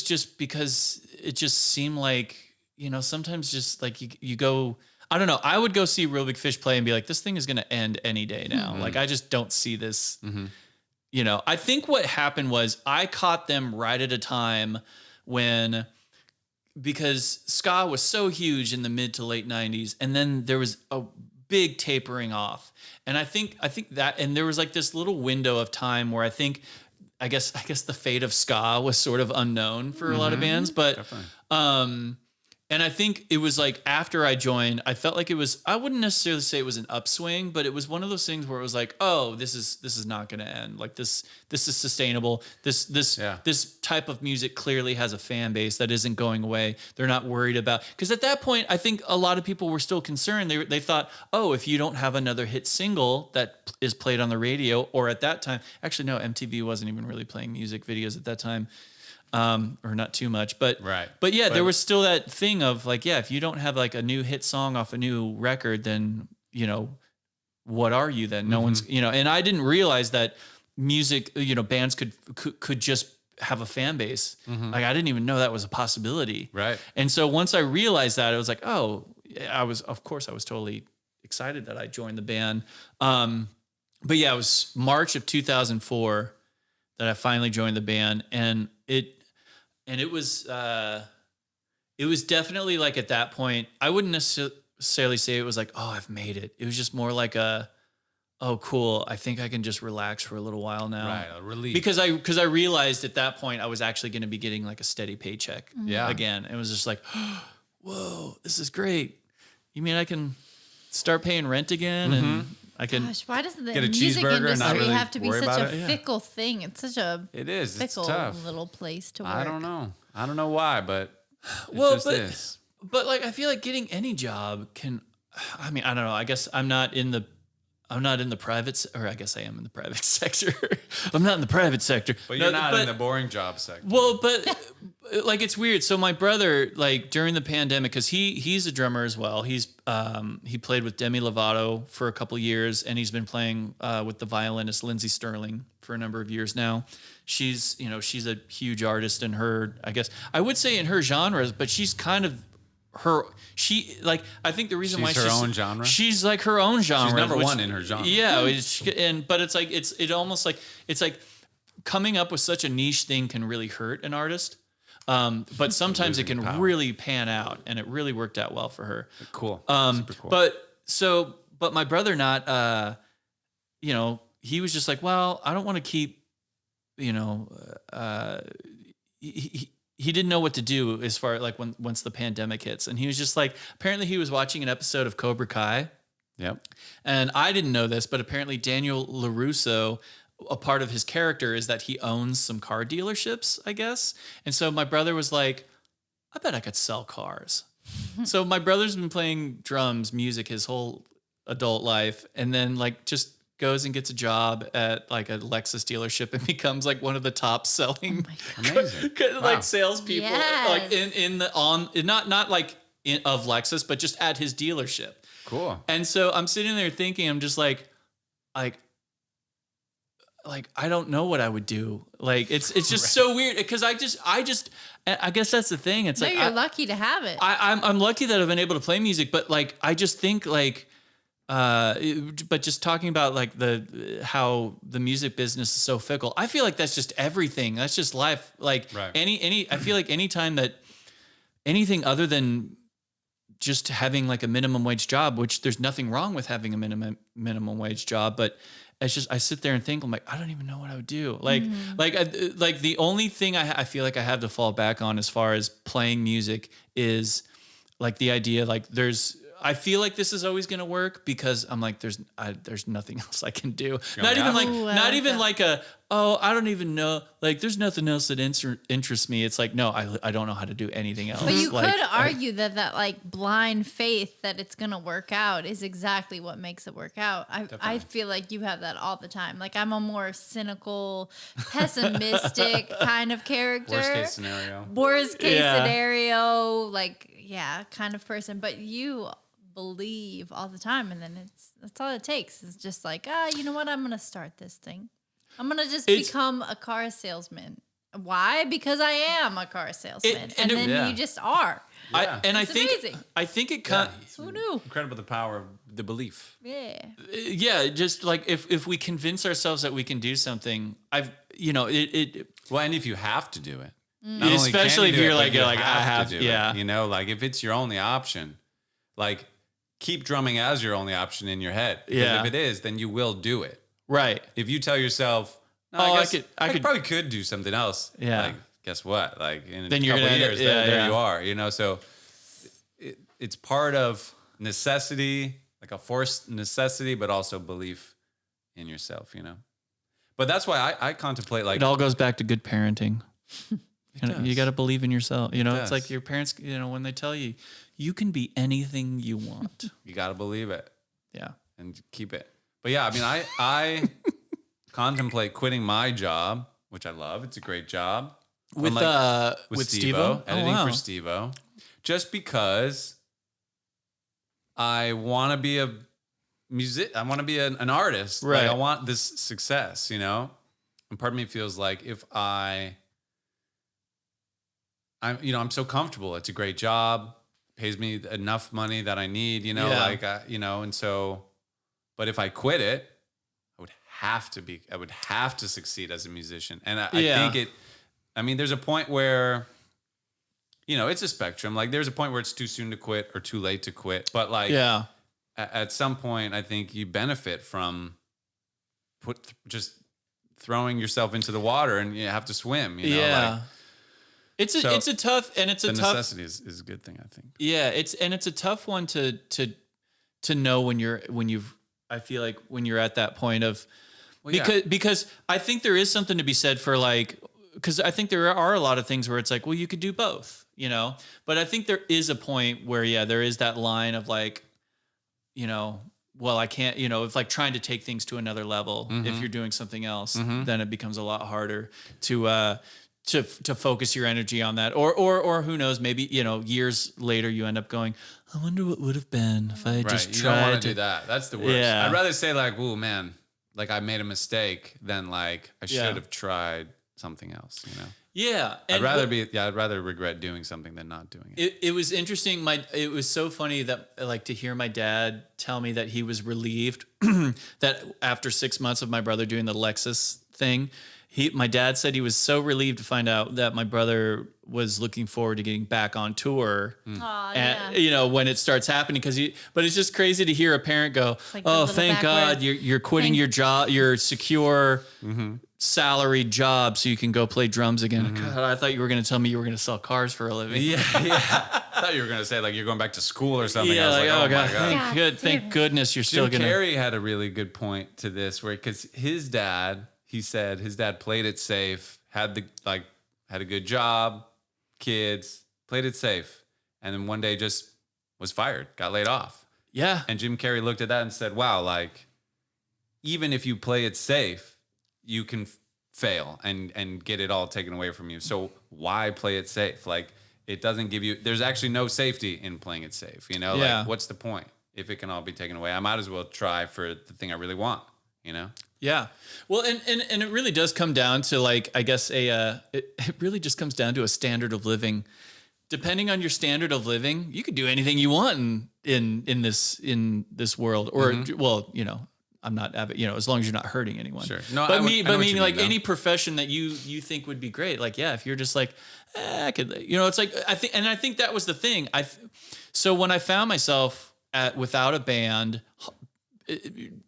just because it just seemed like sometimes just like you go. I don't know. I would go see Real Big Fish play and be like, this thing is going to end any day now. Like, I just don't see this. I think what happened was I caught them right at a time because ska was so huge in the mid to late 90s. And then there was a big tapering off. And I think that, and there was like this little window of time where I guess the fate of ska was sort of unknown for a lot of bands, but, Definitely. and I think it was like after I joined, I felt like I wouldn't necessarily say it was an upswing, but it was one of those things where it was like, oh, this is not going to end. Like this is sustainable. This type of music clearly has a fan base that isn't going away. They're not worried about, because at that point, I think a lot of people were still concerned. They thought, oh, if you don't have another hit single that is played on the radio, or at that time, actually, no, MTV wasn't even really playing music videos at that time. Or not too much, but Right. But yeah, But- there was still that thing of like, yeah, if you don't have like a new hit song off a new record, then what are you then? No one's and I didn't realize that music, bands could just have a fan base. Like I didn't even know that was a possibility. Right. And so once I realized that, it was like, oh, I was totally excited that I joined the band. But yeah, it was March of 2004 that I finally joined the band, and it was definitely like at that point, I wouldn't necessarily say it was like, oh, I've made it. It was just more like oh, cool. I think I can just relax for a little while now. Right, a relief. Because I realized at that point I was actually going to be getting like a steady paycheck Yeah. again. It was just like, whoa, this is great. You mean I can start paying rent again and I can Gosh, why does the Get a music cheeseburger and not industry really have to be worry such about a it? Yeah. fickle thing? It's such a It is. It's fickle tough. little place to work. I don't know. I don't know why, but it Well, just but- is. But like, I feel like getting any job can, I mean, I don't know. I guess I'm not in the, I'm not in the or I guess I am in the private sector. I'm not in the private sector. But you're not in the boring job sector. Well, but like it's weird. So my brother, like during the pandemic, because he's a drummer as well. He played with Demi Lovato for a couple years, and he's been playing with the violinist Lindsey Sterling for a number of years now. She's a huge artist in her, I guess I would say in her genres, but she's kind of I think the reason why she's her own genre. She's like her own genre. She's number one in her genre. Yeah, but it's like it almost like it's like coming up with such a niche thing can really hurt an artist. But sometimes it can really pan out, and it really worked out well for her. Cool. Super cool. But my brother he was just like, well, I don't want to keep, he didn't know what to do as far like once the pandemic hits, and he was just like, apparently he was watching an episode of Cobra Kai. Yep. And I didn't know this, but apparently Daniel LaRusso, a part of his character is that he owns some car dealerships, I guess. And so my brother was like, I bet I could sell cars. So my brother's been playing music his whole adult life, and then like just goes and gets a job at like a Lexus dealership and becomes like one of the top selling like salespeople, like not like of Lexus, but just at his dealership. Cool. And so I'm sitting there thinking, I'm just like I don't know what I would do. Like it's just so weird because I guess that's the thing. It's like you're lucky to have it. I'm lucky that I've been able to play music, but like I just think like but just talking about like how the music business is so fickle. I feel like that's just everything. That's just life. Like I feel like anytime that anything other than just having like a minimum wage job, which there's nothing wrong with having a minimum wage job, but it's just, I sit there and think, I'm like, I don't even know what I would do. Like, like the only thing I feel like I have to fall back on as far as playing music is like the idea, like I feel like this is always going to work because I'm like, there's nothing else I can do. Not even like I don't even know. Like, there's nothing else that interests me. It's like, no, I don't know how to do anything else. But you like, could argue that like blind faith that it's going to work out is exactly what makes it work out. I feel like you have that all the time. Like, I'm a more cynical, pessimistic kind of character. Worst case scenario, like, yeah, kind of person. But you believe all the time, and then that's all it takes. It's just like, you know what? I'm going to start this thing. I'm going to just become a car salesman. Why? Because I am a car salesman. You just are. Yeah. I think it comes. Who knew? Incredible, the power of the belief. Yeah. Yeah. Just like if we convince ourselves that we can do something, well, and if you have to do it, especially if you're like I have to do it. You know, like if it's your only option, like keep drumming as your only option in your head. Because if it is, then you will do it. Right. If you tell yourself, I probably could do something else. Yeah. Like, guess what? Like in then a couple you're years, there you are. You know, so it's part of necessity, like a forced necessity, but also belief in yourself. You know, but that's why I contemplate like it all goes back to good parenting. You got to believe in yourself. You know, it's like your parents. You know, when they tell you you can be anything you want, you got to believe it. Yeah, and keep it. But yeah, I mean, I contemplate quitting my job, which I love. It's a great job. With Steve-O? Editing for Steve-O. Just because I want to be a I want to be an artist. Right. Like, I want this success, you know? And part of me feels like if I'm so comfortable. It's a great job. Pays me enough money that I need, you know, and so, but if I quit it, I would have to succeed as a musician. And I think there's a point where, you know, it's a spectrum. Like there's a point where it's too soon to quit or too late to quit. But like, at some point, I think you benefit from just throwing yourself into the water and you have to swim, you know, like, It's a tough necessity is a good thing, I think. Yeah, it's a tough one to know when you're at that point of because I think there is something to be said for like, because I think there are a lot of things where it's like, well, you could do both, you know, but I think there is a point where there is that line of like, you know, well, I can't, it's like trying to take things to another level. If you're doing something else, then it becomes a lot harder to focus your energy on that. Or who knows, maybe, years later you end up going, I wonder what would have been if I had just You don't tried want to do that. That's the worst. Yeah. I'd rather say like, "Ooh, man, like I made a mistake," than like I should have tried something else. Yeah. I'd rather regret doing something than not doing it. It was interesting. It was so funny that like to hear my dad tell me that he was relieved that after 6 months of my brother doing the Lexus thing, my dad said he was so relieved to find out that my brother was looking forward to getting back on tour. Aw, And, yeah. when it starts happening, but it's just crazy to hear a parent go, like the "Oh, little thank God backwards. you're quitting your job, your secure salaried job so you can go play drums again." God, I thought you were going to tell me you were going to sell cars for a living. Yeah. I thought you were gonna say like you're going back to school or something. Yeah, I was like, oh my God, God. thank goodness you're still Jim going to. Carrey had a really good point to this, because his dad, he said his dad played it safe, had a good job, kids, played it safe, and then one day just was fired, got laid off. Yeah. And Jim Carrey looked at that and said, "Wow, like even if you play it safe, you can fail and get it all taken away from you. So why play it safe? Like it doesn't give you. There's actually no safety in playing it safe. Yeah. Like what's the point if it can all be taken away? I might as well try for the thing I really want. Yeah. Well, and it really does come down to like, I guess it really just comes down to a standard of living. Depending on your standard of living, you could do anything you want in this world. Or well, I'm not as long as you're not hurting anyone. Sure. No, but I know what you meaning like mean, though. any profession that you think would be great. Like, yeah, if you're just like, I could, it's like I think that was the thing. So when I found myself without a band,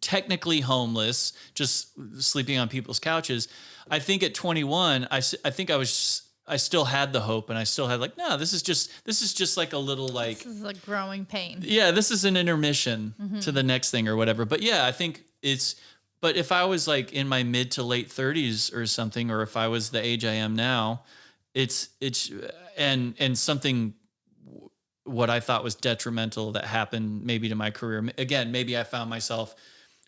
technically homeless, just sleeping on people's couches, I think at 21, I think I still had the hope, and I still had like, no, this is just like a little like, This is a growing pain. yeah, this is an intermission to the next thing or whatever. But yeah, I think but if I was like in my mid to late 30s or something, or if I was the age I am now, it's and something what I thought was detrimental that happened maybe to my career. Again, maybe I found myself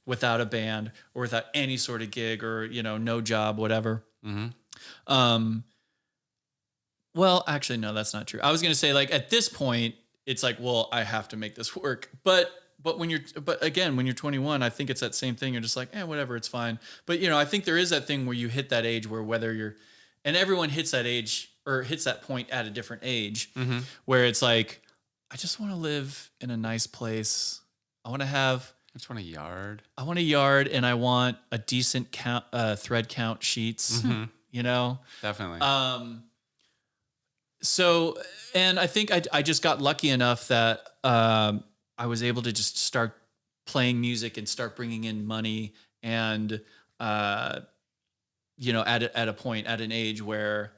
without a band or without any sort of gig or, no job, whatever. Well, actually, no, that's not true. I was going to say like at this point, it's like, well, I have to make this work. But again, when you're 21, I think it's that same thing. You're just like, whatever, it's fine. But, I think there is that thing where you hit that age where and everyone hits that age or hits that point at a different age where it's like, I just want to live in a nice place. I just want a yard. I want a yard, and I want a decent thread count sheets, Definitely. So, and I think I just got lucky enough that I was able to just start playing music and start bringing in money, and at a point, at an age where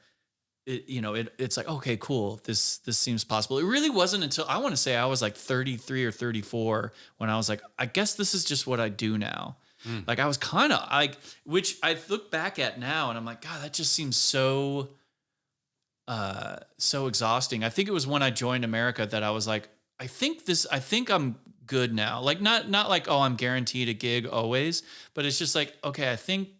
it's like, okay, cool, this seems possible. It really wasn't until I want to say I was like 33 or 34 when I was like, I guess this is just what I do now. Like I was kind of like, which I look back at now and I'm like, God, that just seems so exhausting. I think it was when I joined America that I was like, I think I'm good now. Like not like, oh, I'm guaranteed a gig always, but it's just like, okay, I think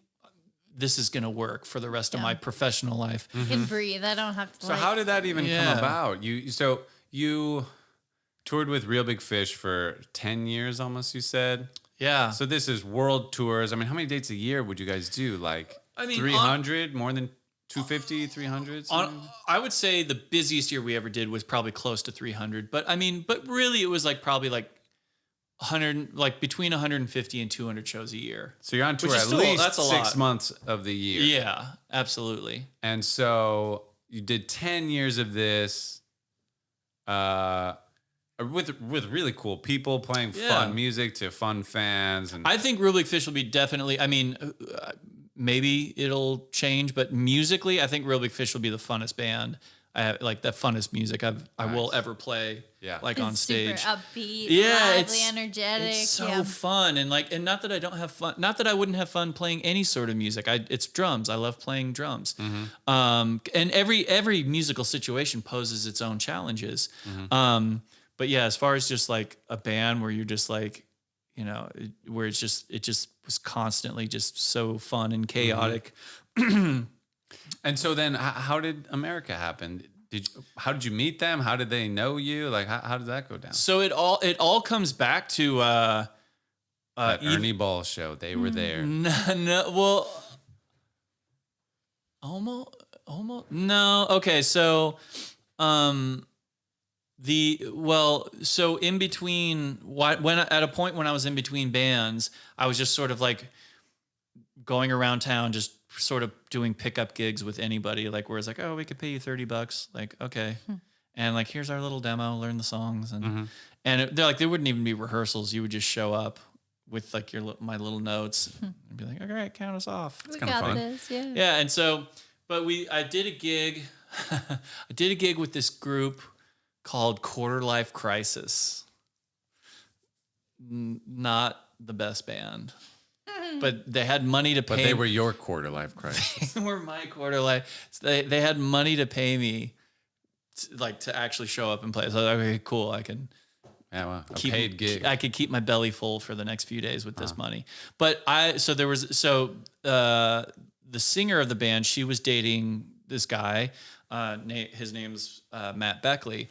this is going to work for the rest of my professional life. You can breathe. I don't have to. So how did that even come about? You toured with Real Big Fish for 10 years almost, you said? Yeah. So this is world tours. I mean, how many dates a year would you guys do? Like 300, more than 250, 300? I would say the busiest year we ever did was probably close to 300. But really it was like probably like 100, like between 150 and 200 shows a year. So you're on tour at least 6 months of the year. Yeah, absolutely. And so you did 10 years of this with really cool people playing fun music to fun fans. And I think Real Big Fish will be definitely, maybe it'll change, but musically, I think Real Big Fish will be the funnest band. I have like the funnest music I will ever play. Yeah, like on stage. Super upbeat, lively, energetic. It's so fun, and not that I don't have fun. Not that I wouldn't have fun playing any sort of music. It's drums. I love playing drums. And every musical situation poses its own challenges. But yeah, as far as just like a band where you're just like, you know, where it just was constantly just so fun and chaotic. And so then how did America happen? How did you meet them? How did they know you? Like, how did that go down? So it all comes back to That Ernie Ball show. They were there. no, well, almost no. Okay, so so in between when at a point when I was in between bands, I was just sort of like going around town, just sort of doing pickup gigs with anybody, like where it's like, oh, we could pay you $30, like, okay, and like, here's our little demo, learn the songs, and they're like, there wouldn't even be rehearsals. You would just show up with like my little notes and be like, all right, count us off. We got fun. this, yeah. Yeah, and so, but I did a gig, I did a gig with this group called Quarter Life Crisis. Not the best band, but they had money to pay. But they were your quarter life crisis. They were my quarter life. So they had money to pay me, to actually show up and play. So I was like, okay, cool, I can. Yeah, well, a paid gig. I could keep my belly full for the next few days with this money. But the singer of the band, she was dating this guy. His name's Matt Beckley.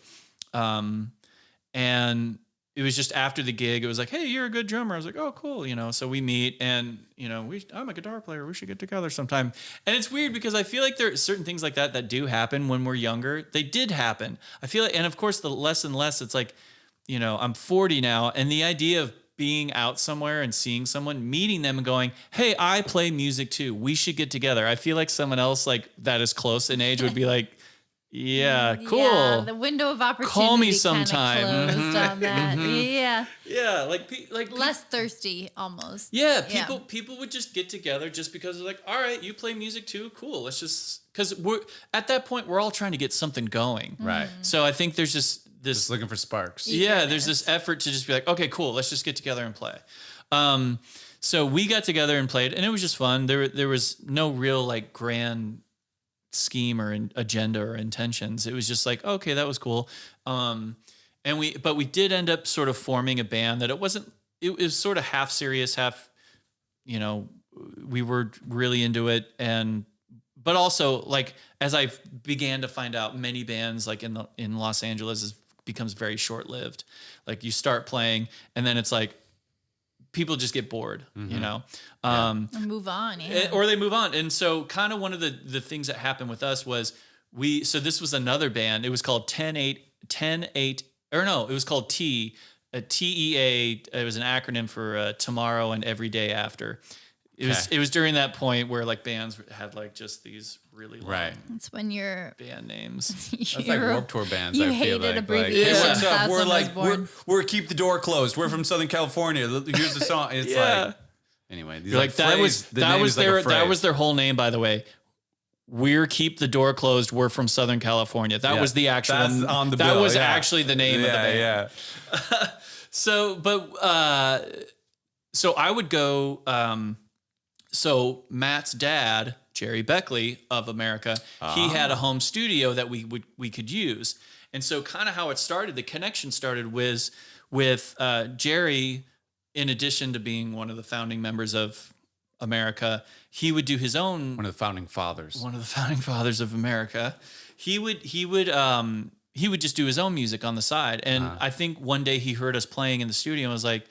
And it was just after the gig, it was like, hey, you're a good drummer. I was like, oh, cool. You know, so we meet and, you know, I'm a guitar player. We should get together sometime. And it's weird because I feel like there are certain things like that do happen when we're younger. They did happen. I feel like, and of course, the less and less, it's like, you know, I'm 40 now. And the idea of being out somewhere and seeing someone, meeting them and going, hey, I play music too. We should get together. I feel like someone else like that is close in age would be like, yeah, cool. Yeah, the window of opportunity. Call me sometime. Closed on that. Yeah. Yeah, like Less thirsty, almost. yeah, people would just get together just because they're like, all right, you play music too, cool. Let's just because we're at that point we're all trying to get something going, Right. So I think there's just this Just looking for sparks. yeah, there's this effort to just be like, okay, cool, let's just get together and play. So we got together and played, and it was just fun. There was no real like grand scheme or agenda or intentions. It was just like, okay, that was cool. And we did end up sort of forming a band that it was sort of half serious, half, you know, we were really into it. But also like, as I began to find out, many bands like in Los Angeles becomes very short-lived. Like you start playing and then it's like, people just get bored, you know? Or move on, yeah. Or they move on. And so kind of one of the things that happened with us was so this was another band. It was called 10-8, or no, it was called TEA. It was an acronym for tomorrow and every day after. It was during that point where like bands had like just these really long It's when you're band names. That's like Warped Tour bands, you I feel hated like. abbreviations. Hey, what's up? That's We're when I was like, born. we're Keep the Door Closed. We're from Southern California. Here's the song. It's like, anyway. These Like that was their whole name, by the way. We're Keep the Door Closed. We're from Southern California. That was the actual. That's on the that bill, was yeah. actually the name of the band. Yeah. So I would go. So Matt's dad, Jerry Beckley of America, he had a home studio that we could use, and so kind of how it started, the connection started with Jerry. In addition to being one of the founding members of America, he would do his own. One of the founding fathers. One of the founding fathers of America. He would just do his own music on the side, and I think one day he heard us playing in the studio and was like,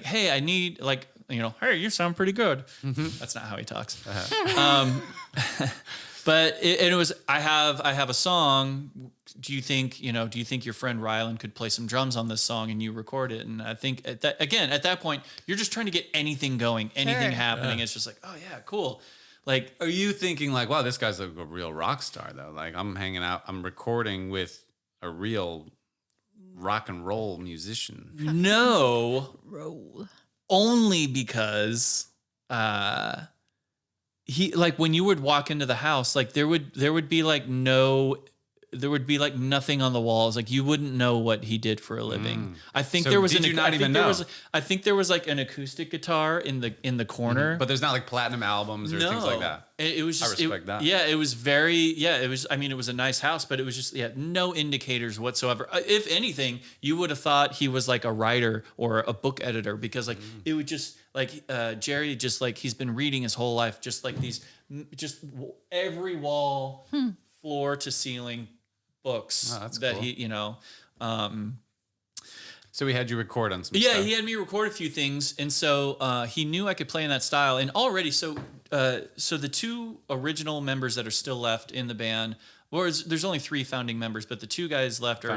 hey, I need like. You know, hey, you sound pretty good. That's not how he talks. But it was. I have a song. Do you think your friend Ryland could play some drums on this song and you record it? And I think at that point, you're just trying to get anything going, anything happening. It's just like, oh yeah, cool. Like, are you thinking like, wow, this guy's a real rock star though? Like, I'm hanging out, I'm recording with a real rock and roll musician. No. Roll. Only because he like when you would walk into the house, like there would be like no there would be like nothing on the walls. Like you wouldn't know what he did for a living. I think So there was did you not even know? I think there was like an acoustic guitar in the corner. But there's not like platinum albums or things like that. It was just, I respect that. Yeah, it was it was, I mean, it was a nice house, but it was just, no indicators whatsoever. If anything, you would have thought he was like a writer or a book editor because like it would just like, Jerry, just like he's been reading his whole life, just like these, every wall, floor to ceiling books that cool. he, So we had you record on some yeah, stuff. he had me record a few things, and so he knew I could play in that style. And already, so the two original members that are still left in the band, or there's only 3 founding members, but the 2 guys left are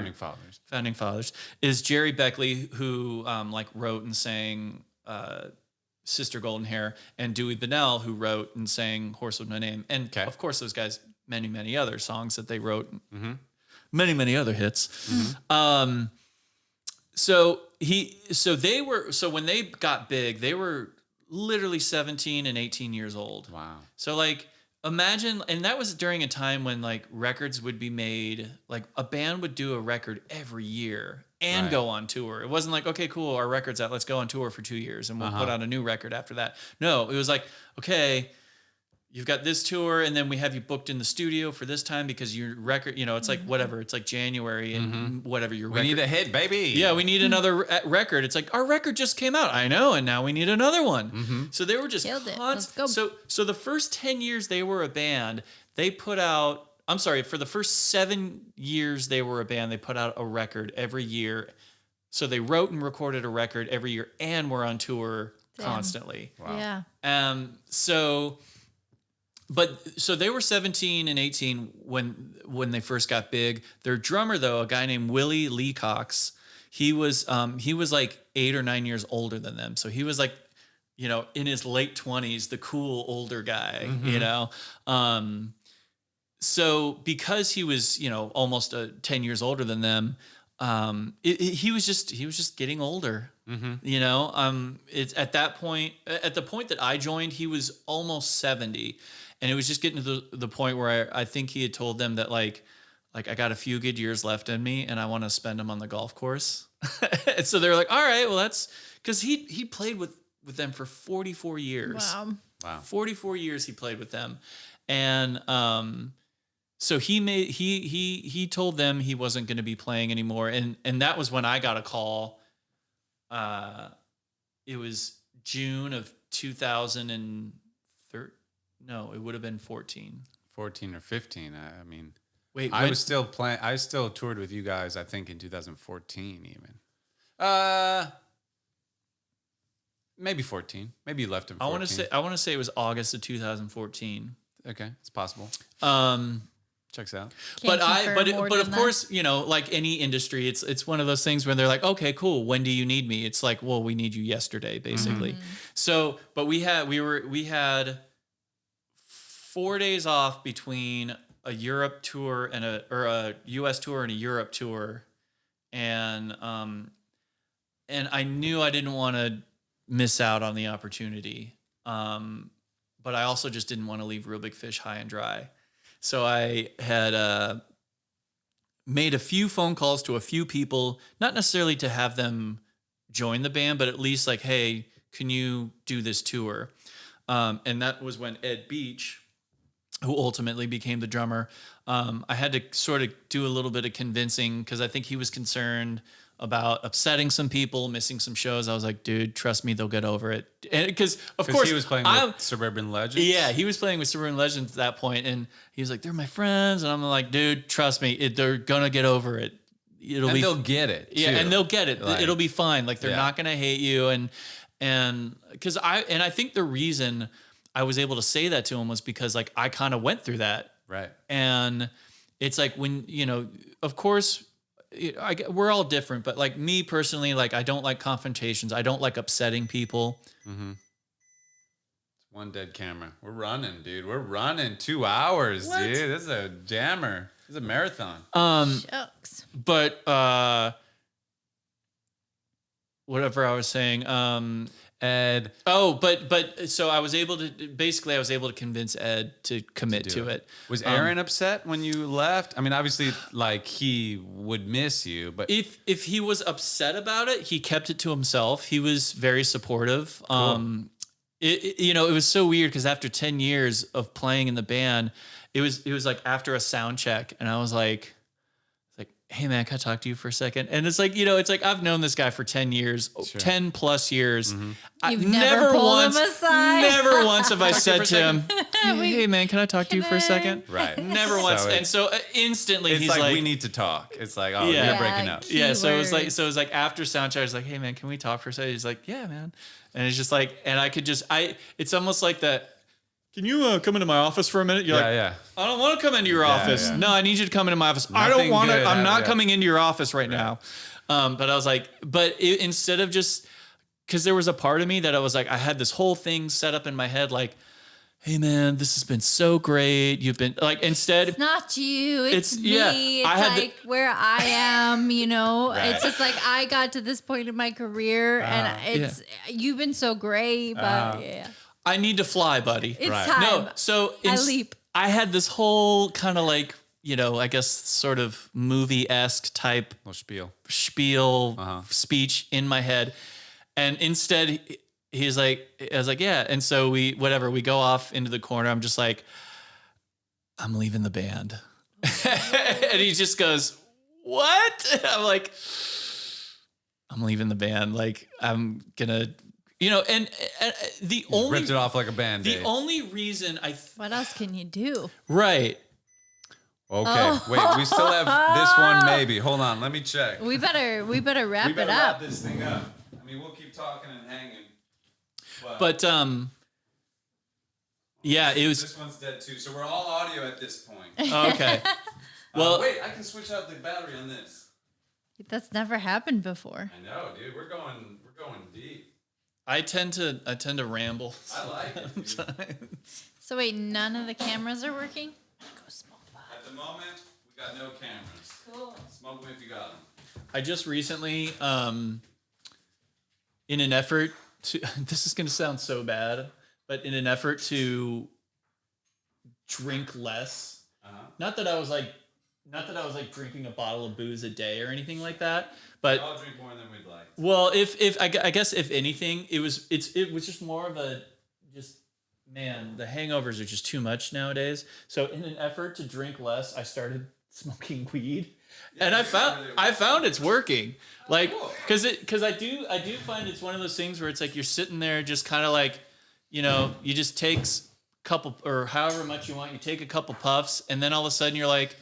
founding fathers. Is Jerry Beckley, who like wrote and sang Sister Golden Hair, and Dewey Bunnell, who wrote and sang Horse with No Name, and of course those guys many other songs that they wrote, many other hits. So when they got big, they were literally 17 and 18 years old. Wow. So like imagine, and that was during a time when like records would be made, like a band would do a record every year and go on tour. It wasn't like, okay, cool, our record's out, let's go on tour for 2 years and we'll put out a new record after that. No, it was like, okay, you've got this tour, and then we have you booked in the studio for this time because your record, it's like whatever. It's like January and whatever your record. We need a hit, baby. Yeah, we need another record. It's like our record just came out. I know, and now we need another one. So they were just Killed it. Let's go. So the first 10 years they were a band, they put out. I'm sorry, for the first 7 years they were a band, they put out a record every year. So they wrote and recorded a record every year, and were on tour constantly. Wow. Yeah. So they were 17 and 18 when they first got big. Their drummer, though, a guy named Willie Leacox, he was like 8 or 9 years older than them. So he was like, in his late 20s, the cool older guy, So because he was, almost 10 years older than them, he was just getting older. It's at that point, at the point that I joined, he was almost 70. And it was just getting to the point where I think he had told them that like I got a few good years left in me and I want to spend them on the golf course. And so they're like, all right, well, that's because he played with them for 44 years. Wow. 44 years he played with them. And so he told them he wasn't going to be playing anymore. And that was when I got a call. It was June of 2013. No, it would have been 14. 14 or 15. I mean, wait, I was still playing. I still toured with you guys, I think, in 2014 even. Maybe 14. Maybe you left in 14. I want to say it was August of 2014. Okay, it's possible. Checks out. But of course, like any industry, it's one of those things where they're like, okay, cool. When do you need me? It's like, well, we need you yesterday, basically. So, but we had 4 days off between a Europe tour and a US tour and a Europe tour. And I knew I didn't want to miss out on the opportunity. But I also just didn't want to leave Real Big Fish high and dry. So I had made a few phone calls to a few people, not necessarily to have them join the band, but at least like, hey, can you do this tour? And that was when Ed Beach, who ultimately became the drummer, I had to sort of do a little bit of convincing because I think he was concerned about upsetting some people, missing some shows. I was like, dude, trust me, they'll get over it. And because of course he was playing with Suburban Legends. Yeah, he was playing with Suburban Legends at that point, and he was like, they're my friends, and I'm like, dude, trust me, they're gonna get over it. They'll get it. Yeah, too. and they'll get it. Like, it'll be fine. Like they're not gonna hate you, and because I think the reason I was able to say that to him was because like I kind of went through that. Right. And it's like when, of course, we're all different, but like me personally, like I don't like confrontations. I don't like upsetting people. Mm-hmm. It's one dead camera. We're running, dude. We're running 2 hours, dude. This is a jammer. This is a marathon. Shucks. But whatever I was saying. Ed. Oh, but so I was able to convince Ed to commit to it. Was Aaron upset when you left? I mean, obviously, like he would miss you, but If he was upset about it, he kept it to himself. He was very supportive. It was so weird because after 10 years of playing in the band, it was like after a sound check, and I was like, hey man, can I talk to you for a second? And it's like, I've known this guy for 10 years, 10 plus years. You've never pulled him aside? Never once have I said to him, a hey man, can I talk to you for a second? right. Never once. And so instantly It's he's like, like, we need to talk. It's like, oh, Yeah. you're breaking up. yeah. So it Keywords. was like after sound check, I was like, hey man, can we talk for a second? He's like, yeah, man. And it's just like, and I could just, it's almost like that. Can you come into my office for a minute? You're like, Yeah. I don't want to come into your office. yeah. No, I need you to come into my office. I don't Nothing want to. good, I'm not yeah. coming into your office right now. But I was like, instead of just, because there was a part of me that I was like, I had this whole thing set up in my head, like, hey man, this has been so great. You've been like, instead, It's not you. It's me. yeah, It's I had like where I am, Right. It's just like I got to this point in my career and it's you've been so great, but yeah. I need to fly, buddy. It's Right. time. No, so I leap. I had this whole kind of like, I guess sort of movie-esque type Little spiel speech in my head. And instead he's like, I was like, yeah. And so we go off into the corner. I'm just like, I'm leaving the band. And he just goes, what? And I'm like, I'm leaving the band. Like, I'm gonna, and the only ripped it off like a band-aid. the only reason What else can you do? right. Okay, wait, we still have this one maybe. Hold on, let me check. We better wrap We it better up. wrap this thing up. I mean, we'll keep talking and hanging. But yeah, it was This one's dead too, so we're all audio at this point. okay. Well, Wait, I can switch out the battery on this. That's never happened before. I know, dude. We're going deep. I tend to ramble. I like it. Dude. So wait, none of the cameras are working? Go smoke pot. At the moment, we got no cameras. Cool. Smoke them if you got them. I just recently, in an effort to, this is going to sound so bad, but in an effort to drink less, not that I was like drinking a bottle of booze a day or anything like that, but I'll drink more than we'd like. well, if I guess if anything, it was just more of a man, the hangovers are just too much nowadays. So in an effort to drink less, I started smoking weed. And I found it's working. Like, cause I do find it's one of those things where it's like you're sitting there just kind of like, you just take a couple or however much you want, you take a couple puffs and then all of a sudden you're like,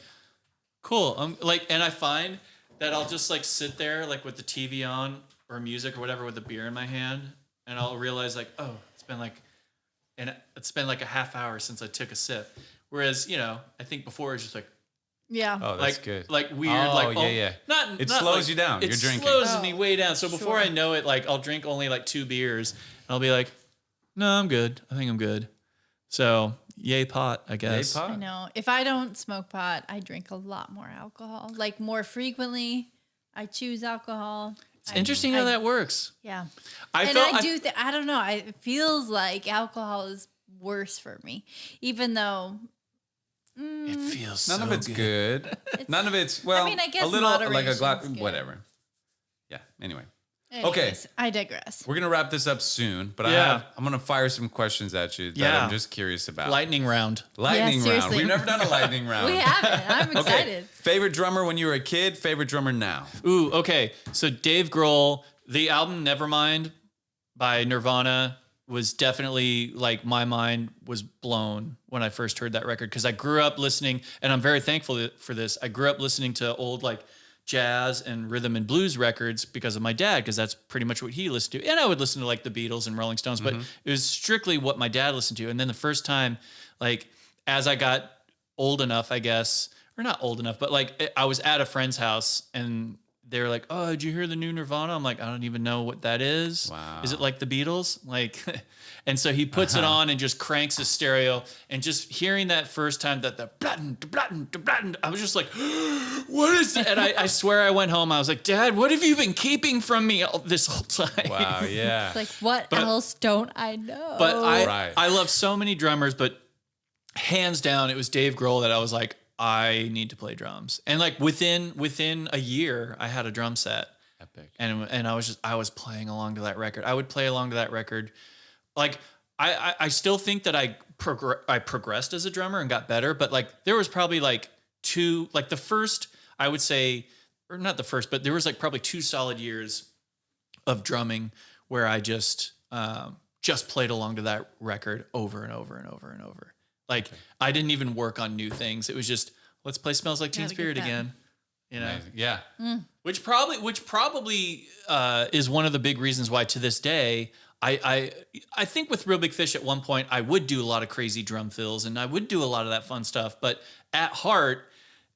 cool. And I find that I'll just like sit there like with the TV on or music or whatever with a beer in my hand. And I'll realize like, oh, it's been like a half hour since I took a sip. Whereas, I think before it was just like, Yeah. Oh, that's good. like weird, Oh, like yeah. Not It not slows like- you down. It You're drinking. slows me way down. So before Sure. I know it, like I'll drink only like 2 beers, and I'll be like, no, I'm good. I think I'm good. So yay pot, I guess. Yay pot? I know. If I don't smoke pot, I drink a lot more alcohol. Like more frequently, I choose alcohol. It's interesting how that works. Yeah. I and felt I do. I don't know. It feels like alcohol is worse for me, even though. it feels None so of it's good. None of it's, well, I mean, I guess a little like a moderation's glass, good. whatever. Yeah, anyway. Anyways, I digress. We're going to wrap this up soon, but Yeah. I'm going to fire some questions at you that Yeah. I'm just curious about. Lightning round. Lightning round. seriously. We've never done a lightning round. We haven't. I'm Okay. excited. Favorite drummer when you were a kid, favorite drummer now. Ooh, okay. So Dave Grohl, the album Nevermind by Nirvana was definitely like my mind was blown when I first heard that record because I grew up listening, and I'm very thankful for this. I grew up listening to old like jazz and rhythm and blues records because of my dad, because that's pretty much what he listened to. And I would listen to like the Beatles and Rolling Stones, but it was strictly what my dad listened to. And then the first time, like as I got old enough, I guess, or not old enough, but like I was at a friend's house and they're like, "Oh, did you hear the new Nirvana?" I'm like, "I don't even know what that is. Wow. Is it like the Beatles?" Like, and so he puts it on and just cranks his stereo, and just hearing that first time, that the blattin, I was just like, "What is that?" And I swear I went home. I was like, "Dad, what have you been keeping from me this whole time?" Wow, yeah. It's like, what else don't I know? But Right. I love so many drummers, but hands down, it was Dave Grohl that I was like, I need to play drums. And like within a year, I had a drum set. Epic. And I was playing along to that record. I would play along to that record. Like I still think that I progressed as a drummer and got better, but like there was probably like the first, I would say, or not the first, but there was like probably 2 solid years of drumming where I just played along to that record over and over and over and over. Like I didn't even work on new things. It was just, let's play Smells Like Teen Gotta get Spirit that. again. You know, Amazing. Yeah. which probably is one of the big reasons why to this day I think with Real Big Fish at one point I would do a lot of crazy drum fills and I would do a lot of that fun stuff, but at heart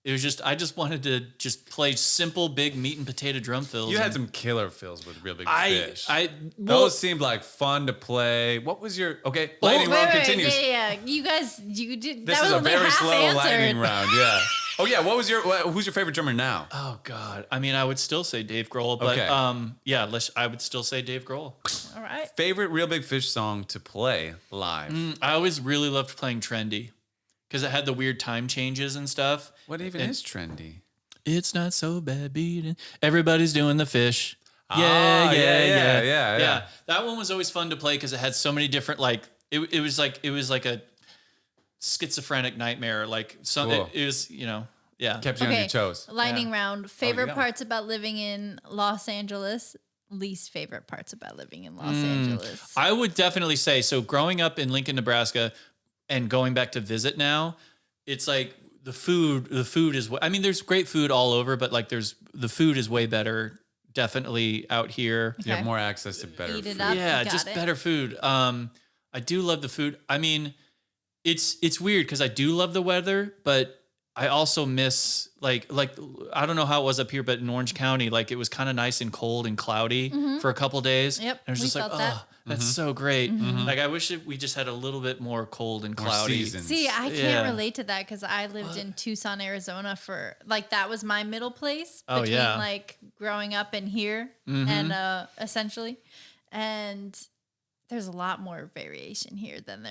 it was just I just wanted to just play simple big meat and potato drum fills. You had and some killer fills with Real Big Fish. well, Those seemed like fun to play. What was your lightning round continues? Yeah. You guys, you did. This that is was a only very half slow answered. lightning round. Yeah. Oh yeah. Who's your favorite drummer now? Oh God! I mean, I would still say Dave Grohl, but Okay. yeah, I would still say Dave Grohl. All right. Favorite Real Big Fish song to play live? I always really loved playing Trendy because it had the weird time changes and stuff. What even is trendy? It's not so bad beating. Everybody's doing the fish. Ah, Yeah. yeah. That one was always fun to play because it had so many different it was like a schizophrenic nightmare. Like Cool. it was yeah. Kept you on your toes. Lightning Yeah. round. Favorite got it. parts about living in Los Angeles. Least favorite parts about living in Los Angeles. I would definitely say so. Growing up in Lincoln, Nebraska, and going back to visit now, it's like the food is. I mean, there's great food all over, but like the food is way better. Definitely out here. You have Okay. more access to better Eat it food. up. Yeah, Got just it. better food. I do love the food. I mean, it's weird because I do love the weather, but I also miss like I don't know how it was up here, but in Orange County, like it was kind of nice and cold and cloudy for a couple days. Yep, and I was we just like, felt that. oh, that's so great. Like I wish we just had a little bit more cold and More cloudy. seasons. See, I can't Yeah. relate to that because I lived in Tucson, Arizona for like that was my middle place Oh, between yeah. like growing up and here and essentially, and there's a lot more variation here than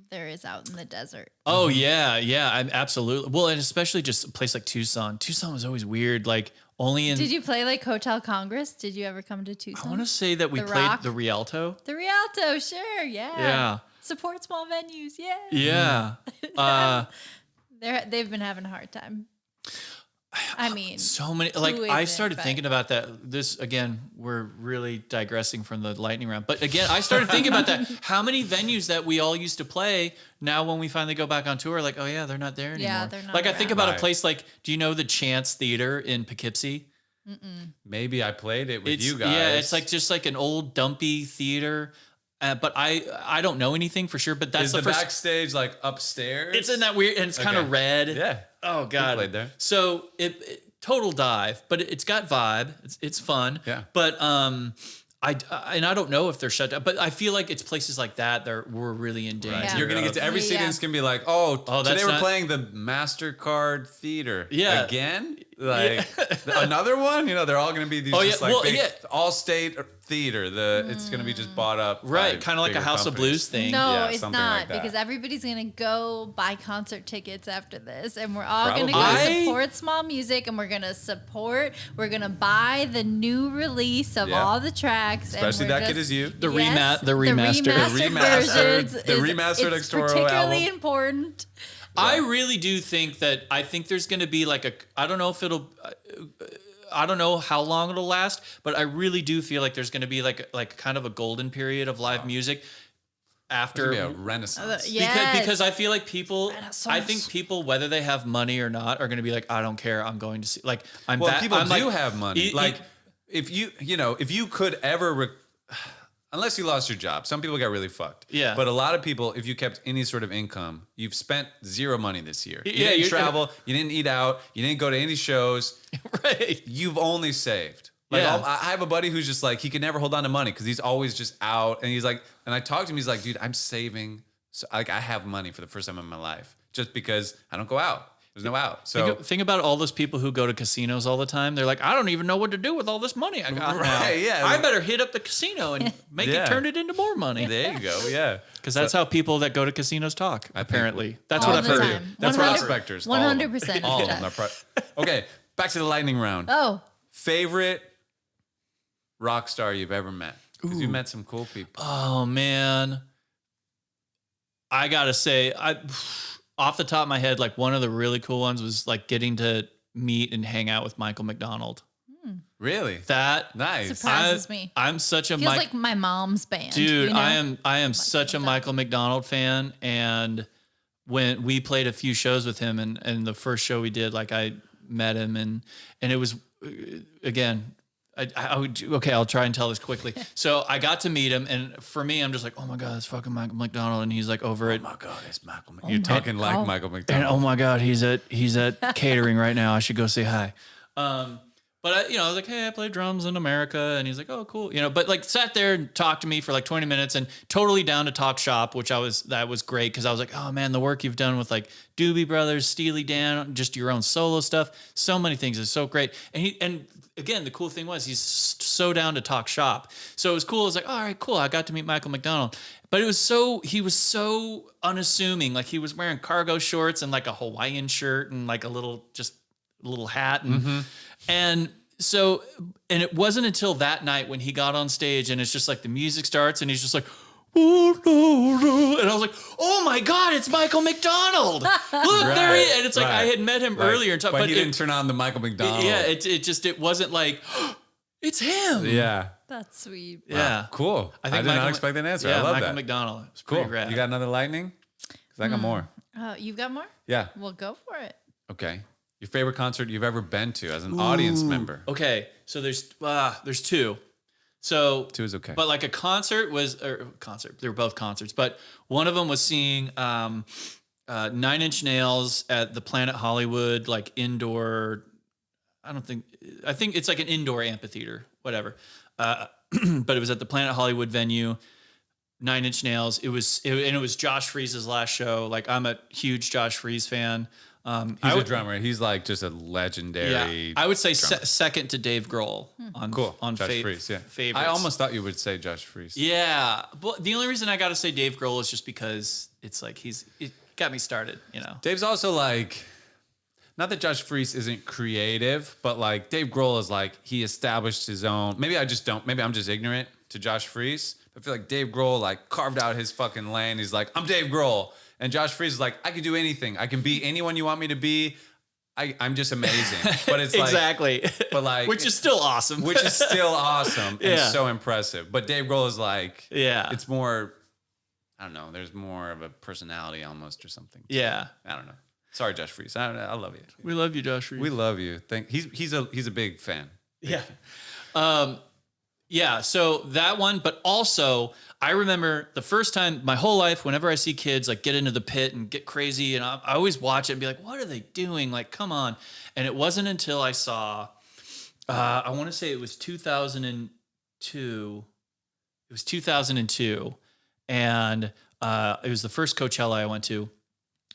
there is out in the desert. Oh yeah, I'm absolutely. Well, and especially just a place like Tucson. Tucson was always weird. Like only in. Did you play like Hotel Congress? Did you ever come to Tucson? I want to say that we The played Rock? the Rialto. The Rialto, sure, yeah. Yeah. Support small venues, yeah. Yeah. They've been having a hard time. I mean, So many, like Who I isn't, started but- thinking about that. This again, we're really digressing from the lightning round, but again, I started thinking about that. How many venues that we all used to play now, when we finally go back on tour, like, oh yeah, they're not there anymore. Yeah, they're not Like I think around. about a Right. place like, do you know the Chance Theater in Poughkeepsie? Maybe I played it with you guys. Yeah, it's like just like an old dumpy theater. But I don't know anything for sure. But that's Is the the first. backstage like upstairs? It's in that weird, and it's kind of Okay. red. Yeah. Oh god. played there. So it total dive, but it's got vibe. It's fun. Yeah. But I don't know if they're shut down, but I feel like it's places like that we're really in danger. Yeah. You're gonna get to every Yeah. city and it's gonna be like, oh, Oh, today that's we're not- playing the MasterCard Theater. Yeah. Again? Like another one? You know, they're all gonna be these Oh, just yeah. like Well, big yeah. all-state theater. It's gonna be just bought up. Right, by kind of like a bigger House of companies. Blues thing. no, Yeah, it's something not like that. because everybody's gonna go buy concert tickets after this, and we're all Probably. gonna go I- support small music, and we're gonna buy the new release of Yeah. all the tracks. Especially and we're That Kid just- Is You. The remastered versions the is- remastered it's Extoro particularly album. important. I really do think that there's going to be like I don't know if I don't know how long it'll last, but I really do feel like there's going to be like kind of a golden period of live music after. It's gonna be a renaissance. Yeah. Because I feel like people, I Renaissance. think people, whether they have money or not, are going to be like, I don't care. I'm going to see. Like, Well, people I'm do like, have money. e- Like, if you could ever, unless you lost your job. Some people got really fucked. Yeah. But a lot of people, if you kept any sort of income, you've spent zero money this year. You Yeah, didn't you're- travel, you didn't eat out, you didn't go to any shows. Right. You've only saved. Like, Yeah. I have a buddy who's just like, he can never hold on to money because he's always just out. And he's like, and I talked to him, he's like, dude, I'm saving. So like, I have money for the first time in my life just because I don't go out. There's no out. So Think about all those people who go to casinos all the time. They're like, I don't even know what to do with all this money I got now. Right, yeah. I better hit up the casino and make Yeah. it turn it into more money. there you go. Yeah. Because that's how people that go to casinos talk. Apparently, that's All what I've the heard. time. That's 100 prospectors. all of them. 100%. All of them. are okay, back to the lightning round. Oh, Favorite rock star you've ever met? Because you met some cool people. Oh man, I gotta say, off the top of my head, like one of the really cool ones was like getting to meet and hang out with Michael McDonald. Really? That Nice. Surprise. me. I'm such a feels like my mom's band. dude. you know? I am such a Michael McDonald fan, and when we played a few shows with him, and the first show we did, like I met him, and it was again. I would okay. I'll try and tell this quickly. So I got to meet him, and for me, I'm just like, oh my god, it's fucking Michael McDonald, and he's like over at. Oh my God, it's Michael McDonald. You're talking like God. Michael And McDonald. oh my god, he's at catering right now. I should go say hi. But I was like, hey, I play drums in America, and he's like, oh, cool, but like sat there and talked to me for like 20 minutes, and totally down to talk shop, that was great because I was like, oh man, the work you've done with like Doobie Brothers, Steely Dan, just your own solo stuff, so many things is so great, and again, the cool thing was he's so down to talk shop, so it was cool. I was like, all right, cool, I got to meet Michael McDonald, but he was so unassuming, like he was wearing cargo shorts and like a Hawaiian shirt and like a little hat and so it wasn't until that night when he got on stage and it's just like the music starts and he's just like and I was like, oh my god, it's Michael McDonald. Look, there he is. And it's like I had met him earlier and but he didn't turn on the Michael McDonald. it wasn't like it's him. Yeah. That's sweet. Yeah. Cool. I did not expect that answer. Yeah, I love Michael that. McDonald. It's Cool. pretty rad. You got another lightning? Because I got more. Oh, you've got more? Yeah. Well, go for it. Okay. Your favorite concert you've ever been to as an audience member? Okay, so there's two. So Two is okay. But like a concert. They were both concerts, but one of them was seeing 9 Inch Nails at the Planet Hollywood, like indoor. I think it's like an indoor amphitheater, whatever. But it was at the Planet Hollywood venue. 9 Inch Nails. It was Josh Freese's last show. Like I'm a huge Josh Freese fan. He's a drummer. He's like just a legendary. Yeah, I would say second to Dave Grohl on Josh Freese, yeah. favorites. I almost thought you would say Josh Freese. Yeah, but the only reason I got to say Dave Grohl is just because it's like it got me started. Dave's also like, not that Josh Freese isn't creative, but like Dave Grohl is like, he established his own. Maybe I'm just ignorant to Josh Freese. I feel like Dave Grohl like carved out his fucking lane. He's like, I'm Dave Grohl. And Josh Freese is like, I can do anything. I can be anyone you want me to be. I'm just amazing. But it's like, exactly. But like, which is still awesome. which is still awesome and Yeah. so impressive. But Dave Grohl is like, Yeah. it's more, I don't know. There's more of a personality almost or something. Yeah. I don't know. Sorry, Josh Freese. I love you. We love you, Josh Reed. We love you. He's a big fan. Yeah. Yeah, so that one, but also I remember the first time my whole life, whenever I see kids like get into the pit and get crazy, and I always watch it and be like, what are they doing? Like, come on. And it wasn't until I saw, I want to say it was 2002. It was 2002. And it was the first Coachella I went to.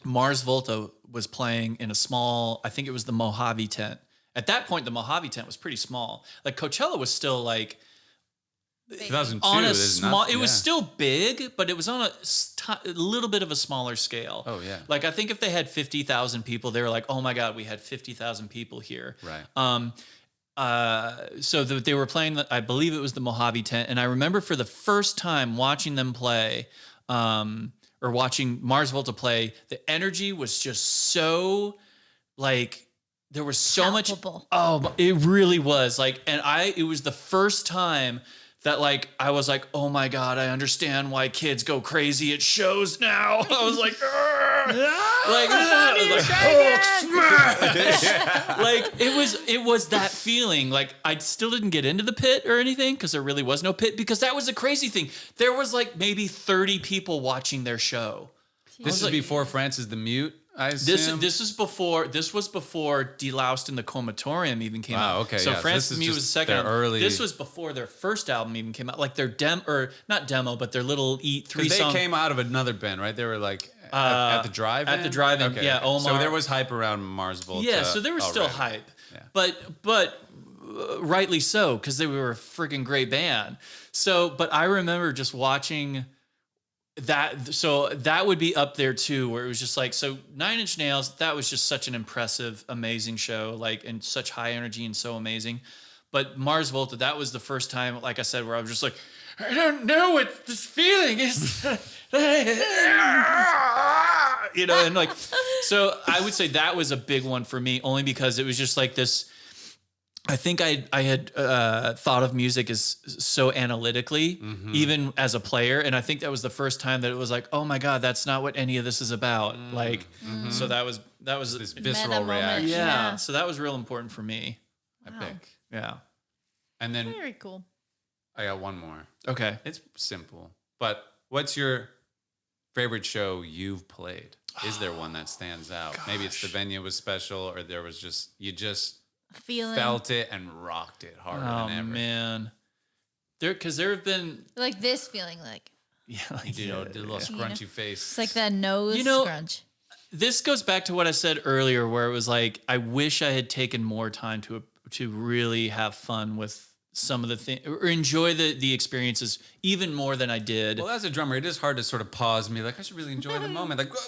Mars Volta was playing in a small, I think it was the Mojave tent. At that point, the Mojave tent was pretty small. Like Coachella was still like, 2002. on a is small, not- it was yeah. still big, but it was on a little bit of a smaller scale. Oh, yeah. Like I think if they had 50,000 people, they were like, oh my God, we had 50,000 people here. Right. So they were playing, I believe it was the Mojave tent. And I remember for the first time watching them play, or watching Mars Volta play, the energy was just so like, there was so Palpable. much. Oh, it really was like, and it was the first time that like I was like, oh my God, I understand why kids go crazy at shows now. I was like, like it was that feeling. Like I still didn't get into the pit or anything because there really was no pit, because that was the crazy thing. There was like maybe 30 people watching their show. This is before Francis the Mute, I assume. This was before Deloused in the Comatorium even came out. Okay, so yeah. Francis the Mute was the second. Early. This was before their first album even came out. Like their not demo, but their little three song. They came out of another band, right? They were like at the drive-in? At the drive-in, okay, yeah. okay. Omar. So there was hype around Mars Volta. Yeah, so there was still already. hype. Yeah. But rightly so, because they were a freaking great band. So, but I remember just watching that. So that would be up there too, where it was just like, so 9 Inch Nails, that was just such an impressive, amazing show, like, and such high energy and so amazing. But Mars Volta, that was the first time, like I said, where I was just like, I don't know what this feeling is. You know, and like, so I would say that was a big one for me, only because it was just like this. I think I had thought of music as so analytically, even as a player, and I think that was the first time that it was like, oh my God, that's not what any of this is about. Like, so that was This visceral moment. reaction. yeah. So that was real important for me. Epic. Yeah. And then Very cool. I got one more. Okay. It's simple. But what's your favorite show you've played? Is there one that stands out? Maybe it's the venue was special, or there was just you just Feeling felt it and rocked it harder Oh than ever. man. Because there have been like this feeling, like You did a little scrunchy face. it's like that nose You know, scrunch. This goes back to what I said earlier, where it was like, I wish I had taken more time to really have fun with some of the things, or enjoy the experiences even more than I did. Well, as a drummer, it is hard to sort of pause and be like, I should really enjoy the moment. Like, whoa.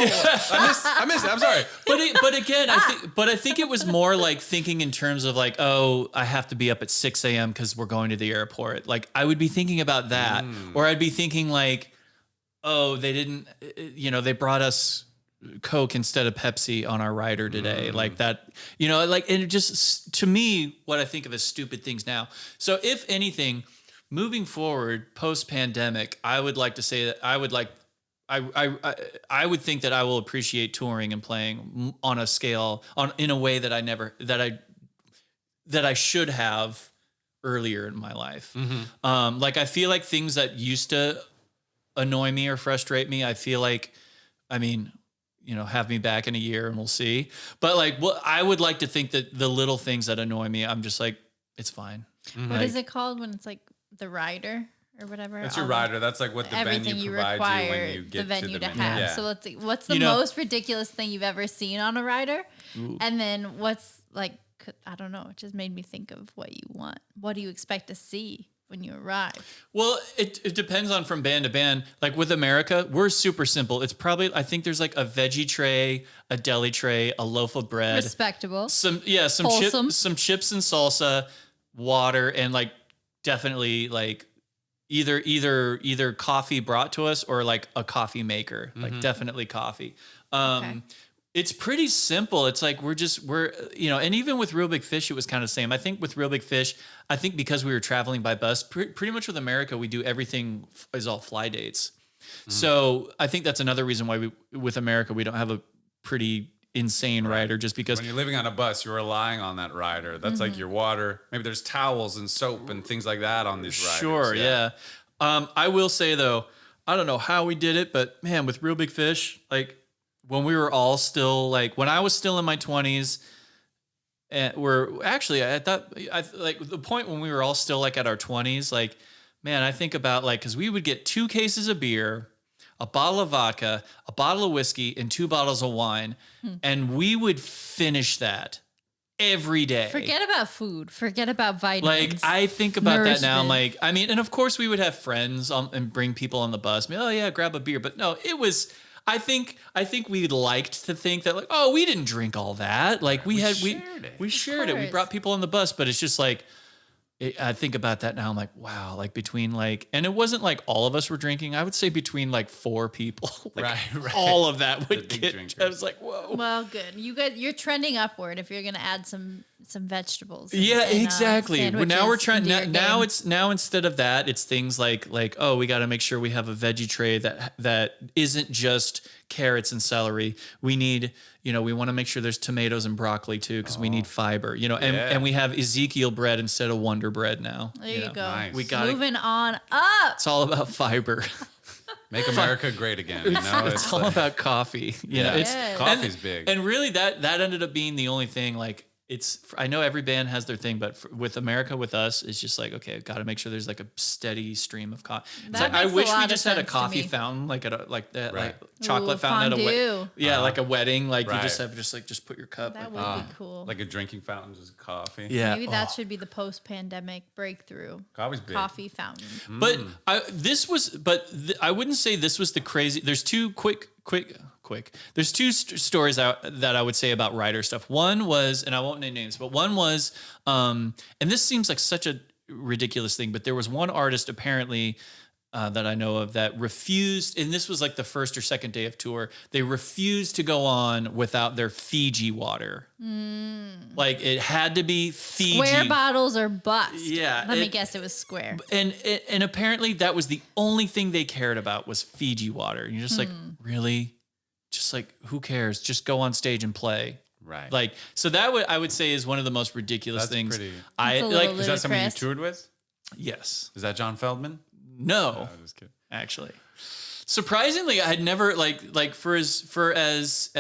I missed it. I'm sorry. But again, I think it was more like thinking in terms of like, oh, I have to be up at 6 a.m. because we're going to the airport. Like I would be thinking about that, or I'd be thinking like, oh, they didn't, they brought us Coke instead of Pepsi on our rider today. Like that, like, and it just, to me, what I think of as stupid things now. So if anything, moving forward post pandemic, I would like to say that I would think that I will appreciate touring and playing on a scale in a way that I should have earlier in my life. Like I feel like things that used to annoy me or frustrate me, I feel like, have me back in a year and we'll see. But like, I would like to think that the little things that annoy me, I'm just like, it's fine. What is it called when it's like the rider or whatever? That's your rider. That's like what the everything venue you provides require you when you get the venue to the to venue. have. Yeah. So let's see, what's the most ridiculous thing you've ever seen on a rider? And then what's like, I don't know, it just made me think of what you want. What do you expect to see when you arrive? Well, it depends on from band to band. Like with America, we're super simple. It's probably, I think there's like a veggie tray, a deli tray, a loaf of bread, Respectable. some Wholesome. some chips and salsa, water, and like definitely like either coffee brought to us or like a coffee maker, like definitely coffee. Okay. It's pretty simple. It's like we're and even with Real Big Fish, it was kind of the same. I think with Real Big Fish, I think because we were traveling by bus, pretty much with America, we do everything is all fly dates. So I think that's another reason why with America, we don't have a pretty insane rider, just because When you're living on a bus, you're relying on that rider. That's like your water. Maybe there's towels and soap and things like that on these riders. Sure, yeah. I will say though, I don't know how we did it, but man, with Real Big Fish, like when we were all still like, when I was still in my 20s, and we're actually at that, like the point when we were all still like at our 20s, like, man, I think about like, cause we would get 2 cases of beer, a bottle of vodka, a bottle of whiskey, and 2 bottles of wine. And we would finish that every day. Forget about food. Forget about vitamins. Like I think about that now. I'm Nourishment. like, and of course we would have friends and bring people on the bus. Oh yeah, grab a beer. But no, it was. I think we liked to think that like, oh, we didn't drink all that. Like we shared it. We course. brought people on the bus. But it's just like, I think about that now. I'm like, wow. Like between like, and it wasn't like all of us were drinking. I would say between like 4 people, like Right. all of that would big get. drinkers. I was like, whoa. Well, good. You're trending upward if you're going to add some some vegetables. Yeah, exactly. Well, now we're trying. Now game. it's now instead of that, it's things like oh, we got to make sure we have a veggie tray that isn't just carrots and celery. We need we want to make sure there's tomatoes and broccoli too because we need fiber. And we have Ezekiel bread instead of Wonder Bread now. There you go. Nice. We got moving on up. It's all about fiber. Make America great again. It's all about coffee. Yes. Coffee's big. And really, that ended up being the only thing. Like, I know every band has their thing, but with America, with us, it's just like, okay, got to make sure there's like a steady stream of coffee. I wish we just had a coffee fountain, like like chocolate fountain at fondue. like a wedding. Like you just Right. have just put your cup. That like, would be cool. Like a drinking fountain, just coffee. yeah. Maybe that should be the post-pandemic breakthrough. Coffee's big. Coffee fountain. But I wouldn't say this was the crazy. There's two quick. There's two stories that I would say about writer stuff. One was, and I won't name names, but one was, and this seems like such a ridiculous thing, but there was one artist apparently that I know of that refused, and this was like the first or second day of tour, they refused to go on without their Fiji water. Like it had to be Fiji. Square bottles or bust. Yeah, Let me guess, it was square. And apparently that was the only thing they cared about was Fiji water. And you're just like, really? Just like, who cares? Just go on stage and play. Right. Like, so I would say is one of the most ridiculous That's things. pretty- That's a like, little Is that somebody you ludicrous. toured with? yes, Is that John Feldman? no, I'm just kidding. actually, surprisingly, I had never like for as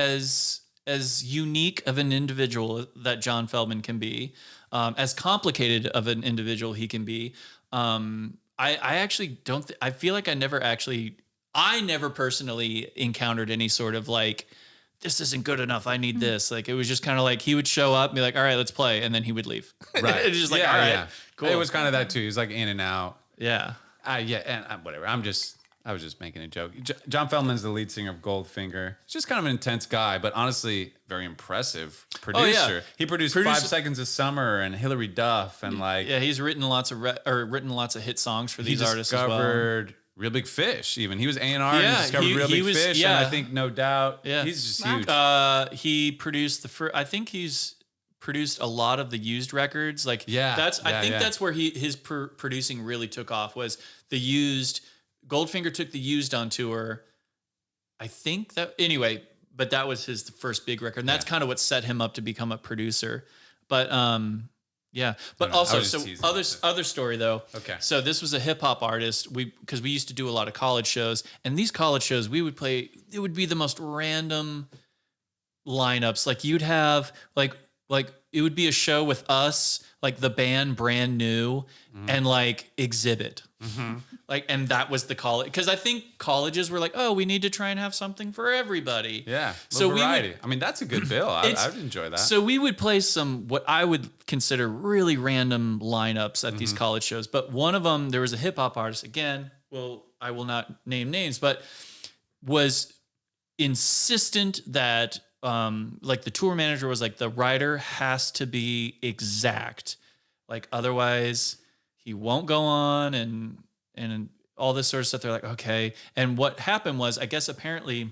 unique of an individual that John Feldman can be, as complicated of an individual he can be. I actually don't. I feel like I never personally encountered any sort of like, this isn't good enough. I need this. Like, it was just kind of like, he would show up and be like, all right, let's play. And then he would leave. Right. It's just like, all right, cool. It was kind of that too. He was like in and out. yeah. And whatever. I was just making a joke. John Feldman's the lead singer of Goldfinger. He's just kind of an intense guy, but honestly, very impressive producer. He produced 5 Seconds of Summer and Hillary Duff and like. Yeah, he's written lots of hit songs for these artists as well. Discovered Real Big Fish. Even he was A&R and discovered Real Big Fish. Yeah. And I think No Doubt. Yeah. He's just huge. He produced I think he's produced a lot of the Used records. Like, I think that's where his producing really took off, was the Used. Goldfinger took the Used on tour. I think anyway, but that was his first big record. And that's kind of what set him up to become a producer. But yeah. But also, so other story though. Okay. So this was a hip hop artist. Because we used to do a lot of college shows, and these college shows we would play, it would be the most random lineups. Like you'd have like it would be a show with us, like the band Brand New, and like Exhibit. Like, and that was the college, because I think colleges were like, oh, we need to try and have something for everybody. Yeah. So variety. I mean, that's a good bill. I would enjoy that. So we would play some what I would consider really random lineups at these college shows. But one of them, there was a hip hop artist, again, I will not name names, but was insistent that like the tour manager was like, the writer has to be exact. Like otherwise he won't go on and all this sort of stuff. They're like, okay. And what happened was, I guess apparently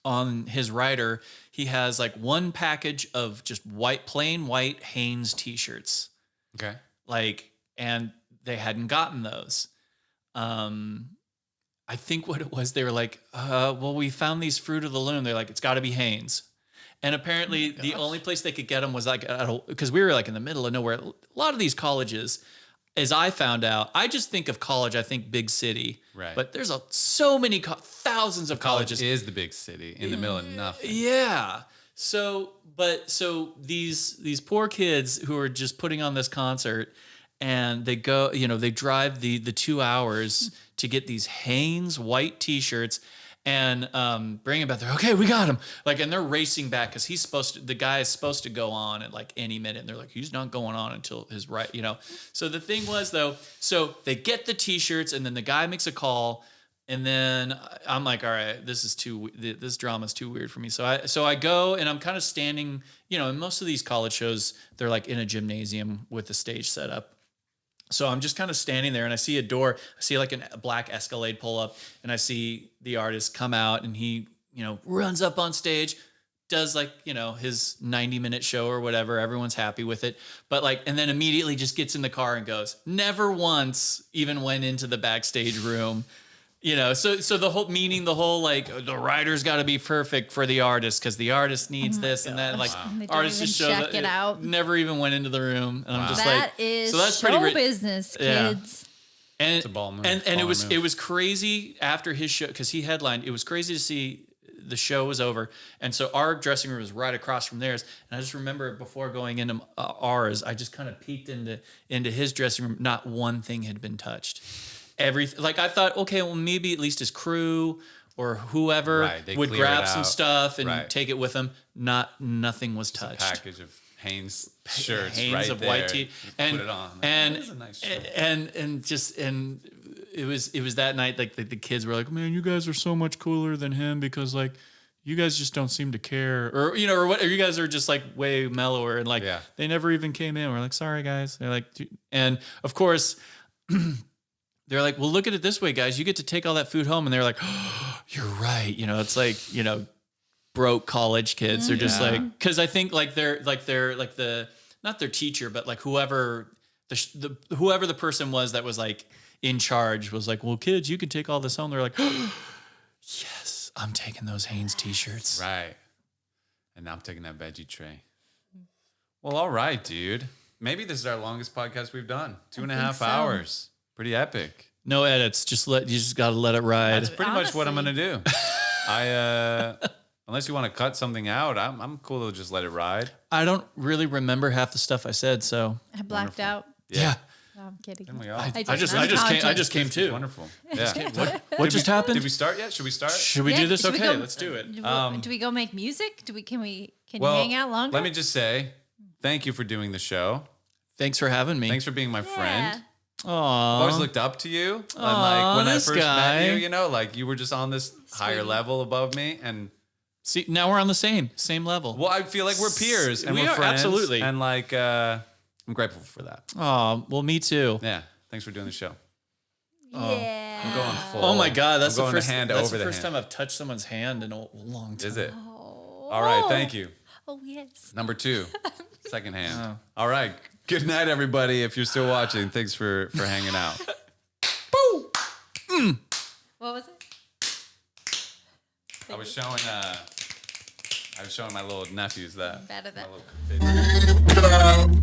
on his rider, he has like one package of just plain white Hanes t-shirts. Okay. Like, and they hadn't gotten those. I think what it was, they were like, well, we found these Fruit of the Loom. They're like, it's got to be Hanes. And apparently the only place they could get them was like, because we were like in the middle of nowhere. A lot of these colleges, as I found out, I just think of college, I think big city. Right. But there's so many, thousands of colleges. College is the big city in the middle of nothing. Yeah. So these poor kids who are just putting on this concert, and they go, they drive the 2 hours to get these Hanes white t-shirts and bring them back there. Okay, we got him. Like, and they're racing back because the guy is supposed to go on at like any minute. And they're like, he's not going on until his right, So the thing was though, so they get the t-shirts and then the guy makes a call. And then I'm like, all right, this drama's too weird for me. So I go and I'm kind of standing, in most of these college shows, they're like in a gymnasium with the stage set up. So I'm just kind of standing there and I see a door. I see like a black Escalade pull up and I see the artist come out and he, runs up on stage, does like, his 90-minute show or whatever. Everyone's happy with it. But like, and then immediately just gets in the car and goes, never once even went into the backstage room. So the whole like the writer's got to be perfect for the artist because the artist needs this and that. Like And they don't artists even just show check that it out. never even went into the room, and I'm just That like, is so that's show pretty business, Yeah. kids. And It's a ball move. and Baller it move. was crazy after his show because he headlined. It was crazy to see the show was over, and so our dressing room was right across from theirs. And I just remember before going into ours, I just kind of peeked into his dressing room. Not one thing had been touched. Everything, like I thought, okay, well maybe at least his crew or whoever Right, they would clear grab it some out. stuff and Right. take it with them. Nothing was touched. Package of Hanes shirts, Hanes right of there. white tee, You and put it on. and That is a nice shirt. and it was that night like the kids were like, man, you guys are so much cooler than him because like you guys just don't seem to care, or or what, or you guys are just like way mellower, and like Yeah. they never even came in. We're like, sorry guys. They're like, and of course. They're like, well, look at it this way, guys. You get to take all that food home. And they're like, oh, you're right. It's like, broke college kids. They're just Yeah. like, because I think like they're like the, not their teacher, but like whoever the person was that was like in charge was like, well, kids, you can take all this home. They're like, oh, yes, I'm taking those Hanes t-shirts. Right. And now I'm taking that veggie tray. Well, all right, dude. Maybe this is our longest podcast we've done. 2.5 so. hours. Pretty epic. No edits. You just got to let it ride. That's pretty much what I'm Honestly. gonna do. I unless you want to cut something out, I'm cool to just let it ride. I don't really remember half the stuff I said. So I blacked out. yeah. No, I'm kidding. Didn't we all? I I just came It's too. wonderful. Yeah. What just happened? Did we start yet? Should we start? Should we do this? Should we Okay, go- let's do it. Do we go make music? Can you Well, hang out longer? let me just say, thank you for doing the show. Thanks for having me. Thanks for being my friend. I've Aw. always looked up to you. And like when I this first guy. met you, like you were just on this higher level above me. And See, now we're on the same level. well, I feel like we're peers and We we're are, friends. absolutely. And like I'm grateful for that. Oh, well, me too. Yeah. Thanks for doing the show. yeah. I'm going full. Oh my God, that's I'm the going first hand that's over the the first hand. time I've touched someone's hand in a long time. Is it? Oh. All right. Thank you. Oh yes. Number 2, second hand. All right. Good night, everybody. If you're still watching, thanks for hanging out. What was it? I was showing my little nephews that. Better than. My little-